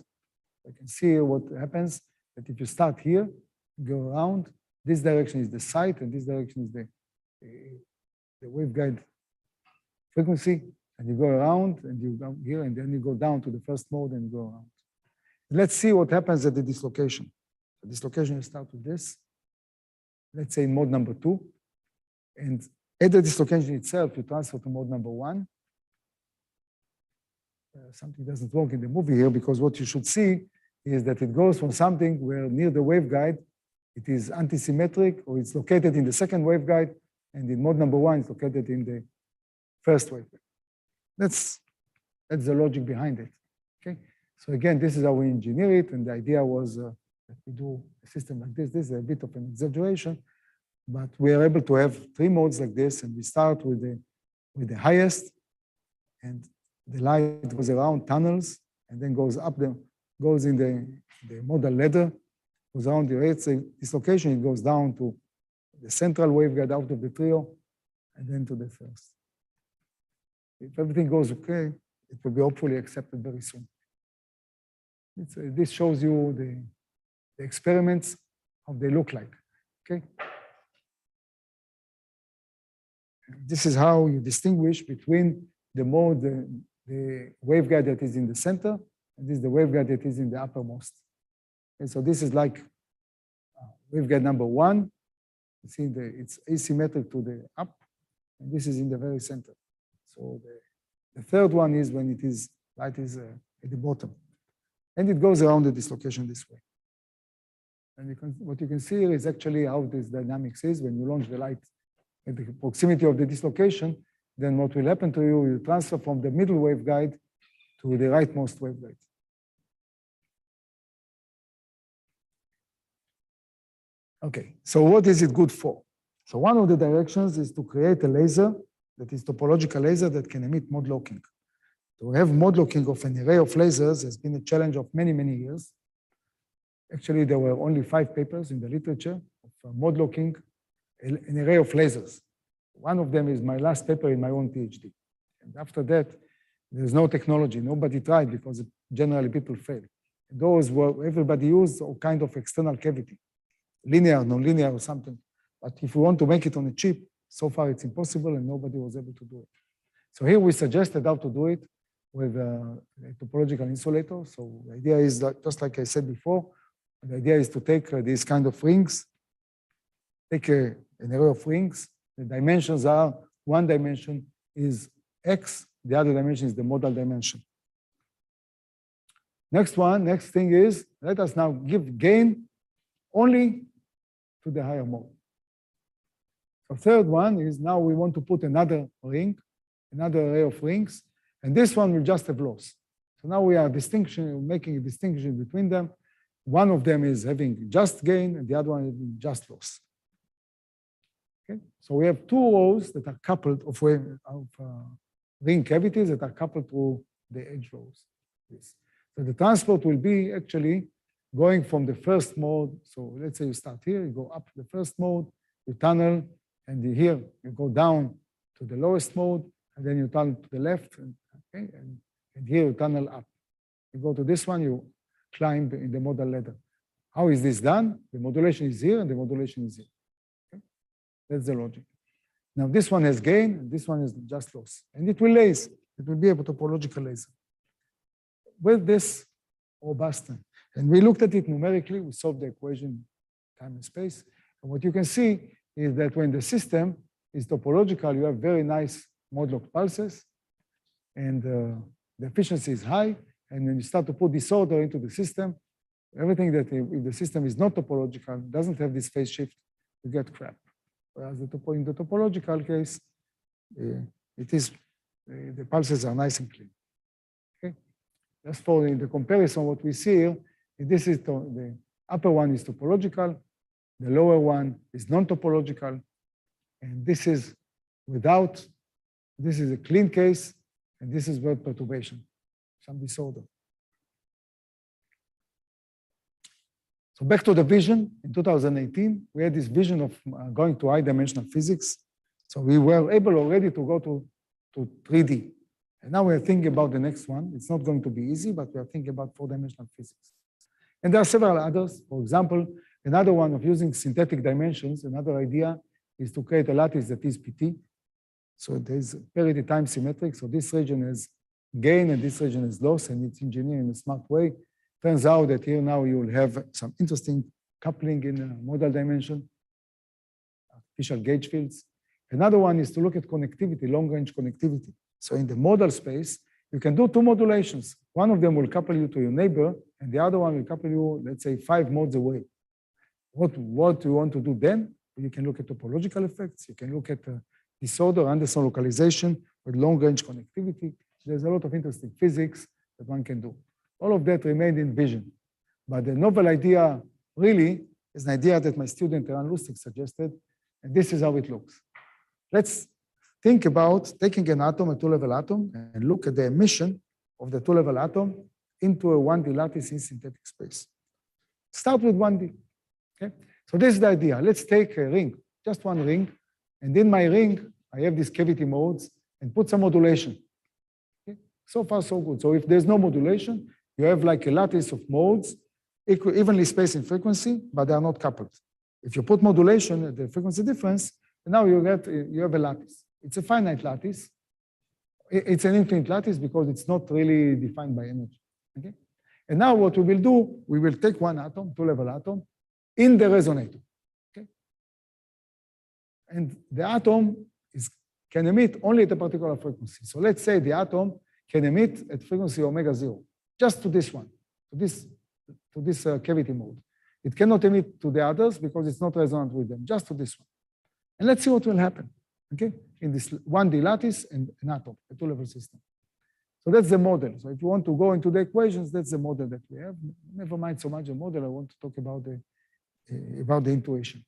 You can see what happens, that if you start here, go around, this direction is the site, and this direction is the waveguide frequency, and you go around, and you go here, and then you go down to the first mode and go around. Let's see what happens at the dislocation. The dislocation, you start with this, let's say in mode number 2, and at the dislocation itself, you transfer to mode number 1. Something doesn't work in the movie here, because what you should see is that it goes from something where near the waveguide, it is antisymmetric, or it's located in the second waveguide, and in mode number 1, it's located in the first waveguide. That's the logic behind it. Okay. So again, this is how we engineer it, and the idea was that we do a system like this. This is a bit of an exaggeration, but we are able to have 3 modes like this, and we start with the highest, and the light goes around tunnels, and then goes up goes in the modal ladder, goes around the rate dislocation, it goes down to the central waveguide out of the trio, and then to the first. If everything goes okay, it will be hopefully accepted very soon. This shows you the experiments, how they look like, okay? This is how you distinguish between the mode, the waveguide that is in the center, and this is the waveguide that is in the uppermost. And so this is like waveguide number 1. You see, it's asymmetric to the up, and this is in the very center. So the third one is when light is at the bottom. And it goes around the dislocation this way. And what you can see here is actually how this dynamics is. When you launch the light at the proximity of the dislocation, then what will happen to you, you transfer from the middle waveguide to the rightmost waveguide. Okay, so what is it good for? So one of the directions is to create a laser that is topological laser that can emit mode locking. To have mode locking of an array of lasers has been a challenge of many, many years. Actually, there were only 5 papers in the literature of mode locking an array of lasers. One of them is my last paper in my own PhD. And after that, there's no technology. Nobody tried because generally people fail. Those were, everybody used all kind of external cavity, linear, non-linear, or something. But if we want to make it on a chip, so far it's impossible and nobody was able to do it. So here we suggested how to do it with a topological insulator. So the idea is that, just like I said before, the idea is to take these kind of rings, take an array of rings. The dimensions are, one dimension is X, the other dimension is the modal dimension. Next thing is, let us now give gain only to the higher mode. The third one is now we want to put another ring, another array of rings, and this one will just have loss. So now we are making a distinction between them. One of them is having just gain, and the other one is just loss. Okay, so we have 2 rows that are coupled of ring cavities that are coupled to the edge rows. So the transport will be actually going from the first mode. So let's say you start here, you go up to the first mode, you tunnel, and here you go down to the lowest mode, and then you tunnel to the left, okay, and here you tunnel up. You go to this one, you climb in the modal ladder. How is this done? The modulation is here, and the modulation is here. Okay? That's the logic. Now this one has gain, and this one is just loss, and it will lace. It will be a topological laser with this robustness. And we looked at it numerically. We solved the equation time and space. And what you can see is that when the system is topological, you have very nice mode-locked pulses, and the efficiency is high. And when you start to put disorder into the system, everything that if the system is not topological, doesn't have this phase shift, you get crap. Whereas in the topological case, it is the pulses are nice and clean. Okay, just for the comparison, what we see here, this is the upper one is topological, the lower one is non-topological, and this is without This is a clean case, and this is word perturbation, some disorder. So back to the vision, in 2018, we had this vision of going to high-dimensional physics. So we were able already to go to 3D. And now we're thinking about the next one. It's not going to be easy, but we are thinking about 4-dimensional physics. And there are several others. For example, another one of using synthetic dimensions, another idea is to create a lattice that is PT. So there's parity time symmetric. So this region has gain and this region is loss, and it's engineered in a smart way. Turns out that here now you will have some interesting coupling in the modal dimension, artificial gauge fields. Another one is to look at connectivity, long-range connectivity. So in the modal space, you can do 2 modulations. One of them will couple you to your neighbor, and the other one will couple you, let's say, 5 modes away. What you want to do then? You can look at topological effects. You can look at disorder, Anderson localization with long-range connectivity. There's a lot of interesting physics that one can do. All of that remained in vision. But the novel idea really is an idea that my student, Eran Lustig, suggested, and this is how it looks. Let's think about taking an atom, a 2-level atom, and look at the emission of the 2-level atom into a 1D lattice in synthetic space. Start with 1D, okay? So this is the idea. Let's take a ring, just one ring, and in my ring, I have these cavity modes and put some modulation. Okay? So far, so good. So if there's no modulation, you have like a lattice of modes, evenly spaced in frequency, but they are not coupled. If you put modulation at the frequency difference, now you have a lattice. It's a finite lattice. It's an infinite lattice because it's not really defined by energy. Okay? And now what we will do, we will take one atom, 2-level atom, in the resonator. Okay? And the atom can emit only at a particular frequency. So let's say the atom can emit at frequency omega 0, just to this one, to this cavity mode. It cannot emit to the others because it's not resonant with them, just to this one. And let's see what will happen, okay? In this 1D lattice and an atom, a 2-level system. So that's the model. So if you want to go into the equations, that's the model that we have. Never mind so much the model, I want to talk about the intuition.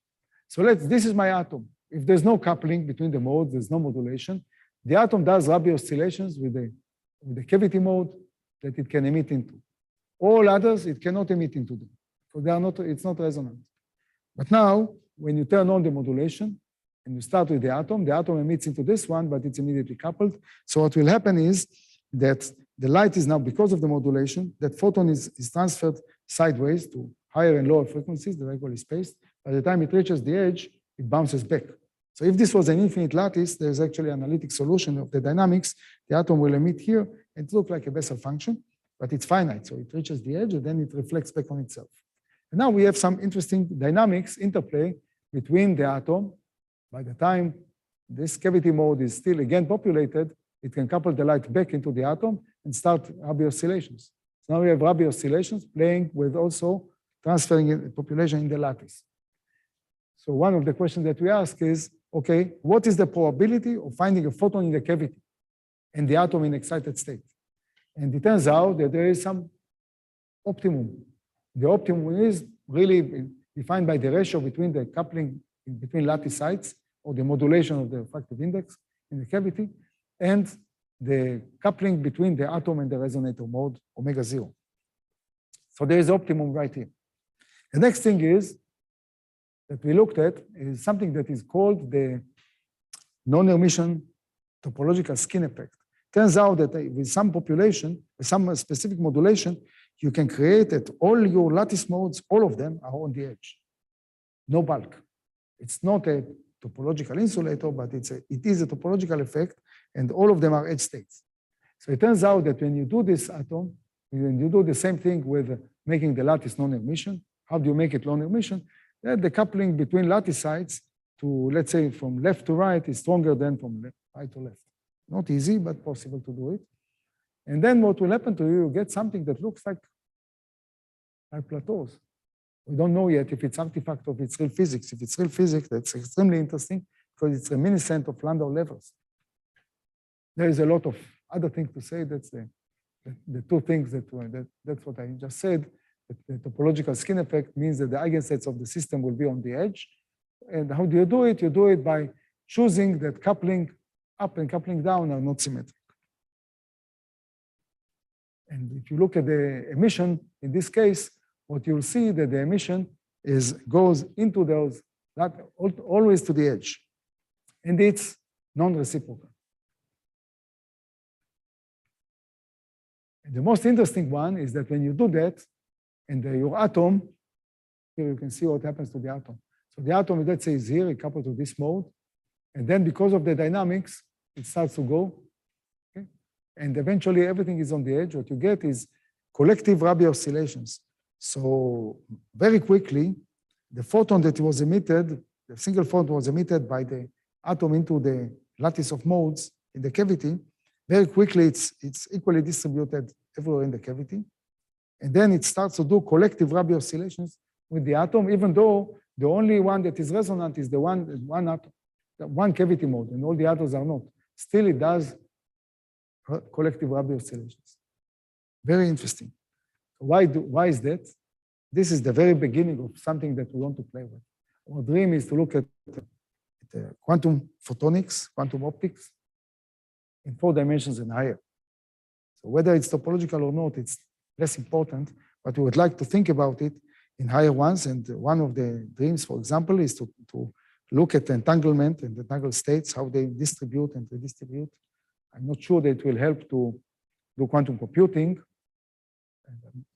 So this is my atom. If there's no coupling between the modes, there's no modulation, the atom does Rabi oscillations with the cavity mode that it can emit into. All others, it cannot emit into them, because it's not resonant. But now, when you turn on the modulation, and you start with the atom emits into this one, but it's immediately coupled. So what will happen is that the light is now, because of the modulation, that photon is transferred sideways to higher and lower frequencies that are equally spaced. By the time it reaches the edge, it bounces back. So if this was an infinite lattice, there's actually an analytic solution of the dynamics. The atom will emit here, and it looks like a Bessel function, but it's finite. So it reaches the edge, and then it reflects back on itself. And now we have some interesting dynamics interplay between the atom. By the time this cavity mode is still again populated, it can couple the light back into the atom and start Rabi oscillations. So now we have Rabi oscillations playing with also transferring population in the lattice. So one of the questions that we ask is, okay, what is the probability of finding a photon in the cavity and the atom in excited state? And it turns out that there is some optimum. The optimum is really defined by the ratio between the coupling between lattice sites, or the modulation of the refractive index in the cavity, and the coupling between the atom and the resonator mode, omega 0. So there is optimum right here. The next thing is that we looked at is something that is called the non-emission topological skin effect. Turns out that with some population, with some specific modulation, you can create that all your lattice modes, all of them are on the edge. No bulk. It's not a topological insulator, but it is a topological effect, and all of them are edge states. So it turns out that when you do this atom, when you do the same thing with making the lattice non-emission, how do you make it non-emission? The coupling between lattice sites to, let's say, from left to right is stronger than from right to left. Not easy, but possible to do it. And then what will happen to you, you get something that looks like plateaus. We don't know yet if it's artifact of its real physics. If it's real physics, that's extremely interesting because it's reminiscent of Landau levels. There is a lot of other things to say. That's the two things that's what I just said. The topological skin effect means that the eigensets of the system will be on the edge. And how do you do it? You do it by choosing that coupling up and coupling down are not symmetric. And if you look at the emission, in this case, what you'll see that the emission goes into those, not always to the edge. And it's non-reciprocal. And the most interesting one is that when you do that, and your atom, here you can see what happens to the atom. So the atom, let's say, is here, it coupled to this mode. And then because of the dynamics, it starts to go. Okay? And eventually everything is on the edge. What you get is collective Rabi oscillations. So very quickly, the photon that was emitted, the single photon was emitted by the atom into the lattice of modes in the cavity. Very quickly, it's equally distributed everywhere in the cavity. And then it starts to do collective Rabi oscillations with the atom, even though the only one that is resonant is the one atom, the one cavity mode, and all the others are not. Still, it does collective Rabi oscillations. Very interesting. Why is that? This is the very beginning of something that we want to play with. Our dream is to look at quantum photonics, quantum optics, in 4 dimensions and higher. So whether it's topological or not, it's less important, but we would like to think about it in higher ones. And one of the dreams, for example, is to look at entanglement and entangled states, how they distribute and redistribute. I'm not sure that it will help to do quantum computing,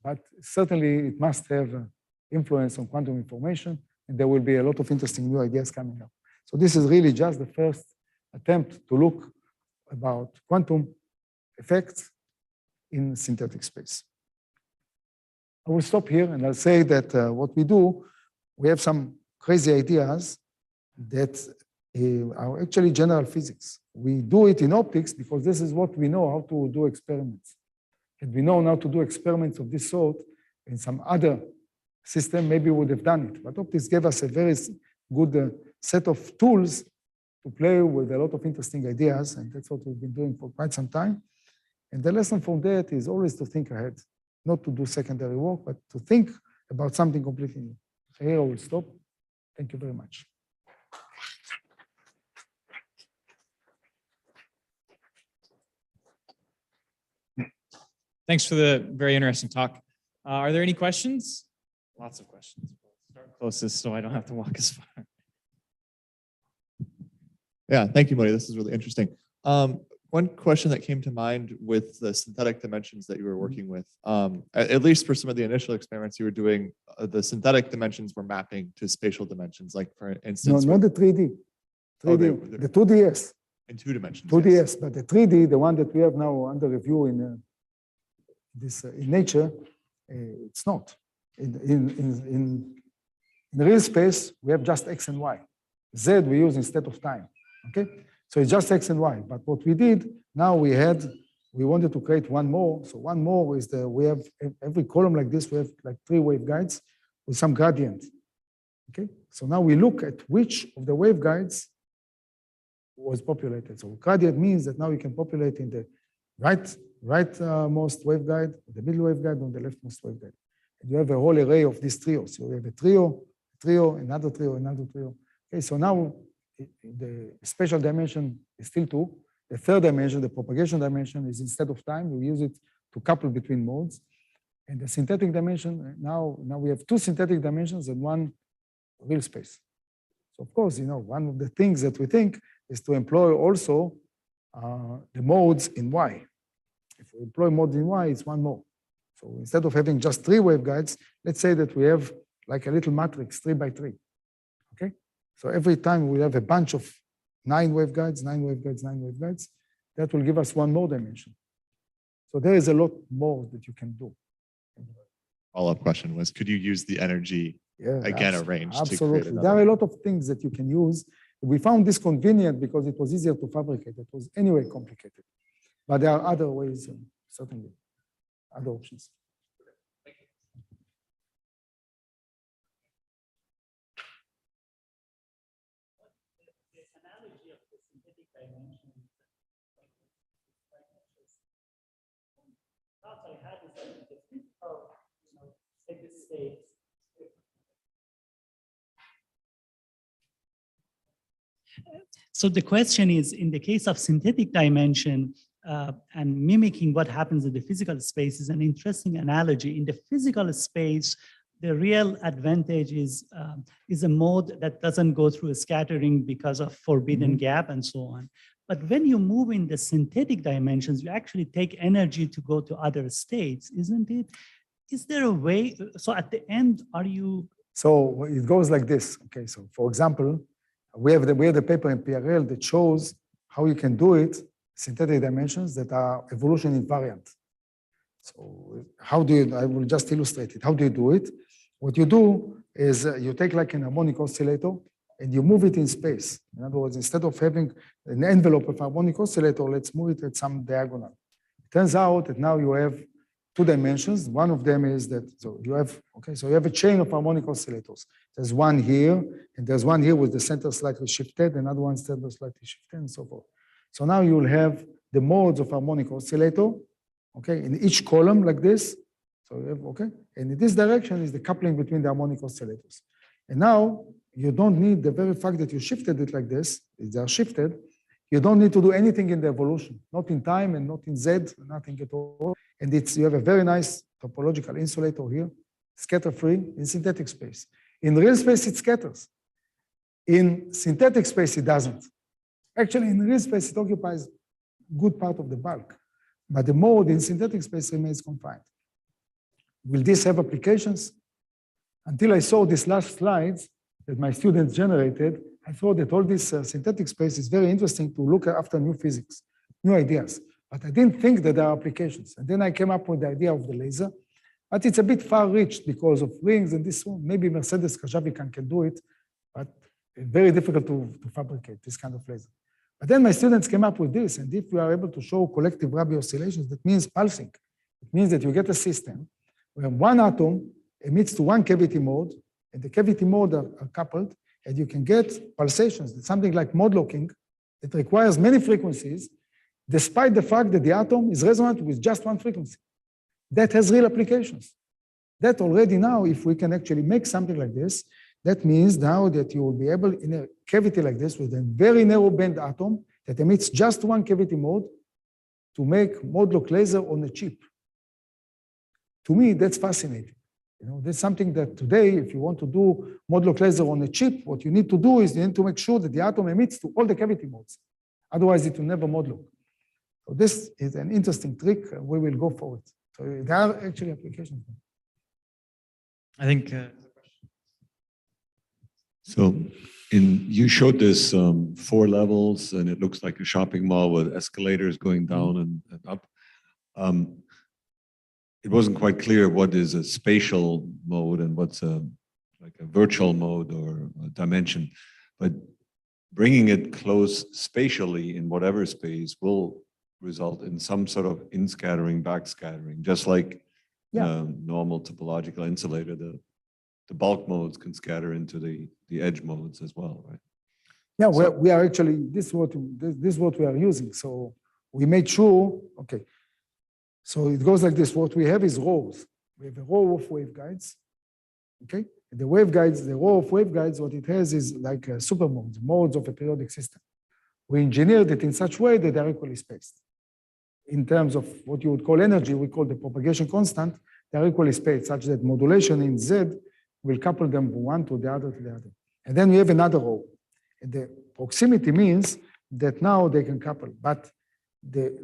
but certainly it must have influence on quantum information, and there will be a lot of interesting new ideas coming up. So this is really just the first attempt to look about quantum effects in synthetic space. I will stop here and I'll say that what we do, we have some crazy ideas that are actually general physics. We do it in optics because this is what we know how to do experiments. And we know now to do experiments of this sort in some other system, maybe we would have done it. But optics gave us a very good set of tools to play with a lot of interesting ideas, and that's what we've been doing for quite some time. And the lesson from that is always to think ahead, not to do secondary work, but to think about something completely new. So here I will stop. Thank you very much.
Thanks for the very interesting talk. Are there any questions? Lots of questions. Start closest so I don't have to walk as far.
Yeah, thank you, Modi. This is really interesting. One question that came to mind with the synthetic dimensions that you were working with, at least for some of the initial experiments you were doing, the synthetic dimensions were mapping to spatial dimensions, like for instance.
No, not the 3D. 3D, the 2D, yes.
In 2 dimensions.
2D, yes, but the 3D, the one that we have now under review in in nature, it's not. In real space, we have just X and Y. Z we use instead of time, okay? So it's just X and Y, but what we did, now we wanted to create one more. So one more is we have every column like this, we have like 3 waveguides with some gradient, okay? So now we look at which of the waveguides was populated. So gradient means that now you can populate in the rightmost waveguide, the middle waveguide, and the leftmost waveguide. And you have a whole array of these trios. So you have a trio, another trio, another trio. Okay, so now the spatial dimension is still 2. The third dimension, the propagation dimension, is instead of time, we use it to couple between modes. And the synthetic dimension, now we have 2 synthetic dimensions and 1 real space. So of course, one of the things that we think is to employ also the modes in Y. If we employ modes in Y, it's 1 more. So instead of having just 3 waveguides, let's say that we have like a little matrix, 3 by 3. Okay? So every time we have a bunch of 9 waveguides, 9 waveguides, 9 waveguides, that will give us 1 more dimension. So there is a lot more that you can do.
Follow-up question was, could you use the energy again arranged?
Absolutely. There are a lot of things that you can use. We found this convenient because it was easier to fabricate. It was anyway complicated. But there are other ways, certainly, other options.
So the question is, in the case of synthetic dimension and mimicking what happens in the physical space is an interesting analogy. In the physical space, the real advantage is a mode that doesn't go through a scattering because of forbidden gap and so on. But when you move in the synthetic dimensions, you actually take energy to go to other states, isn't it? Is there a way? So at the end, are you?
So it goes like this. Okay, so for example, we have the paper in PRL that shows how you can do it, synthetic dimensions that are evolution invariant. So how do you, I will just illustrate it. How do you do it? What you do is you take like an harmonic oscillator and you move it in space. In other words, instead of having an envelope of harmonic oscillator, let's move it at some diagonal. It turns out that now you have two dimensions. One of them is that, so you have, okay, so you have a chain of harmonic oscillators. There's one here, and there's one here with the center slightly shifted, another one center slightly shifted, and so forth. So now you will have the modes of harmonic oscillator, okay, in each column like this. So you have, okay, and in this direction is the coupling between the harmonic oscillators. And now you don't need the very fact that you shifted it like this, they are shifted, you don't need to do anything in the evolution, not in time and not in Z, nothing at all. And you have a very nice topological insulator here, scatter-free in synthetic space. In real space, it scatters. In synthetic space, it doesn't. Actually, in real space, it occupies a good part of the bulk, but the mode in synthetic space remains confined. Will this have applications? Until I saw these last slides that my students generated, I thought that all this synthetic space is very interesting to look after new physics, new ideas. But I didn't think that there are applications. And then I came up with the idea of the laser. But it's a bit far-reached because of rings and this one. Maybe Mercedes Kajavikan can do it, but it's very difficult to fabricate this kind of laser. But then my students came up with this. And if we are able to show collective Rabi oscillations, that means pulsing. It means that you get a system where one atom emits to one cavity mode, and the cavity mode are coupled, and you can get pulsations, something like mode locking, that requires many frequencies, despite the fact that the atom is resonant with just one frequency. That has real applications. That already now, if we can actually make something like this, that means now that you will be able, in a cavity like this, with a very narrow band atom that emits just one cavity mode, to make mode lock laser on a chip. To me, that's fascinating. You know, that's something that today, if you want to do mode lock laser on a chip, what you need to do is you need to make sure that the atom emits to all the cavity modes. Otherwise, it will never mode lock. So this is an interesting trick. We will go for it. So there are actually applications.
I think.
So you showed this 4 levels, and it looks like a shopping mall with escalators going down and up. It wasn't quite clear what is a spatial mode and what's like a virtual mode or a dimension, but bringing it close spatially in whatever space will result in some sort of in-scattering, backscattering, just like normal topological insulator. The bulk modes can scatter into the edge modes as well, right?
Yeah, we are actually, this is what we are using. So we made sure, okay. So it goes like this. What we have is rows. We have a row of waveguides, okay? The waveguides, the row of waveguides, what it has is like supermodes, modes of a periodic system. We engineered it in such a way that they're equally spaced. In terms of what you would call energy, we call the propagation constant, they're equally spaced, such that modulation in Z will couple them from one to the other to the other. And then we have another row. And the proximity means that now they can couple, but the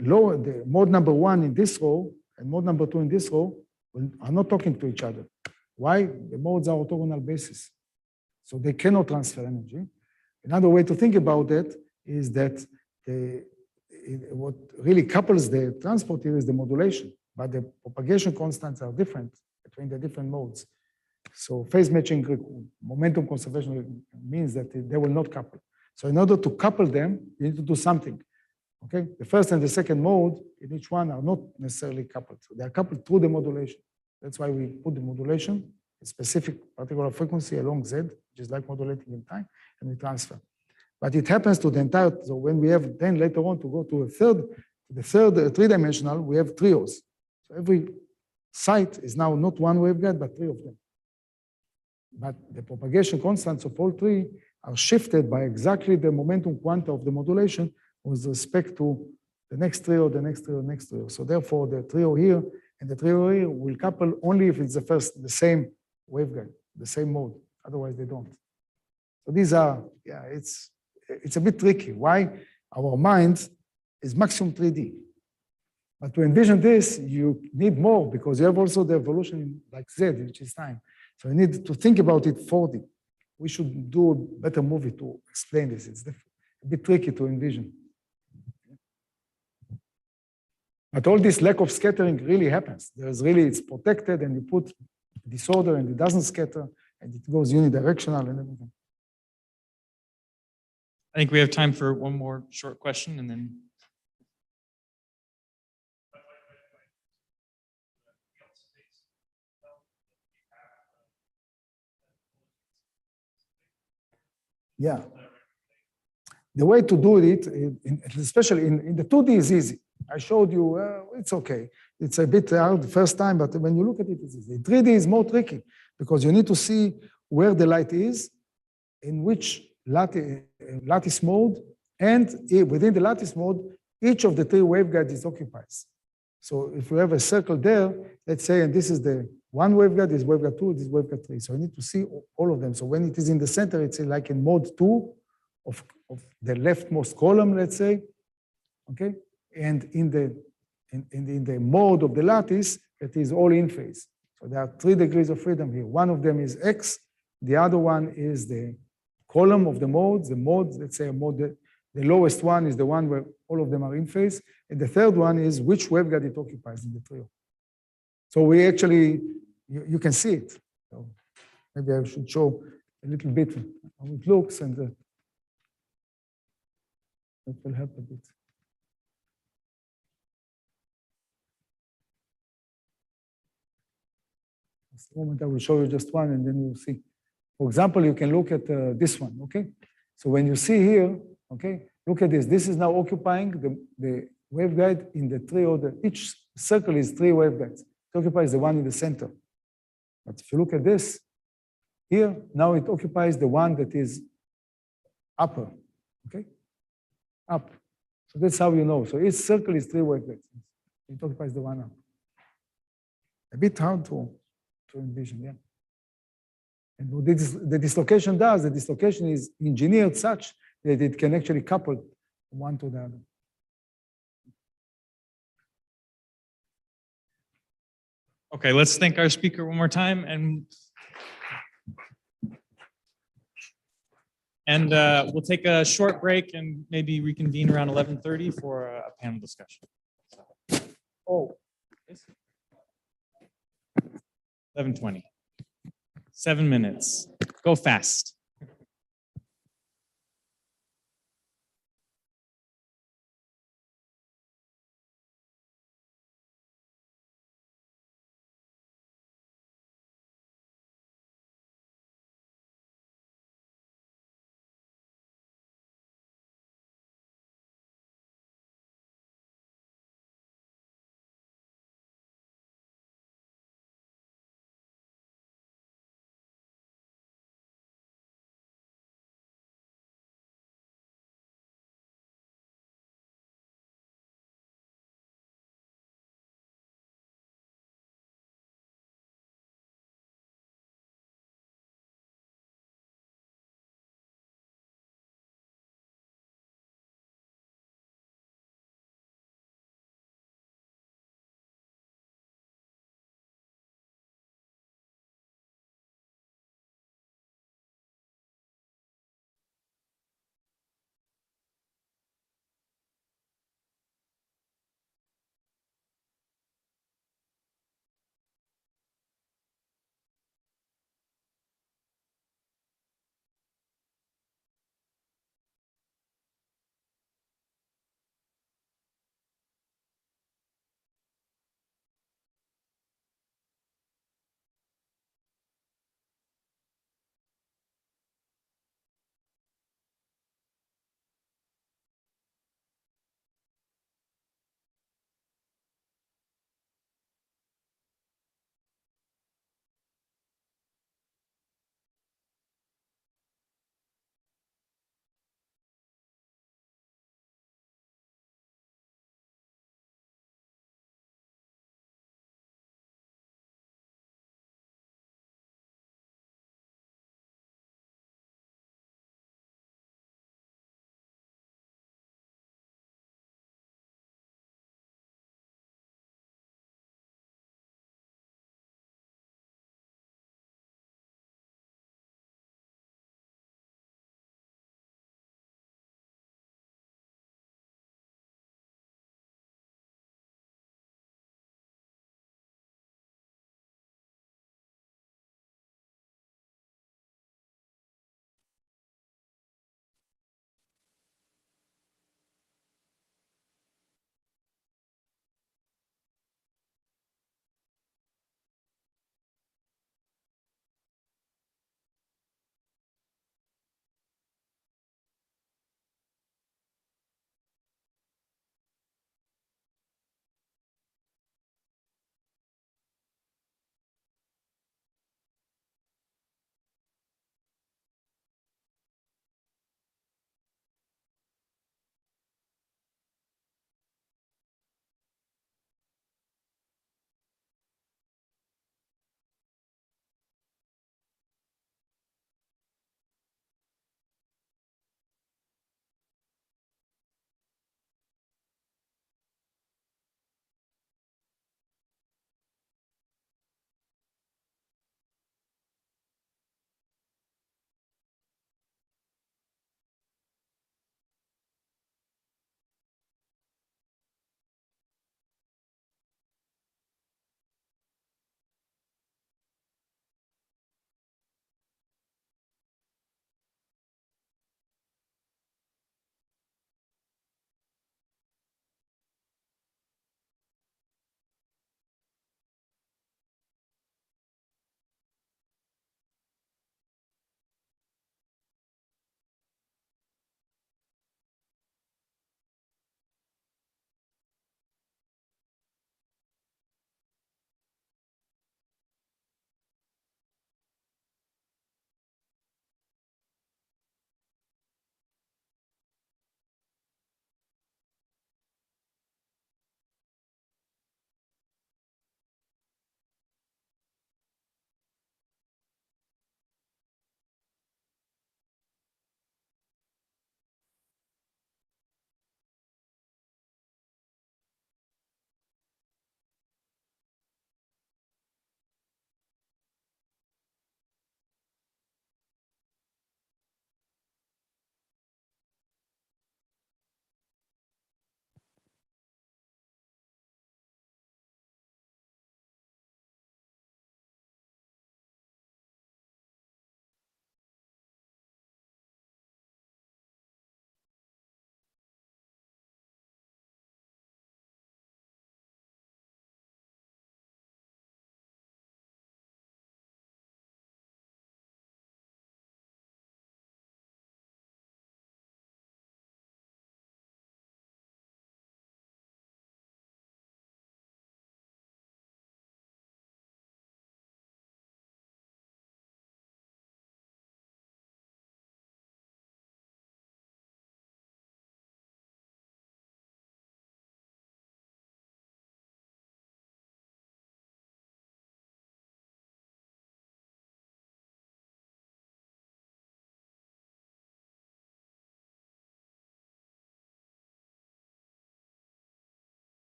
mode number 1 in this row and mode number 2 in this row are not talking to each other. Why? The modes are orthogonal basis. So they cannot transfer energy. Another way to think about it is that what really couples the transport here is the modulation, but the propagation constants are different between the different modes. So phase matching momentum conservation means that they will not couple. So in order to couple them, you need to do something. Okay, the first and the second mode in each one are not necessarily coupled. So they are coupled through the modulation. That's why we put the modulation, a specific particular frequency along Z, which is like modulating in time, and we transfer. But it happens to the entire, so when we have then later on to go to the third three-dimensional, we have trios. So every site is now not one waveguide, but 3 of them. But the propagation constants of all 3 are shifted by exactly the momentum quanta of the modulation with respect to the next trio, the next trio, the next trio. So therefore, the trio here and the trio here will couple only if it's the same waveguide, the same mode. Otherwise, they don't. So these are, yeah, it's a bit tricky. Why? Our mind is maximum 3D. But to envision this, you need more because you have also the evolution like Z, which is time. So you need to think about it 4D. We should do a better movie to explain this. It's a bit tricky to envision. But all this lack of scattering really happens. It's protected and you put disorder and it doesn't scatter and it goes unidirectional and everything.
I think we have time for one more short question and then.
Yeah. The way to do it, especially in the 2D is easy. I showed you, it's okay. It's a bit hard the first time, but when you look at it, it's easy. 3D is more tricky because you need to see where the light is, in which lattice mode, and within the lattice mode, each of the three waveguides occupies. So if you have a circle there, let's say, and this is the one waveguide, this is waveguide 2, this is waveguide 3. So you need to see all of them. So when it is in the center, it's like in mode 2 of the leftmost column, let's say, okay? And in the mode of the lattice, that is all in phase. So there are 3 degrees of freedom here. One of them is X, the other one is the column of the modes, let's say a mode, the lowest one is the one where all of them are in phase, and the third one is which waveguide it occupies in the trio. So we actually, you can see it. So maybe I should show a little bit how it looks, and that will help a bit. Just a moment, I will show you just one, and then you'll see. For example, you can look at this one, okay? So when you see here, okay, look at this. This is now occupying the waveguide in the trio. Each circle is 3 waveguides. It occupies the one in the center. But if you look at this, here, now it occupies the one that is upper, okay? Up. So that's how you know. So each circle is 3 waveguides. It occupies the one up. A bit hard to envision, yeah. And what the dislocation does, the dislocation is engineered such that it can actually couple one to the other.
Okay, let's thank our speaker one more time and we'll take a short break and maybe reconvene around 11:30 for a panel discussion.
Oh.
11:20. 7 minutes. Go fast.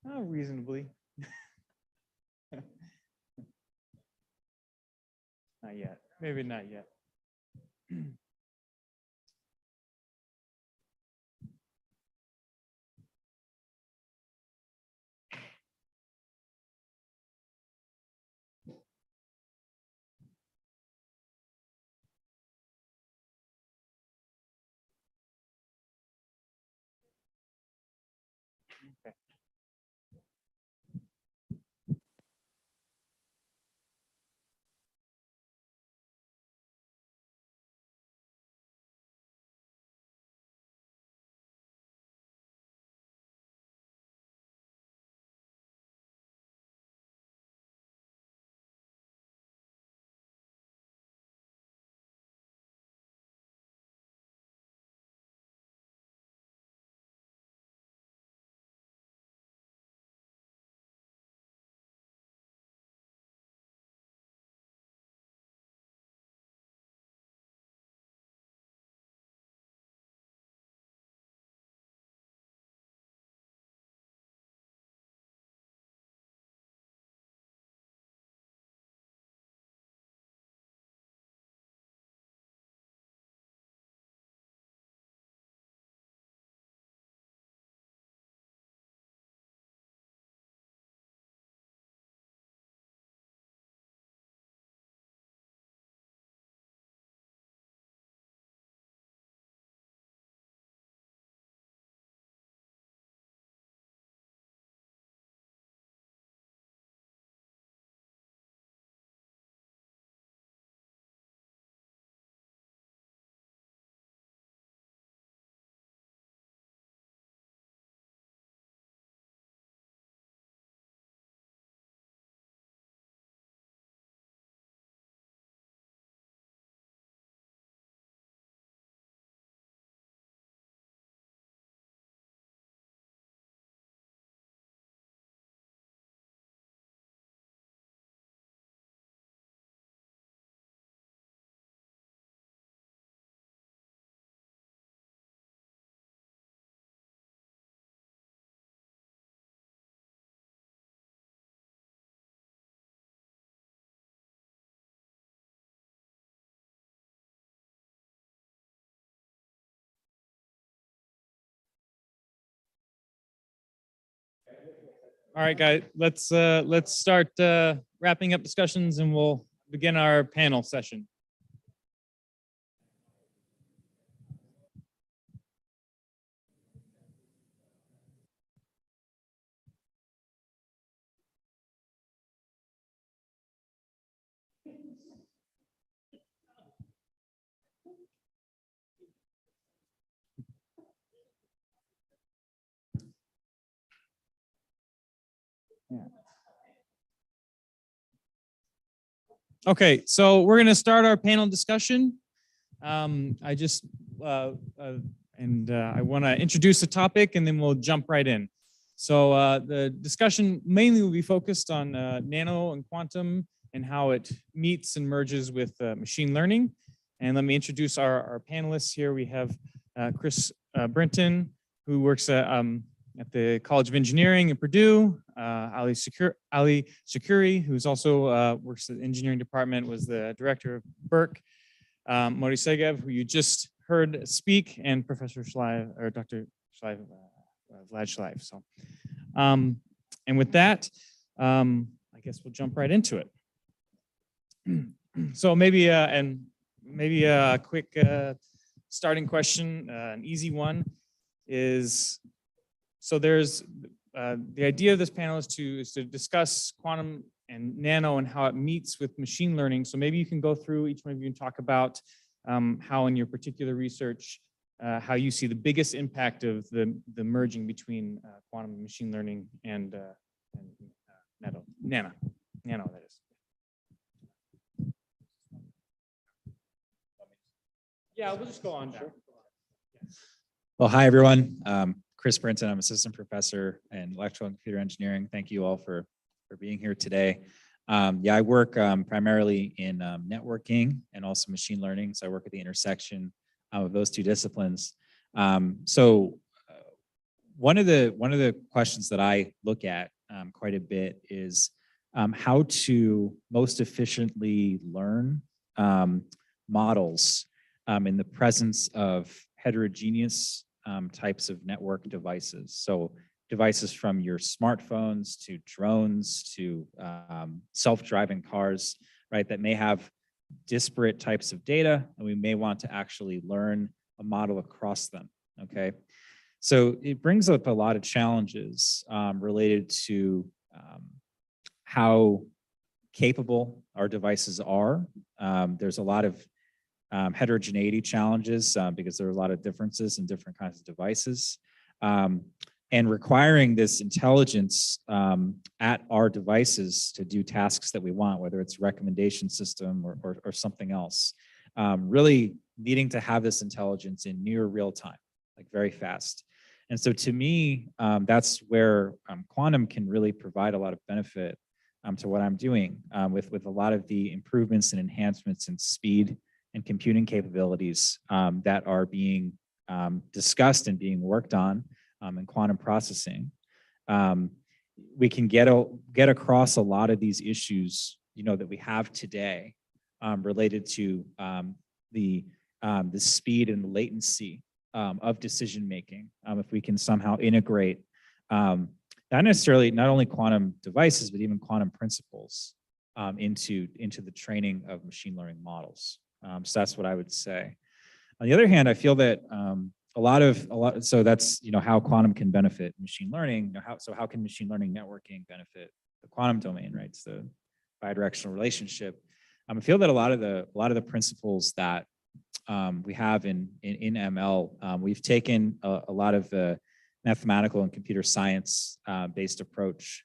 Oh, reasonably. Not yet. Maybe not yet. Okay. All right, guys, let's start wrapping up discussions and we'll begin our panel session. Okay, so we're going to start our panel discussion. I just I want to introduce the topic and then we'll jump right in. So the discussion mainly will be focused on nano and quantum and how it meets and merges with machine learning. And let me introduce our panelists here. We have Chris Brinton, who works at the College of Engineering in Purdue. Ali Shakuri, who's also works at the engineering department, was the director of Berk. Mori Segev, who you just heard speak, and Professor Shlive, or Dr. Shlive, Vlad Shlive. So, and with that, I guess we'll jump right into it. So maybe a quick starting question, an easy one, is so there's the idea of this panel is to discuss quantum and nano and how it meets with machine learning. So maybe you can go through each one of you and talk about how in your particular research, how you see the biggest impact of the merging between quantum and machine learning and nano, that is. Yeah, we'll just go on down.
Well, hi, everyone. Chris Brinton, I'm assistant professor in electrical and computer engineering. Thank you all for being here today. Yeah, I work primarily in networking and also machine learning. So I work at the intersection of those two disciplines. one of the questions that I look at quite a bit is how to most efficiently learn models in the presence of heterogeneous types of network devices. So devices from your smartphones to drones to self-driving cars, right, that may have disparate types of data, and we may want to actually learn a model across them, okay? So it brings up a lot of challenges related to how capable our devices are. There's a lot of heterogeneity challenges because there are a lot of differences in different kinds of devices. And requiring this intelligence at our devices to do tasks that we want, whether it's recommendation system or something else, really needing to have this intelligence in near real time, like very fast. And so to me, that's where quantum can really provide a lot of benefit to what I'm doing with a lot of the improvements and enhancements in speed and computing capabilities that are being discussed and being worked on in quantum processing. We can get across a lot of these issues, that we have today related to the speed and the latency of decision making. If we can somehow integrate not only quantum devices, but even quantum principles into the training of machine learning models. So that's what I would say. On the other hand, I feel that so that's how quantum can benefit machine learning. How can machine learning networking benefit the quantum domain, right? It's the bidirectional relationship. I feel that a lot of the principles that we have in ML, we've taken a lot of the mathematical and computer science based approach,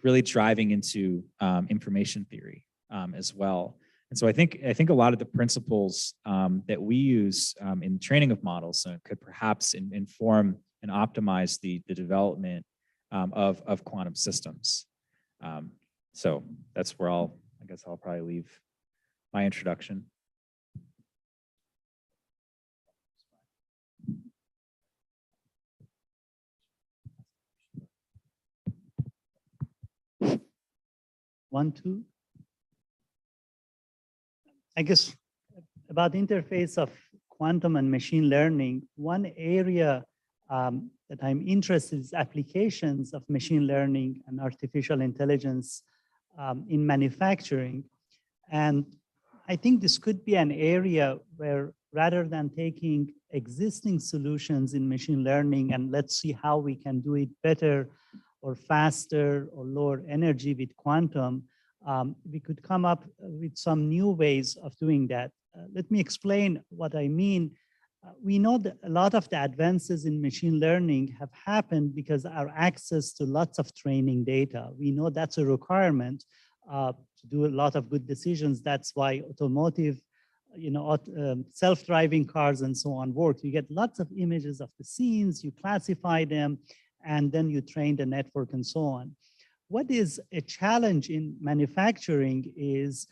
really driving into information theory as well. And so I think a lot of the principles that we use in training of models could perhaps inform and optimize the development of quantum systems. So that's where I guess I'll probably leave my introduction.
One, two. I guess about the interface of quantum and machine learning, one area that I'm interested is applications of machine learning and artificial intelligence in manufacturing. And I think this could be an area where rather than taking existing solutions in machine learning and let's see how we can do it better or faster or lower energy with quantum, we could come up with some new ways of doing that. Let me explain what I mean. We know that a lot of the advances in machine learning have happened because our access to lots of training data. We know that's a requirement to do a lot of good decisions. That's why automotive, self-driving cars and so on work. You get lots of images of the scenes, you classify them, and then you train the network and so on. What is a challenge in manufacturing is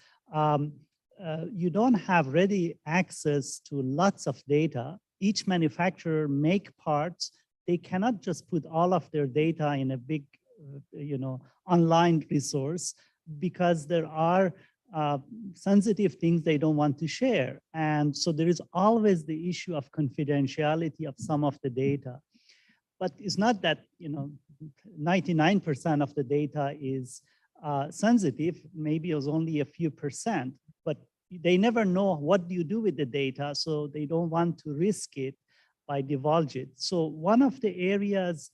you don't have ready access to lots of data. Each manufacturer make parts. They cannot just put all of their data in a big, online resource because there are sensitive things they don't want to share. And so there is always the issue of confidentiality of some of the data. But it's not that, 99% of the data is sensitive. Maybe it was only a few percent, but they never know what do you do with the data, so they don't want to risk it by divulge it. So one of the areas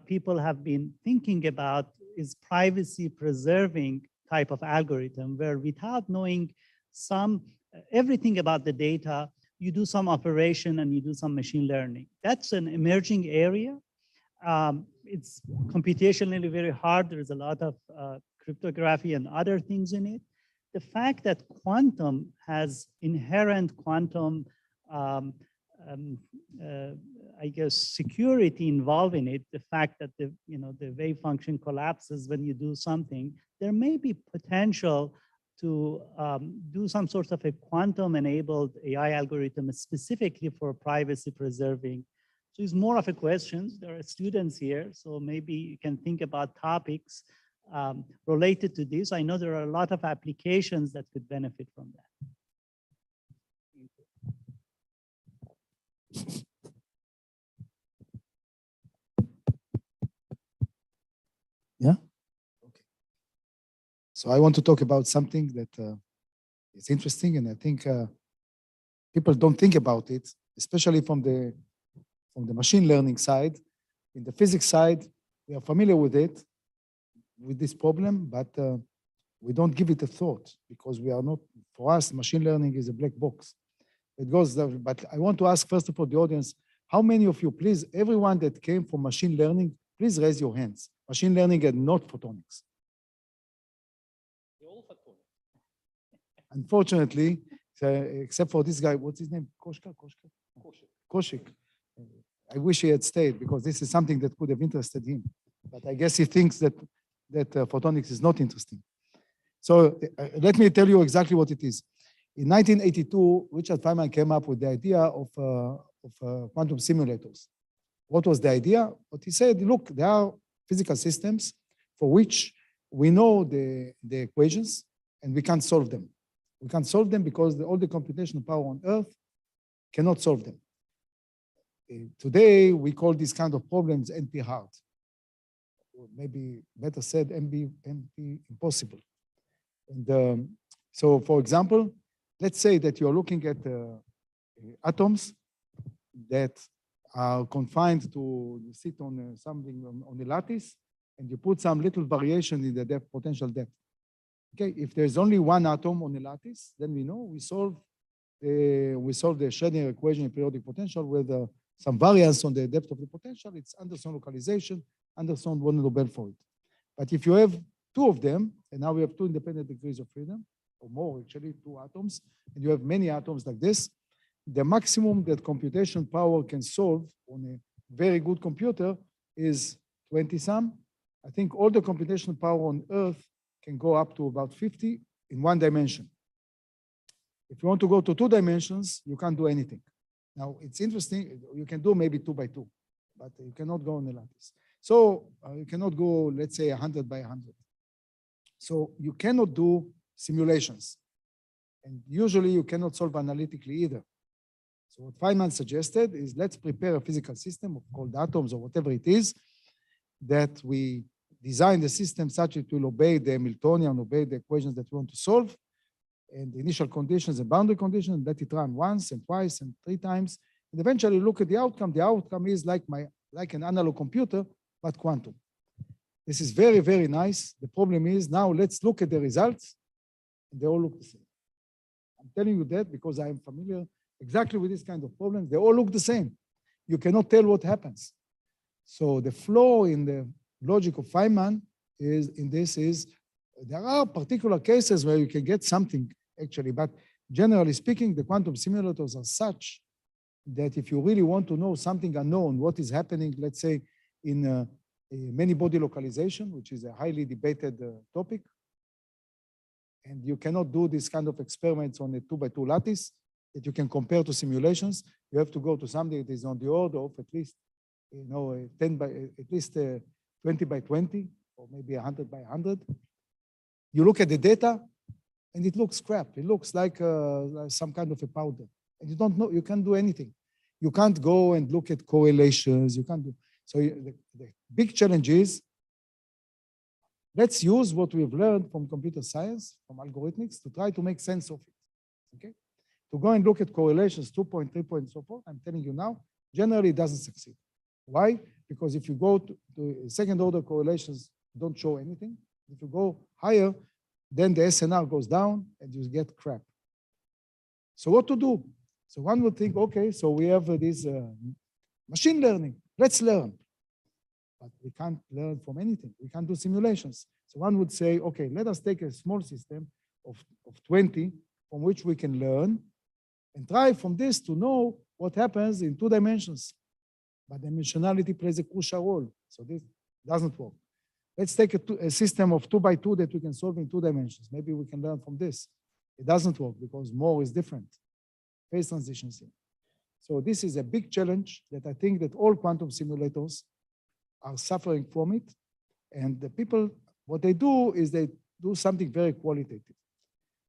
people have been thinking about is privacy preserving type of algorithm, where without knowing everything about the data, you do some operation and you do some machine learning. That's an emerging area. It's computationally very hard. There's a lot of cryptography and other things in it. The fact that quantum has inherent quantum, I guess, security involved in it, the fact that the wave function collapses when you do something, there may be potential to do some sort of a quantum-enabled AI algorithm specifically for privacy preserving So it's more of a question. There are students here, so maybe you can think about topics related to this. I know there are a lot of applications that could benefit from that.
Yeah? Okay. So I want to talk about something that is interesting, and I think people don't think about it, especially from the machine learning side. In the physics side, we are familiar with it, with this problem, but we don't give it a thought because we are not, for us, machine learning is a black box. It goes there, but I want to ask first of all the audience, how many of you, please, everyone that came from machine learning, please raise your hands. Machine learning and not photonics. Unfortunately, except for this guy, what's his name? Koshik. I wish he had stayed because this is something that could have interested him. But I guess he thinks that photonics is not interesting. So let me tell you exactly what it is. In 1982, Richard Feynman came up with the idea of quantum simulators. What was the idea? What he said, look, there are physical systems for which we know the equations and we can't solve them. We can't solve them because all the computational power on Earth cannot solve them. Today, we call these kind of problems NP hard. Or maybe better said, NP impossible. And so, for example, let's say that you're looking at atoms that are confined to sit on something on a lattice, and you put some little variation in the depth, potential depth. Okay, if there's only one atom on a lattice, then we know we solve the Schrödinger equation in periodic potential with some variance on the depth of the potential. It's Anderson localization. Anderson won a Nobel for it. But if you have two of them, and now we have two independent degrees of freedom, or more actually, two atoms, and you have many atoms like this, the maximum that computation power can solve on a very good computer is 20-some. I think all the computational power on Earth can go up to about 50 in one dimension. If you want to go to 2 dimensions, you can't do anything. Now, it's interesting, you can do maybe 2 by 2, but you cannot go on a lattice. So you cannot go, let's say, 100 by 100. So you cannot do simulations. And usually you cannot solve analytically either. So what Feynman suggested is let's prepare a physical system called atoms or whatever it is, that we design the system such it will obey the Hamiltonian, obey the equations that we want to solve, and the initial conditions and boundary conditions, let it run once and twice and 3 times, and eventually look at the outcome. The outcome is like an analog computer, but quantum. This is very, very nice. The problem is now let's look at the results, and they all look the same. I'm telling you that because I am familiar exactly with this kind of problems. They all look the same. You cannot tell what happens. So the flaw in the logic of Feynman is there are particular cases where you can get something actually, but generally speaking, the quantum simulators are such that if you really want to know something unknown, what is happening, let's say in a many body localization, which is a highly debated topic, and you cannot do this kind of experiments on a 2 by 2 lattice that you can compare to simulations. You have to go to something that is on the order of at least, 20 by 20, or maybe 100 by 100. You look at the data, and it looks crap. It looks like some kind of a powder, and you don't know. You can't do anything. You can't go and look at correlations. You can't do. So the big challenge is, let's use what we've learned from computer science, from algorithmics, to try to make sense of it, okay? To go and look at correlations, 2 point, 3 point, so forth, I'm telling you now, generally it doesn't succeed. Why? Because if you go to second order correlations, don't show anything. If you go higher, then the SNR goes down and you get crap. So what to do? So one would think, okay, so we have this machine learning, let's learn. But we can't learn from anything. We can't do simulations. So one would say, okay, let us take a small system of 20 from which we can learn and try from this to know what happens in 2 dimensions. But dimensionality plays a crucial role. So this doesn't work. Let's take a system of 2 by 2 that we can solve in 2 dimensions. Maybe we can learn from this. It doesn't work because more is different. Phase transitions here. So this is a big challenge that I think that all quantum simulators are suffering from it. And the people, what they do is they do something very qualitative.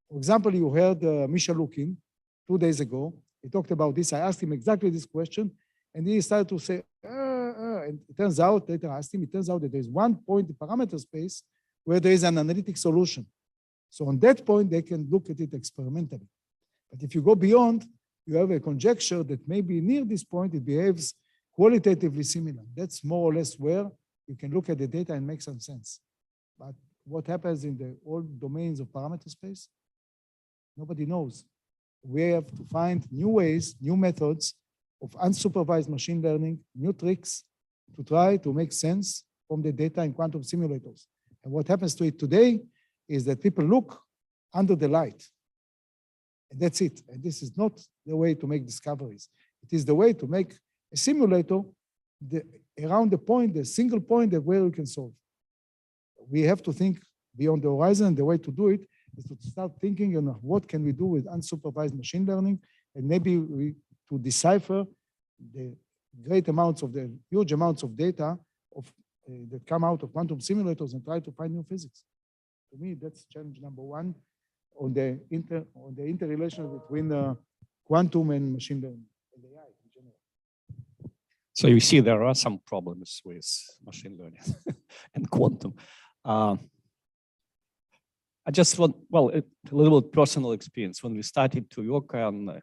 For example, you heard Misha Lukin 2 days ago. He talked about this. I asked him exactly this question, and he started to say, and it turns out, later I asked him, it turns out that there's one point in parameter space where there is an analytic solution. So on that point, they can look at it experimentally. But if you go beyond, you have a conjecture that maybe near this point, it behaves qualitatively similar. That's more or less where you can look at the data and make some sense. But what happens in the old domains of parameter space? Nobody knows. We have to find new ways, new methods of unsupervised machine learning, new tricks to try to make sense from the data in quantum simulators. And what happens to it today is that people look under the light. And that's it. And this is not the way to make discoveries. It is the way to make a simulator around the point, the single point that where we can solve. We have to think beyond the horizon. The way to do it is to start thinking on what can we do with unsupervised machine learning, and maybe to decipher the great amounts of the huge amounts of data that come out of quantum simulators and try to find new physics. To me, that's challenge number one on the interrelation between quantum and machine learning and AI in general.
So you see, there are some problems with machine learning and quantum. I just want, well, a little personal experience. When we started to work on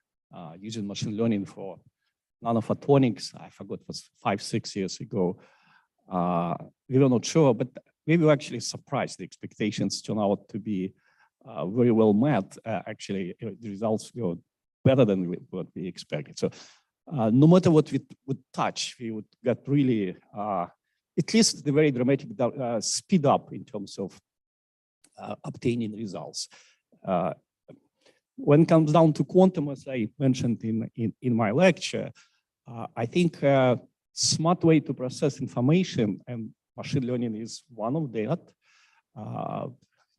using machine learning for nanophotonics, I forgot, it was 5-6 years ago. We were not sure, but we were actually surprised. The expectations turned out to be very well met. Actually, the results were better than what we expected. So no matter what we would touch, we would get really, at least the very dramatic speed up in terms of obtaining results. When it comes down to quantum, as I mentioned in my lecture, I think a smart way to process information, and machine learning is one of that,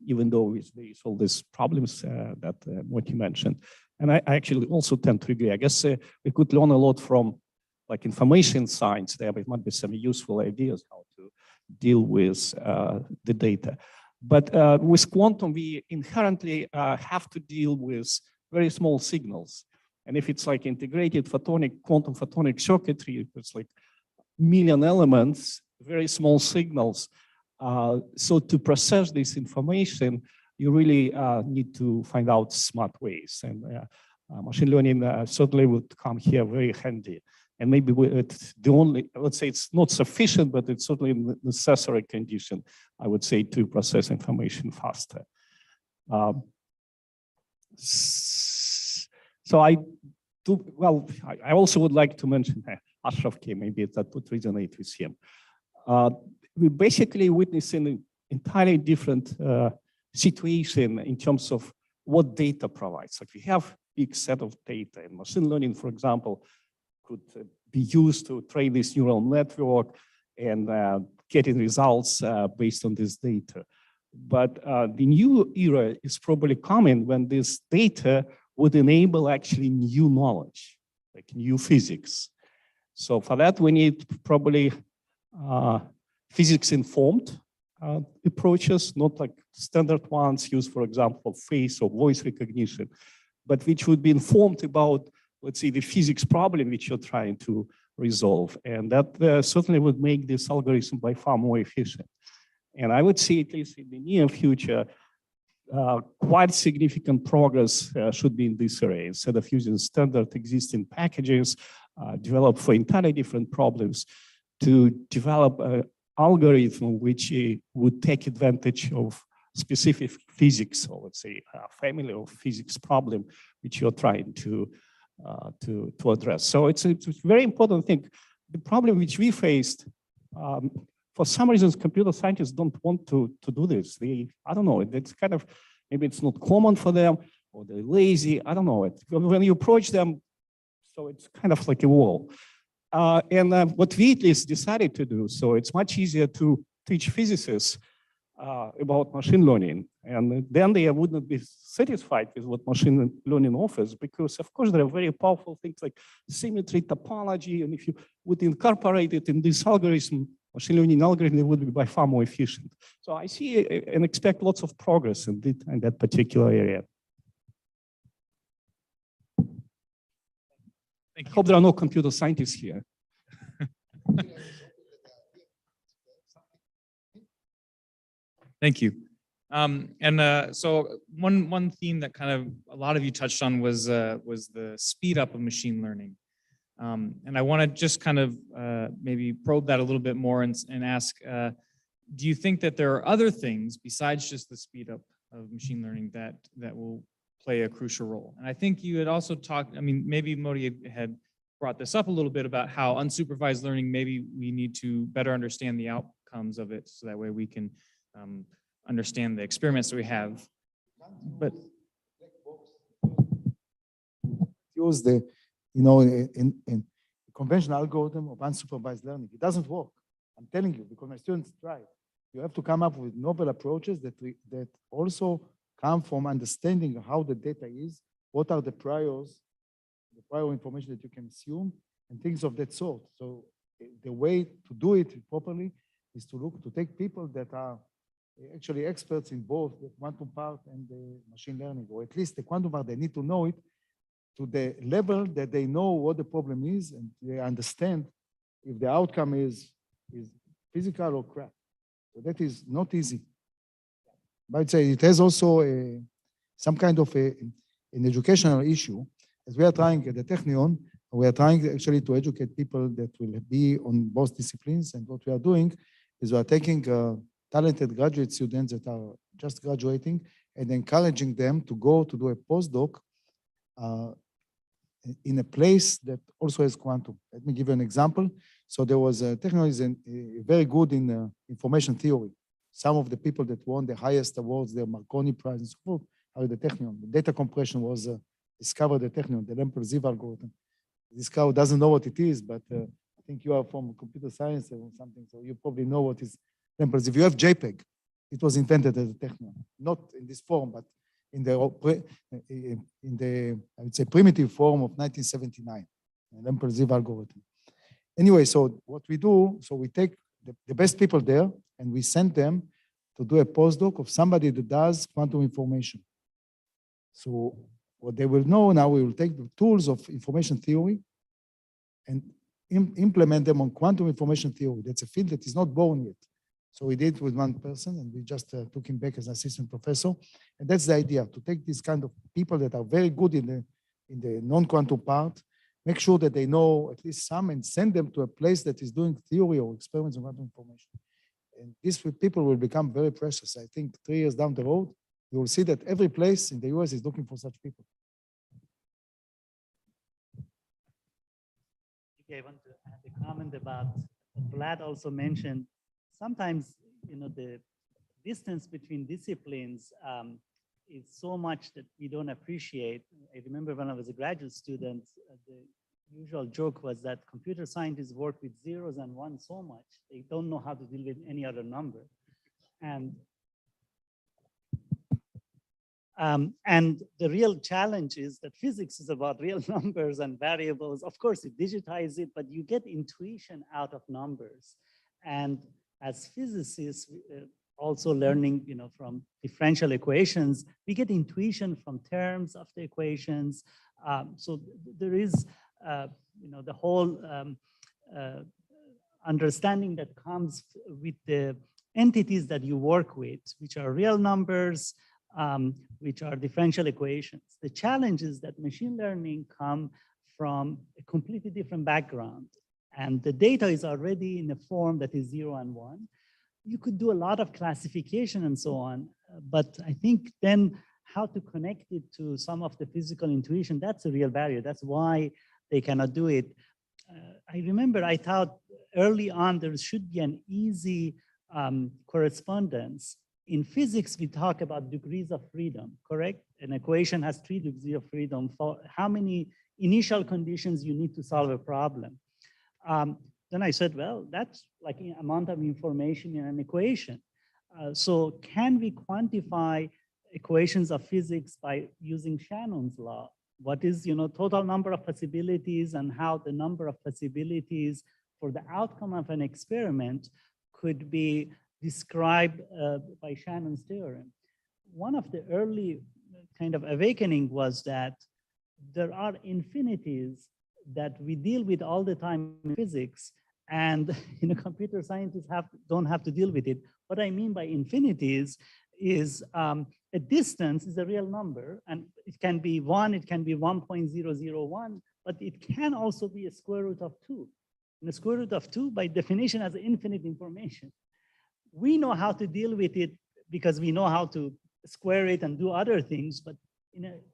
even though there's all these problems that what you mentioned. And I actually also tend to agree. I guess we could learn a lot from like information science. There might be some useful ideas how to deal with the data. But with quantum, we inherently have to deal with very small signals. And if it's like integrated quantum photonic circuitry, it's like million elements, very small signals. So to process this information, you really need to find out smart ways. And machine learning certainly would come here very handy. And maybe it's the only, let's say it's not sufficient, but it's certainly a necessary condition, I would say, to process information faster. So I also would like to mention Ashraf K, maybe that would resonate with him. We're basically witnessing an entirely different situation in terms of what data provides. Like we have big set of data, and machine learning, for example, could be used to train this neural network and getting results based on this data. But the new era is probably coming when this data would enable actually new knowledge, like new physics. So for that, we need probably physics-informed approaches, not like standard ones used, for example, face or voice recognition, but which would be informed about, let's say, the physics problem which you're trying to resolve. And that certainly would make this algorithm by far more efficient. And I would say, at least in the near future, quite significant progress should be in this area. Instead of using standard existing packages developed for entirely different problems, to develop an algorithm which would take advantage of specific physics, or let's say a family of physics problem which you're trying to address. So it's a very important thing. The problem which we faced, for some reasons, computer scientists don't want to do this. I don't know, it's kind of, maybe it's not common for them, or they're lazy, I don't know. When you approach them, so it's kind of like a wall. And what we at least decided to do, so it's much easier to teach physicists about machine learning And then they wouldn't be satisfied with what machine learning offers, because of course there are very powerful things like symmetry, topology, and if you would incorporate it in this algorithm, machine learning algorithm, it would be by far more efficient. So I see and expect lots of progress in that particular area. I hope there are no computer scientists here.
Thank you. So one theme that kind of a lot of you touched on was the speed up of machine learning. And I want to just kind of maybe probe that a little bit more and ask, do you think that there are other things besides just the speed up of machine learning that will play a crucial role? And I think you had also talked, I mean, maybe Modi had brought this up a little bit about how unsupervised learning, maybe we need to better understand the outcomes of it so that way we can understand the experiments that we have. But
use the, in conventional algorithm of unsupervised learning. It doesn't work. I'm telling you, because my students try. You have to come up with novel approaches that also come from understanding how the data is, what are the prior information that you can assume, and things of that sort. So the way to do it properly is to take people that are actually experts in both the quantum part and the machine learning, or at least the quantum part, they need to know it to the level that they know what the problem is and they understand if the outcome is physical or crap. So that is not easy. But I'd say it has also some kind of an educational issue. As we are trying at the Technion, we are trying actually to educate people that will be on both disciplines. And what we are doing is we are taking talented graduate students that are just graduating and encouraging them to go to do a postdoc in a place that also has quantum. Let me give you an example. So there was Technion is very good in information theory. Some of the people that won the highest awards, the Marconi Prize and so forth, are at the Technion. The data compression was discovered at Technion, the Lemper-Ziv algorithm. This crowd doesn't know what it is, but I think you are from computer science or something, so you probably know what is Lemper-Ziv. You have JPEG. It was invented at the Technion, not in this form, but in the I would say primitive form of 1979, the Lemper-Ziv algorithm. Anyway, so what we do, so we take the best people there and we send them to do a postdoc of somebody that does quantum information. So what they will know now, we will take the tools of information theory and implement them on quantum information theory. That's a field that is not born yet. So we did it with one person and we just took him back as an assistant professor. And that's the idea, to take these kind of people that are very good in the non-quantum part, make sure that they know at least some and send them to a place that is doing theory or experiments on quantum information. And these people will become very precious. I think 3 years down the road, you will see that every place in the US is looking for such people.
I want to add a comment about what Vlad also mentioned. Sometimes, the distance between disciplines is so much that we don't appreciate. I remember when I was a graduate student, the usual joke was that computer scientists work with zeros and ones so much, they don't know how to deal with any other number. And the real challenge is that physics is about real numbers and variables. Of course, it digitizes it, but you get intuition out of numbers. And as physicists, also learning, from differential equations, we get intuition from terms of the equations. So there is, the whole understanding that comes with the entities that you work with, which are real numbers, which are differential equations. The challenge is that machine learning come from a completely different background. And the data is already in a form that is 0 and 1. You could do a lot of classification and so on, but I think then how to connect it to some of the physical intuition, that's a real barrier. That's why they cannot do it. I remember I thought early on there should be an easy correspondence. In physics, we talk about degrees of freedom, correct? An equation has 3 degrees of freedom for how many initial conditions you need to solve a problem. Then I said, well, that's like the amount of information in an equation. So can we quantify equations of physics by using Shannon's law? What is, total number of possibilities and how the number of possibilities for the outcome of an experiment could be described by Shannon's theorem. One of the early kind of awakening was that there are infinities that we deal with all the time in physics, and computer scientists don't have to deal with it. What I mean by infinities is a distance is a real number, and it can be 1, it can be 1.001, but it can also be a square root of 2. And the square root of 2, by definition, has infinite information. We know how to deal with it because we know how to square it and do other things, but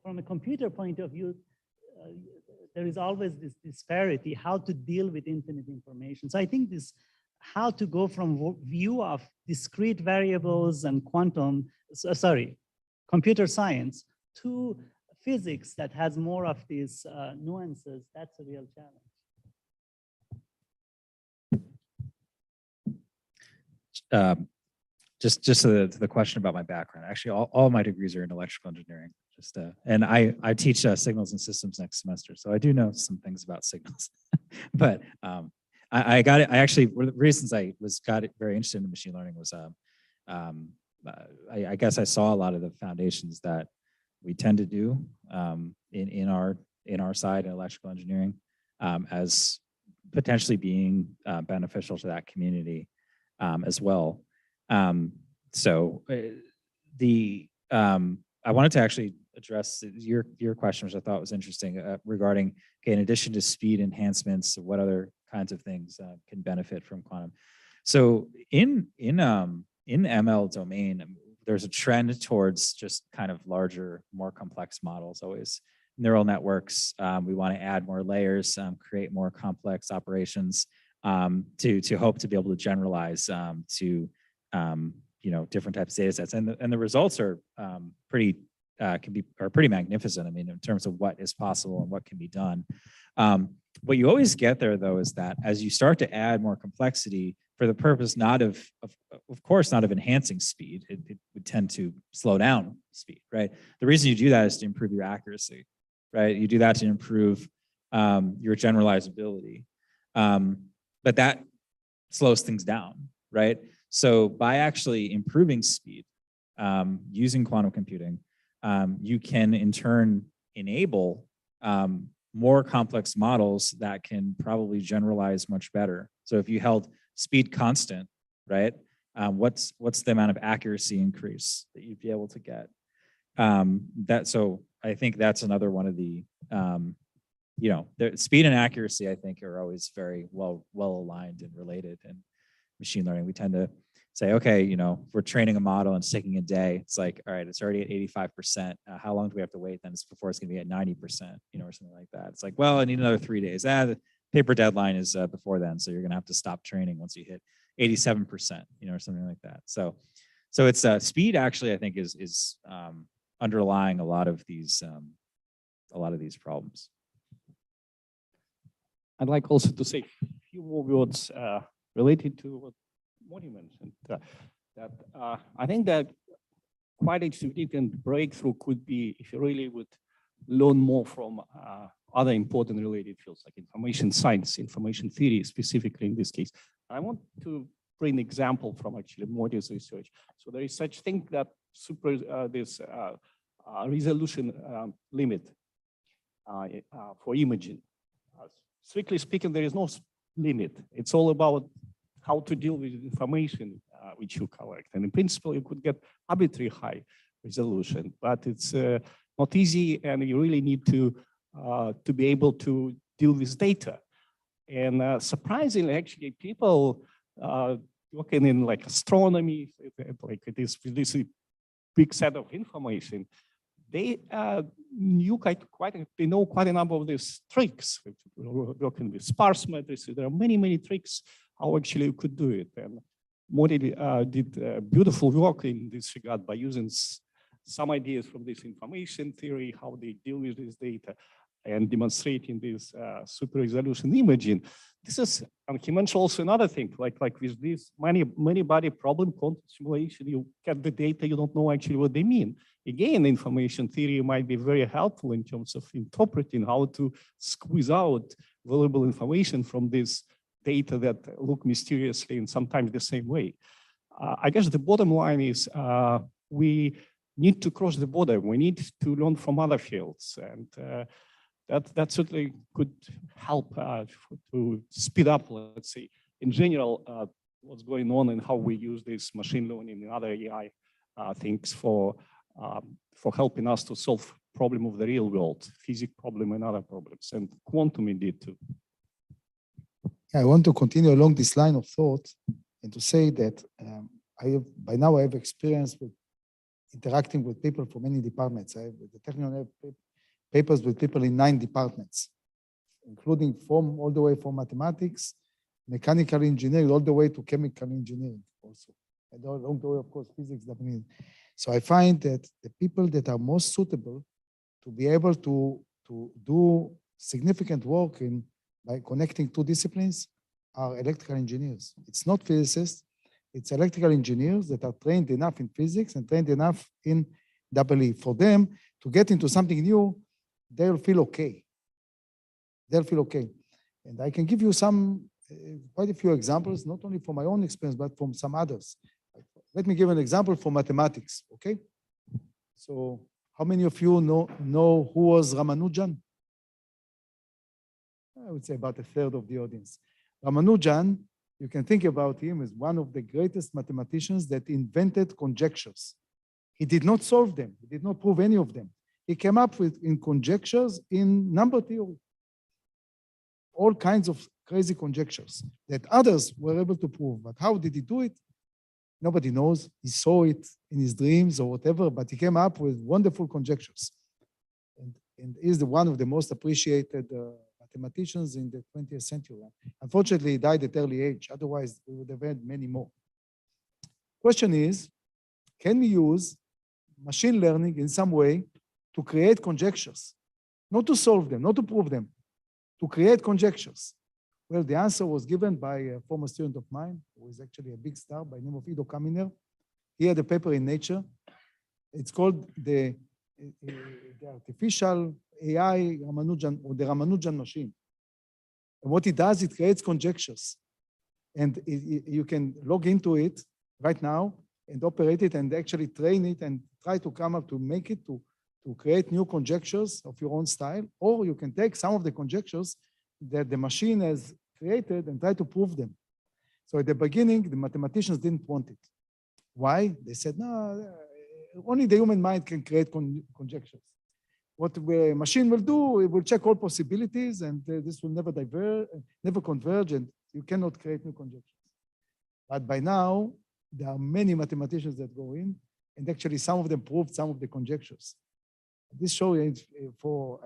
from a computer point of view, there is always this disparity, how to deal with infinite information. So I think this, how to go from view of discrete variables and computer science to physics that has more of these nuances, that's a real challenge.
Just to the question about my background, actually, all my degrees are in electrical engineering. And I teach signals and systems next semester, so I do know some things about signals. But I got it. I actually, one of the reasons I got very interested in machine learning was I guess I saw a lot of the foundations that we tend to do in our side in electrical engineering as potentially being beneficial to that community as well. I wanted to actually address your question, which I thought was interesting, regarding, okay, in addition to speed enhancements, what other kinds of things can benefit from quantum? So in ML domain, there's a trend towards just kind of larger, more complex models. Always neural networks. We want to add more layers, create more complex operations to hope to be able to generalize to different types of data sets, and the results are pretty magnificent. I mean, in terms of what is possible and what can be done. What you always get there, though, is that as you start to add more complexity for the purpose not of course not of enhancing speed, it would tend to slow down speed, right? The reason you do that is to improve your accuracy, right? You do that to improve your generalizability, but that slows things down, right? So by actually improving speed using quantum computing, you can in turn enable more complex models that can probably generalize much better. So if you held speed constant, right, what's the amount of accuracy increase that you'd be able to get? So I think that's another one of the the speed and accuracy, I think, are always very well aligned and related. And machine learning, we tend to say, okay, if we're training a model and it's taking a day, it's like, all right, it's already at 85%. How long do we have to wait then before it's going to be at 90%, or something like that? It's like, well, I need another 3 days. The paper deadline is before then, so you're going to have to stop training once you hit 87%, or something like that. So it's speed actually, I think, is underlying a lot of these problems.
I'd like also to say a few more words related to what Moni mentioned. That I think that quite a significant breakthrough could be if you really would learn more from other important related fields like information science, information theory, specifically in this case. I want to bring an example from actually Moni's research. So there is such thing that resolution limit for imaging. Strictly speaking, there is no limit. It's all about how to deal with information which you collect. And in principle, you could get arbitrary high resolution, but it's not easy, and you really need to be able to deal with data. And surprisingly, actually, people working in like astronomy, like this big set of information, they know quite a number of these tricks. Working with sparse matrices, there are many tricks how actually you could do it. And Moni did beautiful work in this regard by using some ideas from this information theory, how they deal with this data. and demonstrating this super resolution imaging. This is, and he mentioned also another thing, like with this many body problem content simulation, you get the data, you don't know actually what they mean. Again, information theory might be very helpful in terms of interpreting how to squeeze out valuable information from this data that look mysteriously and sometimes the same way. I guess the bottom line is we need to cross the border. We need to learn from other fields, and that certainly could help to speed up, let's say, in general, what's going on and how we use this machine learning and other AI things for helping us to solve problem of the real world, physics problem and other problems, and quantum indeed too.
I want to continue along this line of thought and to say that by now I have experience with interacting with people from many departments. I have the technical papers with people in 9 departments, including all the way from mathematics, mechanical engineering, all the way to chemical engineering also. And along the way, of course, physics. So I find that the people that are most suitable to be able to do significant work by connecting 2 disciplines are electrical engineers. It's not physicists, it's electrical engineers that are trained enough in physics and trained enough in EE. For them to get into something new, they'll feel okay. They'll feel okay. And I can give you quite a few examples, not only from my own experience, but from some others. Let me give an example for mathematics, okay? So how many of you know who was Ramanujan? I would say about a third of the audience. Ramanujan, you can think about him as one of the greatest mathematicians that invented conjectures. He did not solve them. He did not prove any of them. He came up in conjectures in number theory. All kinds of crazy conjectures that others were able to prove. But how did he do it? Nobody knows. He saw it in his dreams or whatever, but he came up with wonderful conjectures. And is one of the most appreciated mathematicians in the 20th century. Unfortunately, he died at early age. Otherwise, we would have had many more. Question is, can we use machine learning in some way to create conjectures? Not to solve them, not to prove them, to create conjectures. Well, the answer was given by a former student of mine, who is actually a big star by the name of Ido Kaminer. He had a paper in Nature. It's called the artificial AI Ramanujan, or the Ramanujan machine. And what it does, it creates conjectures. And you can log into it right now and operate it and actually train it and try to come up to make it to create new conjectures of your own style. Or you can take some of the conjectures that the machine has created and try to prove them. So at the beginning, the mathematicians didn't want it. Why? They said, no, only the human mind can create conjectures. What a machine will do, it will check all possibilities, and this will never converge, and you cannot create new conjectures. But by now, there are many mathematicians that go in, and actually some of them proved some of the conjectures. This show, I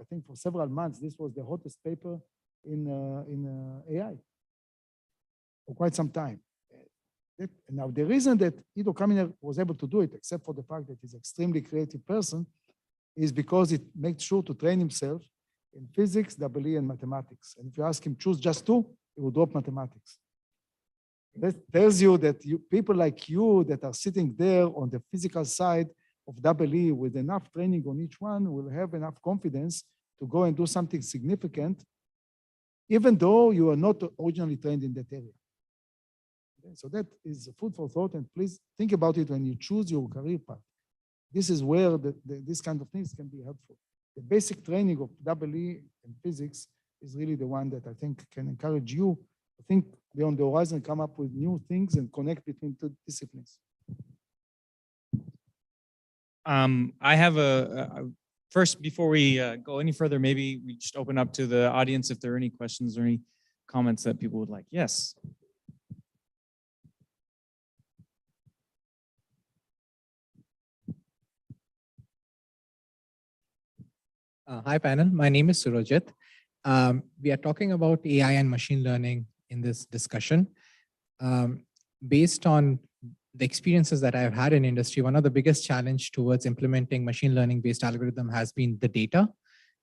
think for several months, this was the hottest paper in AI for quite some time. Now, the reason that Ido Kaminer was able to do it, except for the fact that he's an extremely creative person, is because it makes sure to train himself in physics, EE, and mathematics. And if you ask him choose just 2, he will drop mathematics. That tells you that people like you that are sitting there on the physical side of EE with enough training on each one will have enough confidence to go and do something significant, even though you are not originally trained in that area. Okay? So that is food for thought, and please think about it when you choose your career path. This is where this kind of things can be helpful. The basic training of EE and physics is really the one that I think can encourage you to think beyond the horizon, come up with new things and connect between 2 disciplines.
I have first, before we go any further, maybe we just open up to the audience if there are any questions or any comments that people would like. Yes.
Hi, panel. My name is Surajit. We are talking about AI and machine learning in this discussion. Based on the experiences that I've had in industry, one of the biggest challenge towards implementing machine learning based algorithm has been the data.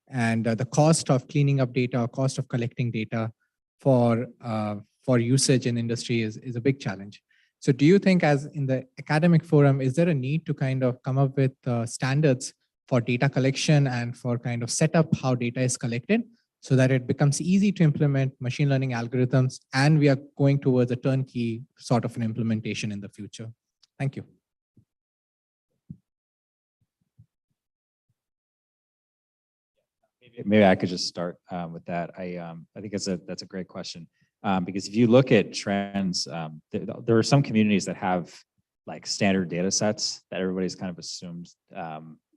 and the cost of cleaning up data, or cost of collecting data for usage in industry is a big challenge. So do you think, as in the academic forum, is there a need to kind of come up with standards for data collection and for kind of set up how data is collected so that it becomes easy to implement machine learning algorithms, and we are going towards a turnkey sort of an implementation in the future? Thank you.
Maybe I could just start with that. I think that's a great question, because if you look at trends, there are some communities that have like standard data sets that everybody's kind of assumed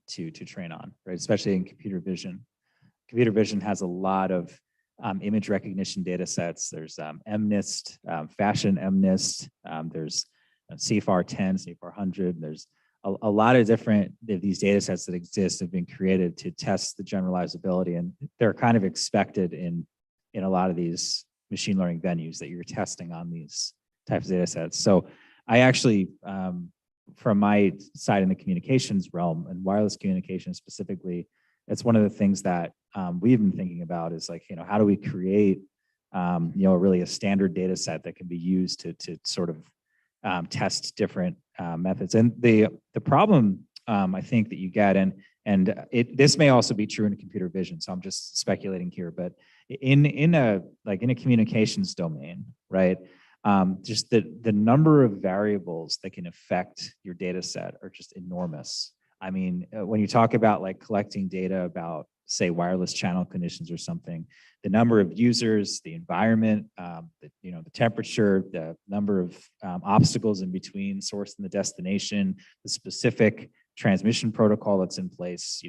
to train on, right? Especially in computer vision. Computer vision has a lot of image recognition data sets. There's MNIST, fashion MNIST. There's CFAR 10, CFAR 100. There's a lot of different of these data sets that exist have been created to test the generalizability, and they're kind of expected in a lot of these machine learning venues that you're testing on these types of data sets. So I actually, from my side in the communications realm and wireless communications specifically, it's one of the things that we've been thinking about is like, how do we create, really a standard data set that can be used to sort of test different methods. And the problem I think that you get, and this may also be true in computer vision, so I'm just speculating here, but in a communications domain, right? Just the number of variables that can affect your data set are just enormous. I mean, when you talk about like collecting data about, say, wireless channel conditions or something, the number of users, the environment, the temperature, the number of obstacles in between source and the destination, the specific transmission protocol that's in place,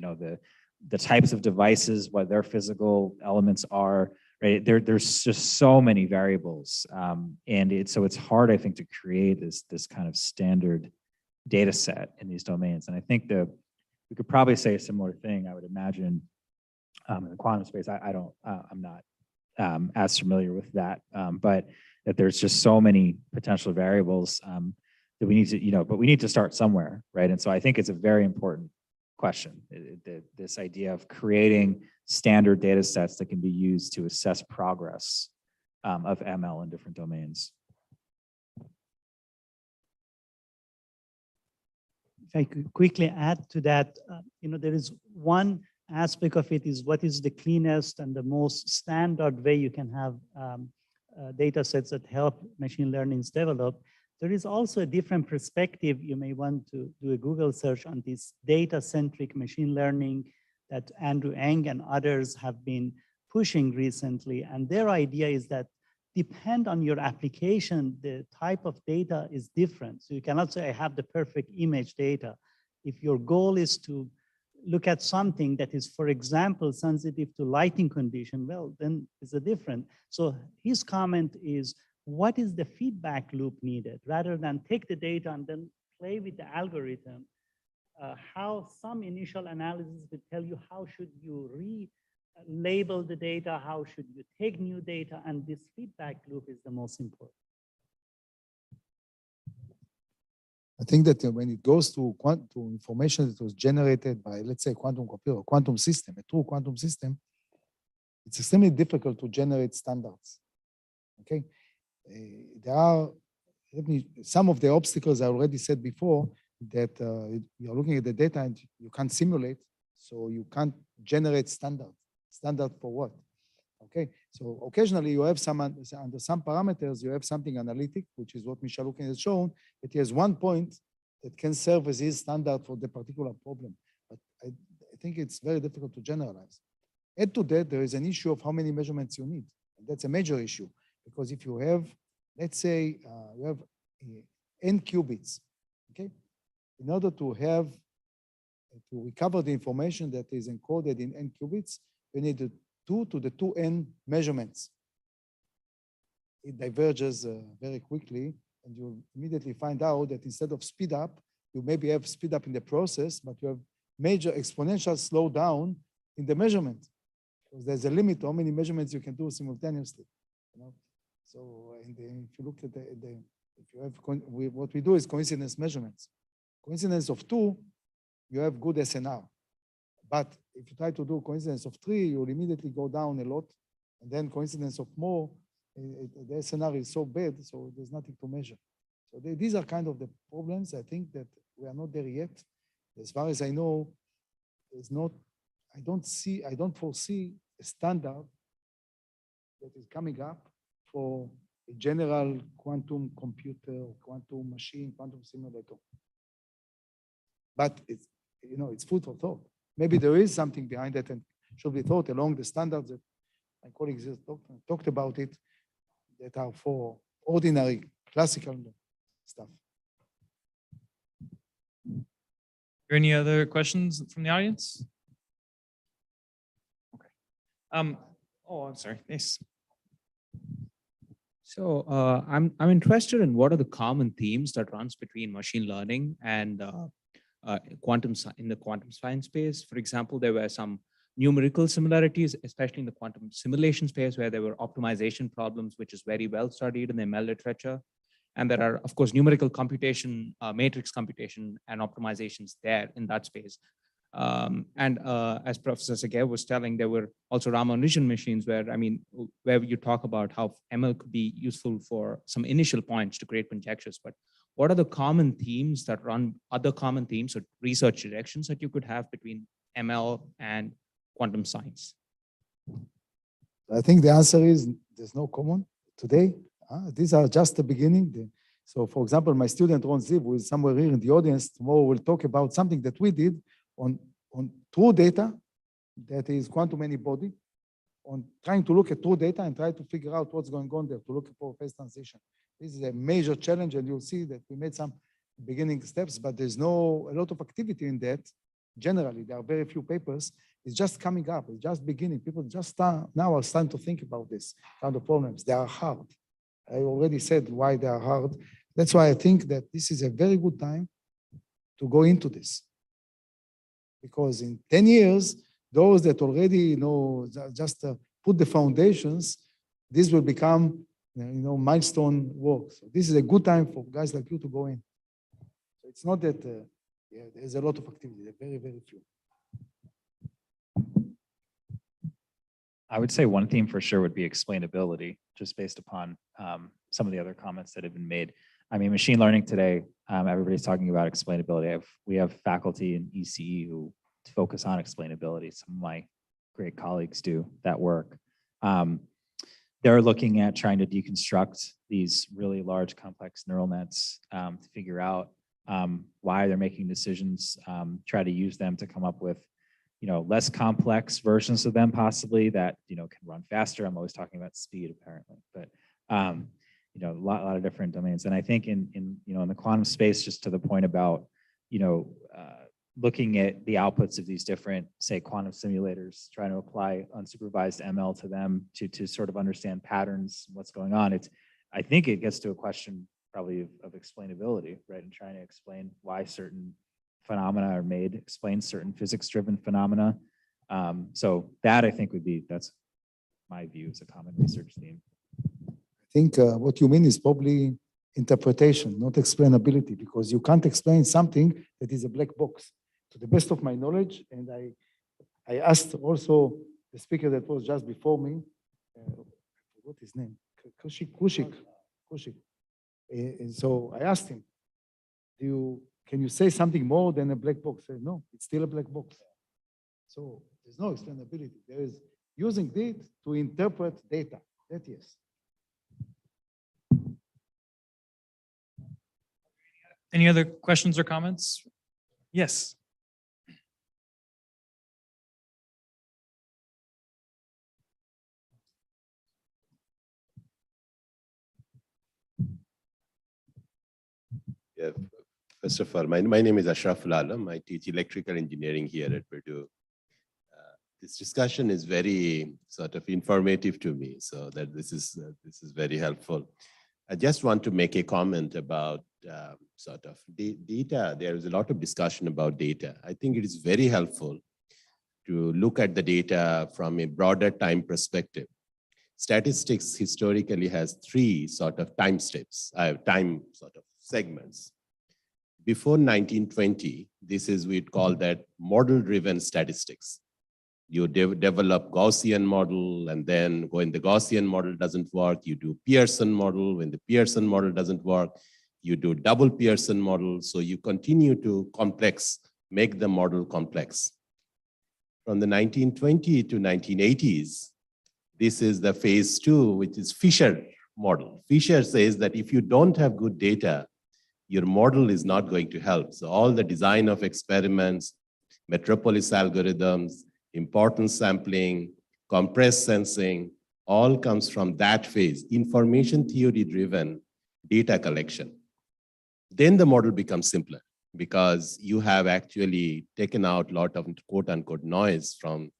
the types of devices, what their physical elements are, right? There's just so many variables, and so it's hard, I think, to create this kind of standard data set in these domains. And I think we could probably say a similar thing, I would imagine, in the quantum space. I'm not as familiar with that, but that there's just so many potential variables that we need to, but we need to start somewhere, right? And so I think it's a very important question, this idea of creating standard data sets that can be used to assess progress of ML in different domains.
If I could quickly add to that, there is one aspect of it is what is the cleanest and the most standard way you can have data sets that help machine learnings develop. There is also a different perspective. You may want to do a Google search on this data-centric machine learning that Andrew Ng and others have been pushing recently. And their idea is that depend on your application, the type of data is different. So you cannot say I have the perfect image data. If your goal is to look at something that is, for example, sensitive to lighting condition, well, then it's a different. So his comment is, what is the feedback loop needed? Rather than take the data and then play with the algorithm, how some initial analysis will tell you how should you label the data, how should you take new data, and this feedback loop is the most important.
I think that when it goes to information that was generated by, let's say, quantum computer, quantum system, a true quantum system, it's extremely difficult to generate standards. Okay, there are some of the obstacles I already said before, that you're looking at the data and you can't simulate, so you can't generate standard. Standard for what? Okay, so occasionally you have under some parameters, you have something analytic, which is what Michel Lukin has shown, that he has one point that can serve as his standard for the particular problem. But I think it's very difficult to generalize. Add to that, there is an issue of how many measurements you need. And that's a major issue, because if you have, let's say, you have n qubits, okay? In order to recover the information that is encoded in n qubits, you need 2 to the 2n measurements. It diverges very quickly, and you immediately find out that instead of speed up, you maybe have speed up in the process, but you have major exponential slowdown in the measurement, because there's a limit to how many measurements you can do simultaneously. So if you look at if you have what we do is coincidence measurements. Coincidence of 2, you have good SNR. But if you try to do coincidence of 3, you'll immediately go down a lot. And then coincidence of more, the scenario is so bad, so there's nothing to measure. So these are kind of the problems. I think that we are not there yet. As far as I know, there's not, I don't foresee a standard that is coming up for a general quantum computer, quantum machine, quantum simulator. But it's, it's food for thought. Maybe there is something behind that and should be thought along the standards that my colleagues just talked about it, that are for ordinary classical stuff.
Any other questions from the audience? Okay. Oh, I'm sorry. Yes.
So I'm interested in what are the common themes that runs between machine learning and in the quantum science space. For example, there were some numerical similarities, especially in the quantum simulation space, where there were optimization problems, which is very well studied in the ML literature. And there are, of course, numerical computation, matrix computation and optimizations there in that space. As Professor Segev was telling, there were also Ramanujan machines where you talk about how ML could be useful for some initial points to create conjectures. But what are the common themes that run, other common themes or research directions that you could have between ML and quantum science?
I think the answer is there's no common today. These are just the beginning. So for example, my student Ron Ziv, who is somewhere here in the audience, tomorrow will talk about something that we did on true data, that is quantum any-body, on trying to look at true data and try to figure out what's going on there, to look for phase transition. This is a major challenge, and you'll see that we made some beginning steps, but there's a lot of activity in that. Generally, there are very few papers. It's just coming up, it's just beginning. People just now are starting to think about this kind of problems. They are hard. I already said why they are hard. That's why I think that this is a very good time to go into this. Because in 10 years, those that already just put the foundations, this will become milestone work. So this is a good time for guys like you to go in. So it's not that there's a lot of activity, very, very few.
I would say one theme for sure would be explainability, just based upon some of the other comments that have been made. Machine learning today, everybody's talking about explainability. We have faculty in ECE who focus on explainability. Some of my great colleagues do that work. They're looking at trying to deconstruct these really large, complex neural nets to figure out why they're making decisions, try to use them to come up with less complex versions of them possibly that, can run faster. I'm always talking about speed apparently, but a lot of different domains. And I think in the quantum space, just to the point about, looking at the outputs of these different, say, quantum simulators, trying to apply unsupervised ML to them to sort of understand patterns, what's going on. I think it gets to a question probably of explainability, right? And trying to explain why certain phenomena are made, explain certain physics-driven phenomena. So that I think that's my view as a common research theme.
I think what you mean is probably interpretation, not explainability, because you can't explain something that is a black box. To the best of my knowledge, and I asked also the speaker that was just before me, what his name? Kushik. And so I asked him, can you say something more than a black box? He said, no, it's still a black box. So there's no explainability. There is using it to interpret data. That yes.
Any other questions or comments? Yes.
Yeah. First of all, my name is Ashraf Alam. I teach electrical engineering here at Purdue. This discussion is very sort of informative to me, so that this is very helpful. I just want to make a comment about sort of data. There is a lot of discussion about data. I think it is very helpful to look at the data from a broader time perspective. Statistics historically has 3 sort of time steps, time sort of segments. Before 1920, we'd call that model-driven statistics. You develop Gaussian model, and then when the Gaussian model doesn't work, you do Pearson model. When the Pearson model doesn't work, you do double Pearson model. So you continue to make the model complex. From the 1920 to 1980s, this is the phase 2, which is Fisher model. Fisher says that if you don't have good data, your model is not going to help. So all the design of experiments, metropolis algorithms, importance sampling, compressed sensing, all comes from that phase, information theory driven data collection. Then the model becomes simpler because you have actually taken out a lot of quote unquote noise from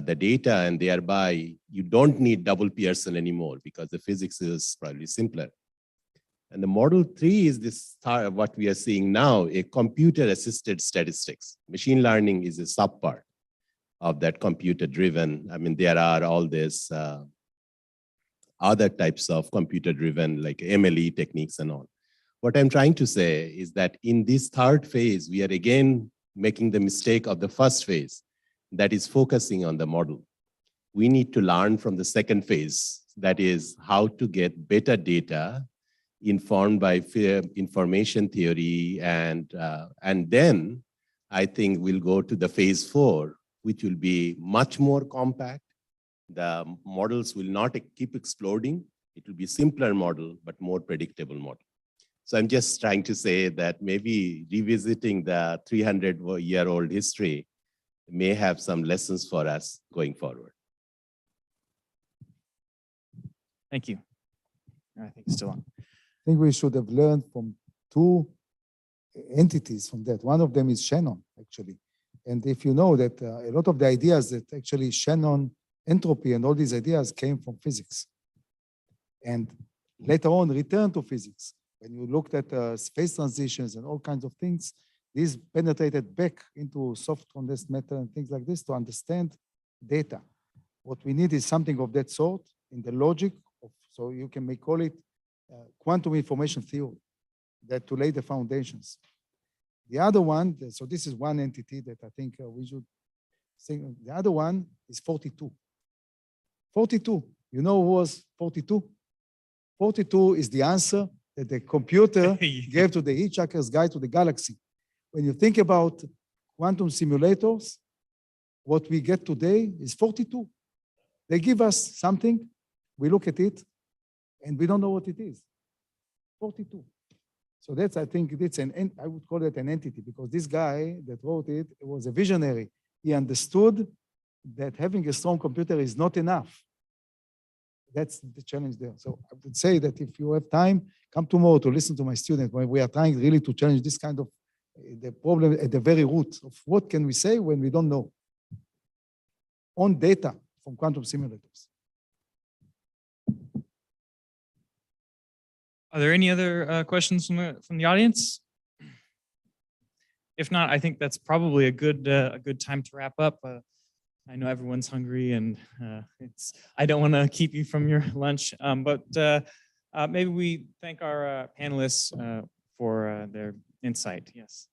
the data, and thereby you don't need double Pearson anymore because the physics is probably simpler. And the model 3 is this, what we are seeing now, a computer-assisted statistics. Machine learning is a subpart of that computer-driven. I mean, there are all these other types of computer-driven, like MLE techniques and all. What I'm trying to say is that in this third phase, we are again making the mistake of the first phase, that is focusing on the model. We need to learn from the second phase, that is how to get better data informed by information theory, and then I think we'll go to the phase 4, which will be much more compact. The models will not keep exploding. It will be simpler model, but more predictable model. So I'm just trying to say that maybe revisiting the 300-year-old history may have some lessons for us going forward.
Thank you. I think it's still on.
I think we should have learned from 2 entities from that. One of them is Shannon, actually. And if you know that a lot of the ideas that actually Shannon, entropy, and all these ideas came from physics. And later on, returned to physics. When you looked at phase transitions and all kinds of things, these penetrated back into soft condensed matter and things like this to understand data. What we need is something of that sort in the logic of, so you can call it quantum information theory, that to lay the foundations. The other one, so this is one entity that I think we should think. The other one is 42. 42, you know who was 42? 42 is the answer that the computer gave to the Hitchhiker's Guide to the Galaxy. When you think about quantum simulators, what we get today is 42. They give us something, we look at it, and we don't know what it is. 42. So that's, I think, it's I would call it an entity, because this guy that wrote it was a visionary. He understood that having a strong computer is not enough. That's the challenge there. So I would say that if you have time, come tomorrow to listen to my student, when we are trying really to challenge this kind of the problem at the very root of what can we say when we don't know on data from quantum simulators.
Are there any other questions from the audience? If not, I think that's probably a good time to wrap up. I know everyone's hungry, and I don't want to keep you from your lunch, but maybe we thank our panelists for their insight. Yes.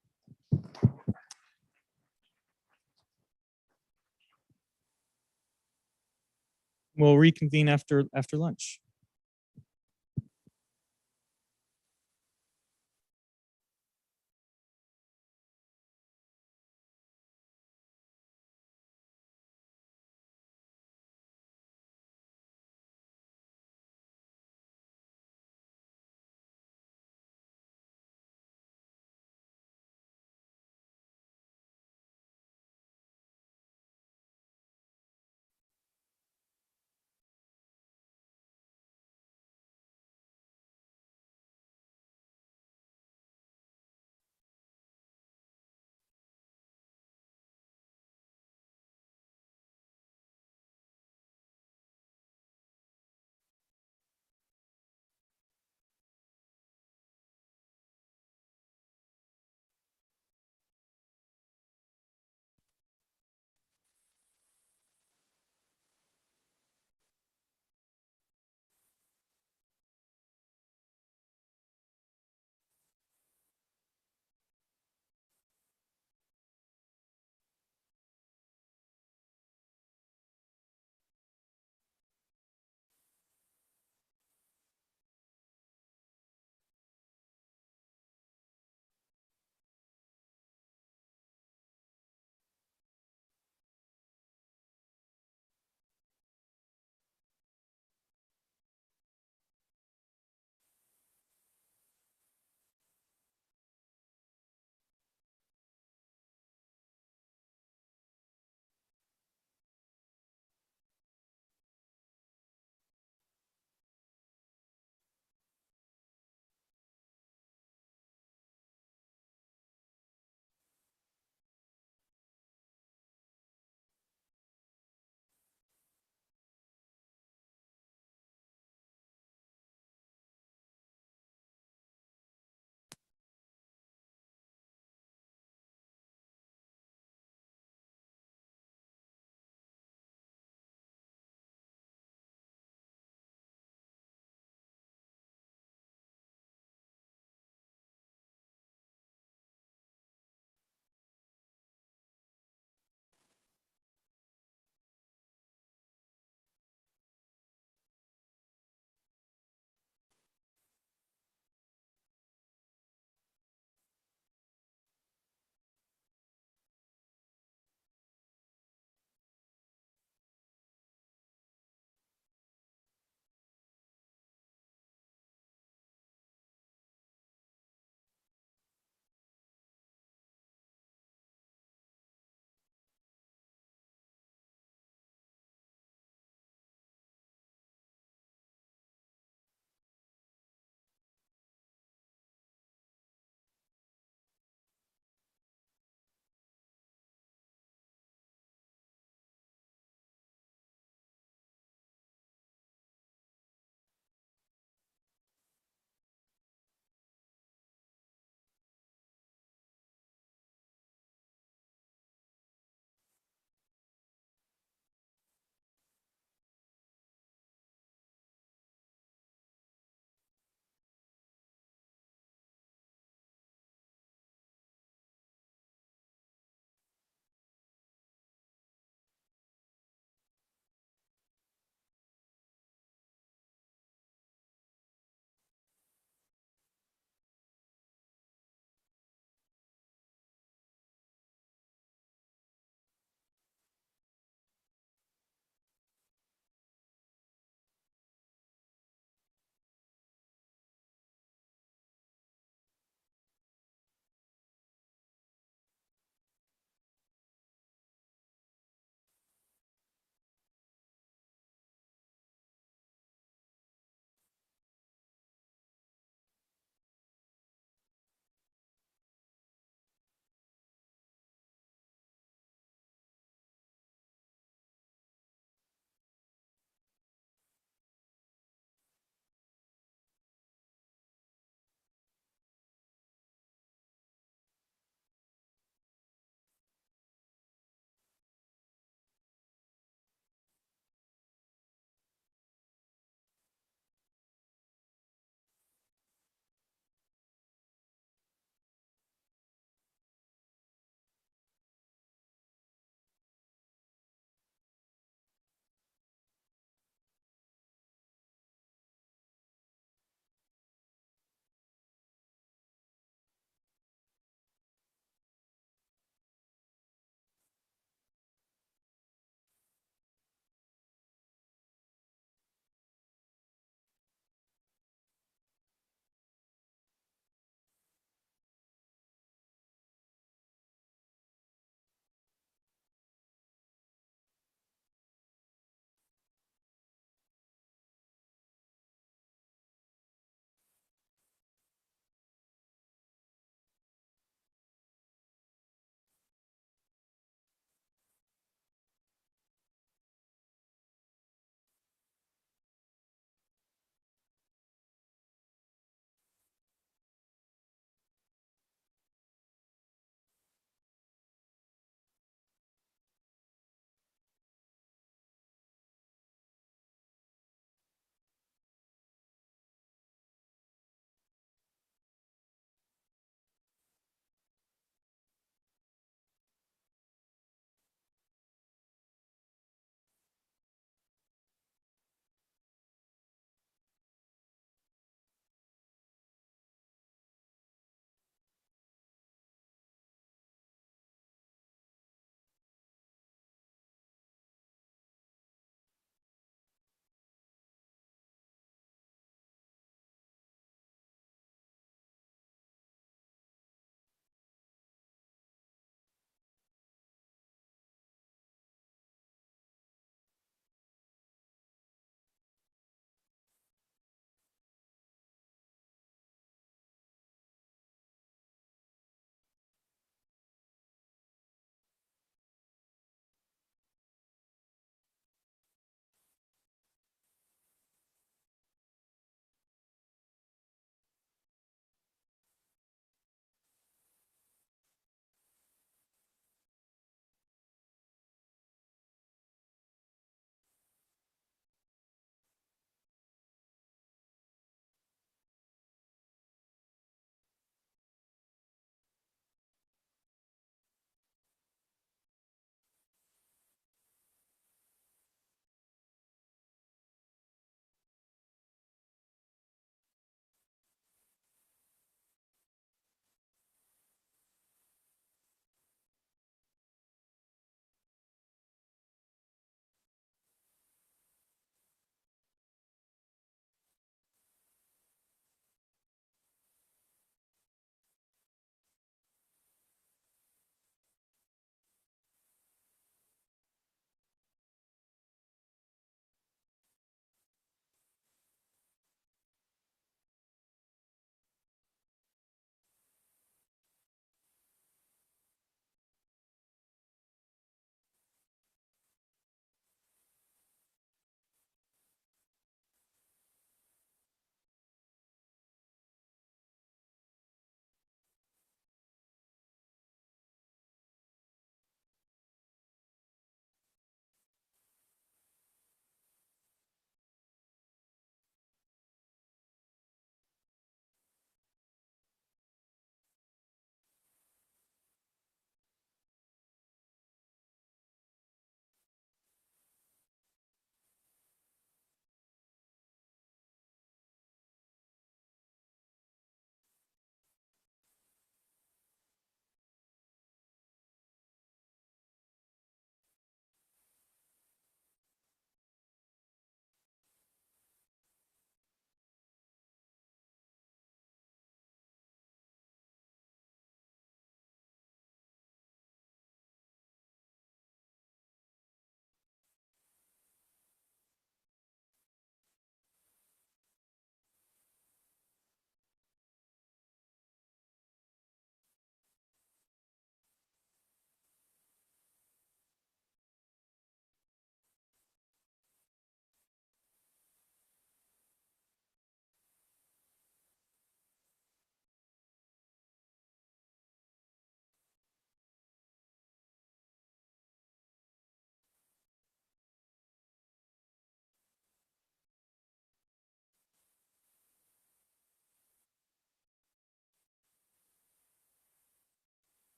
We'll reconvene after lunch.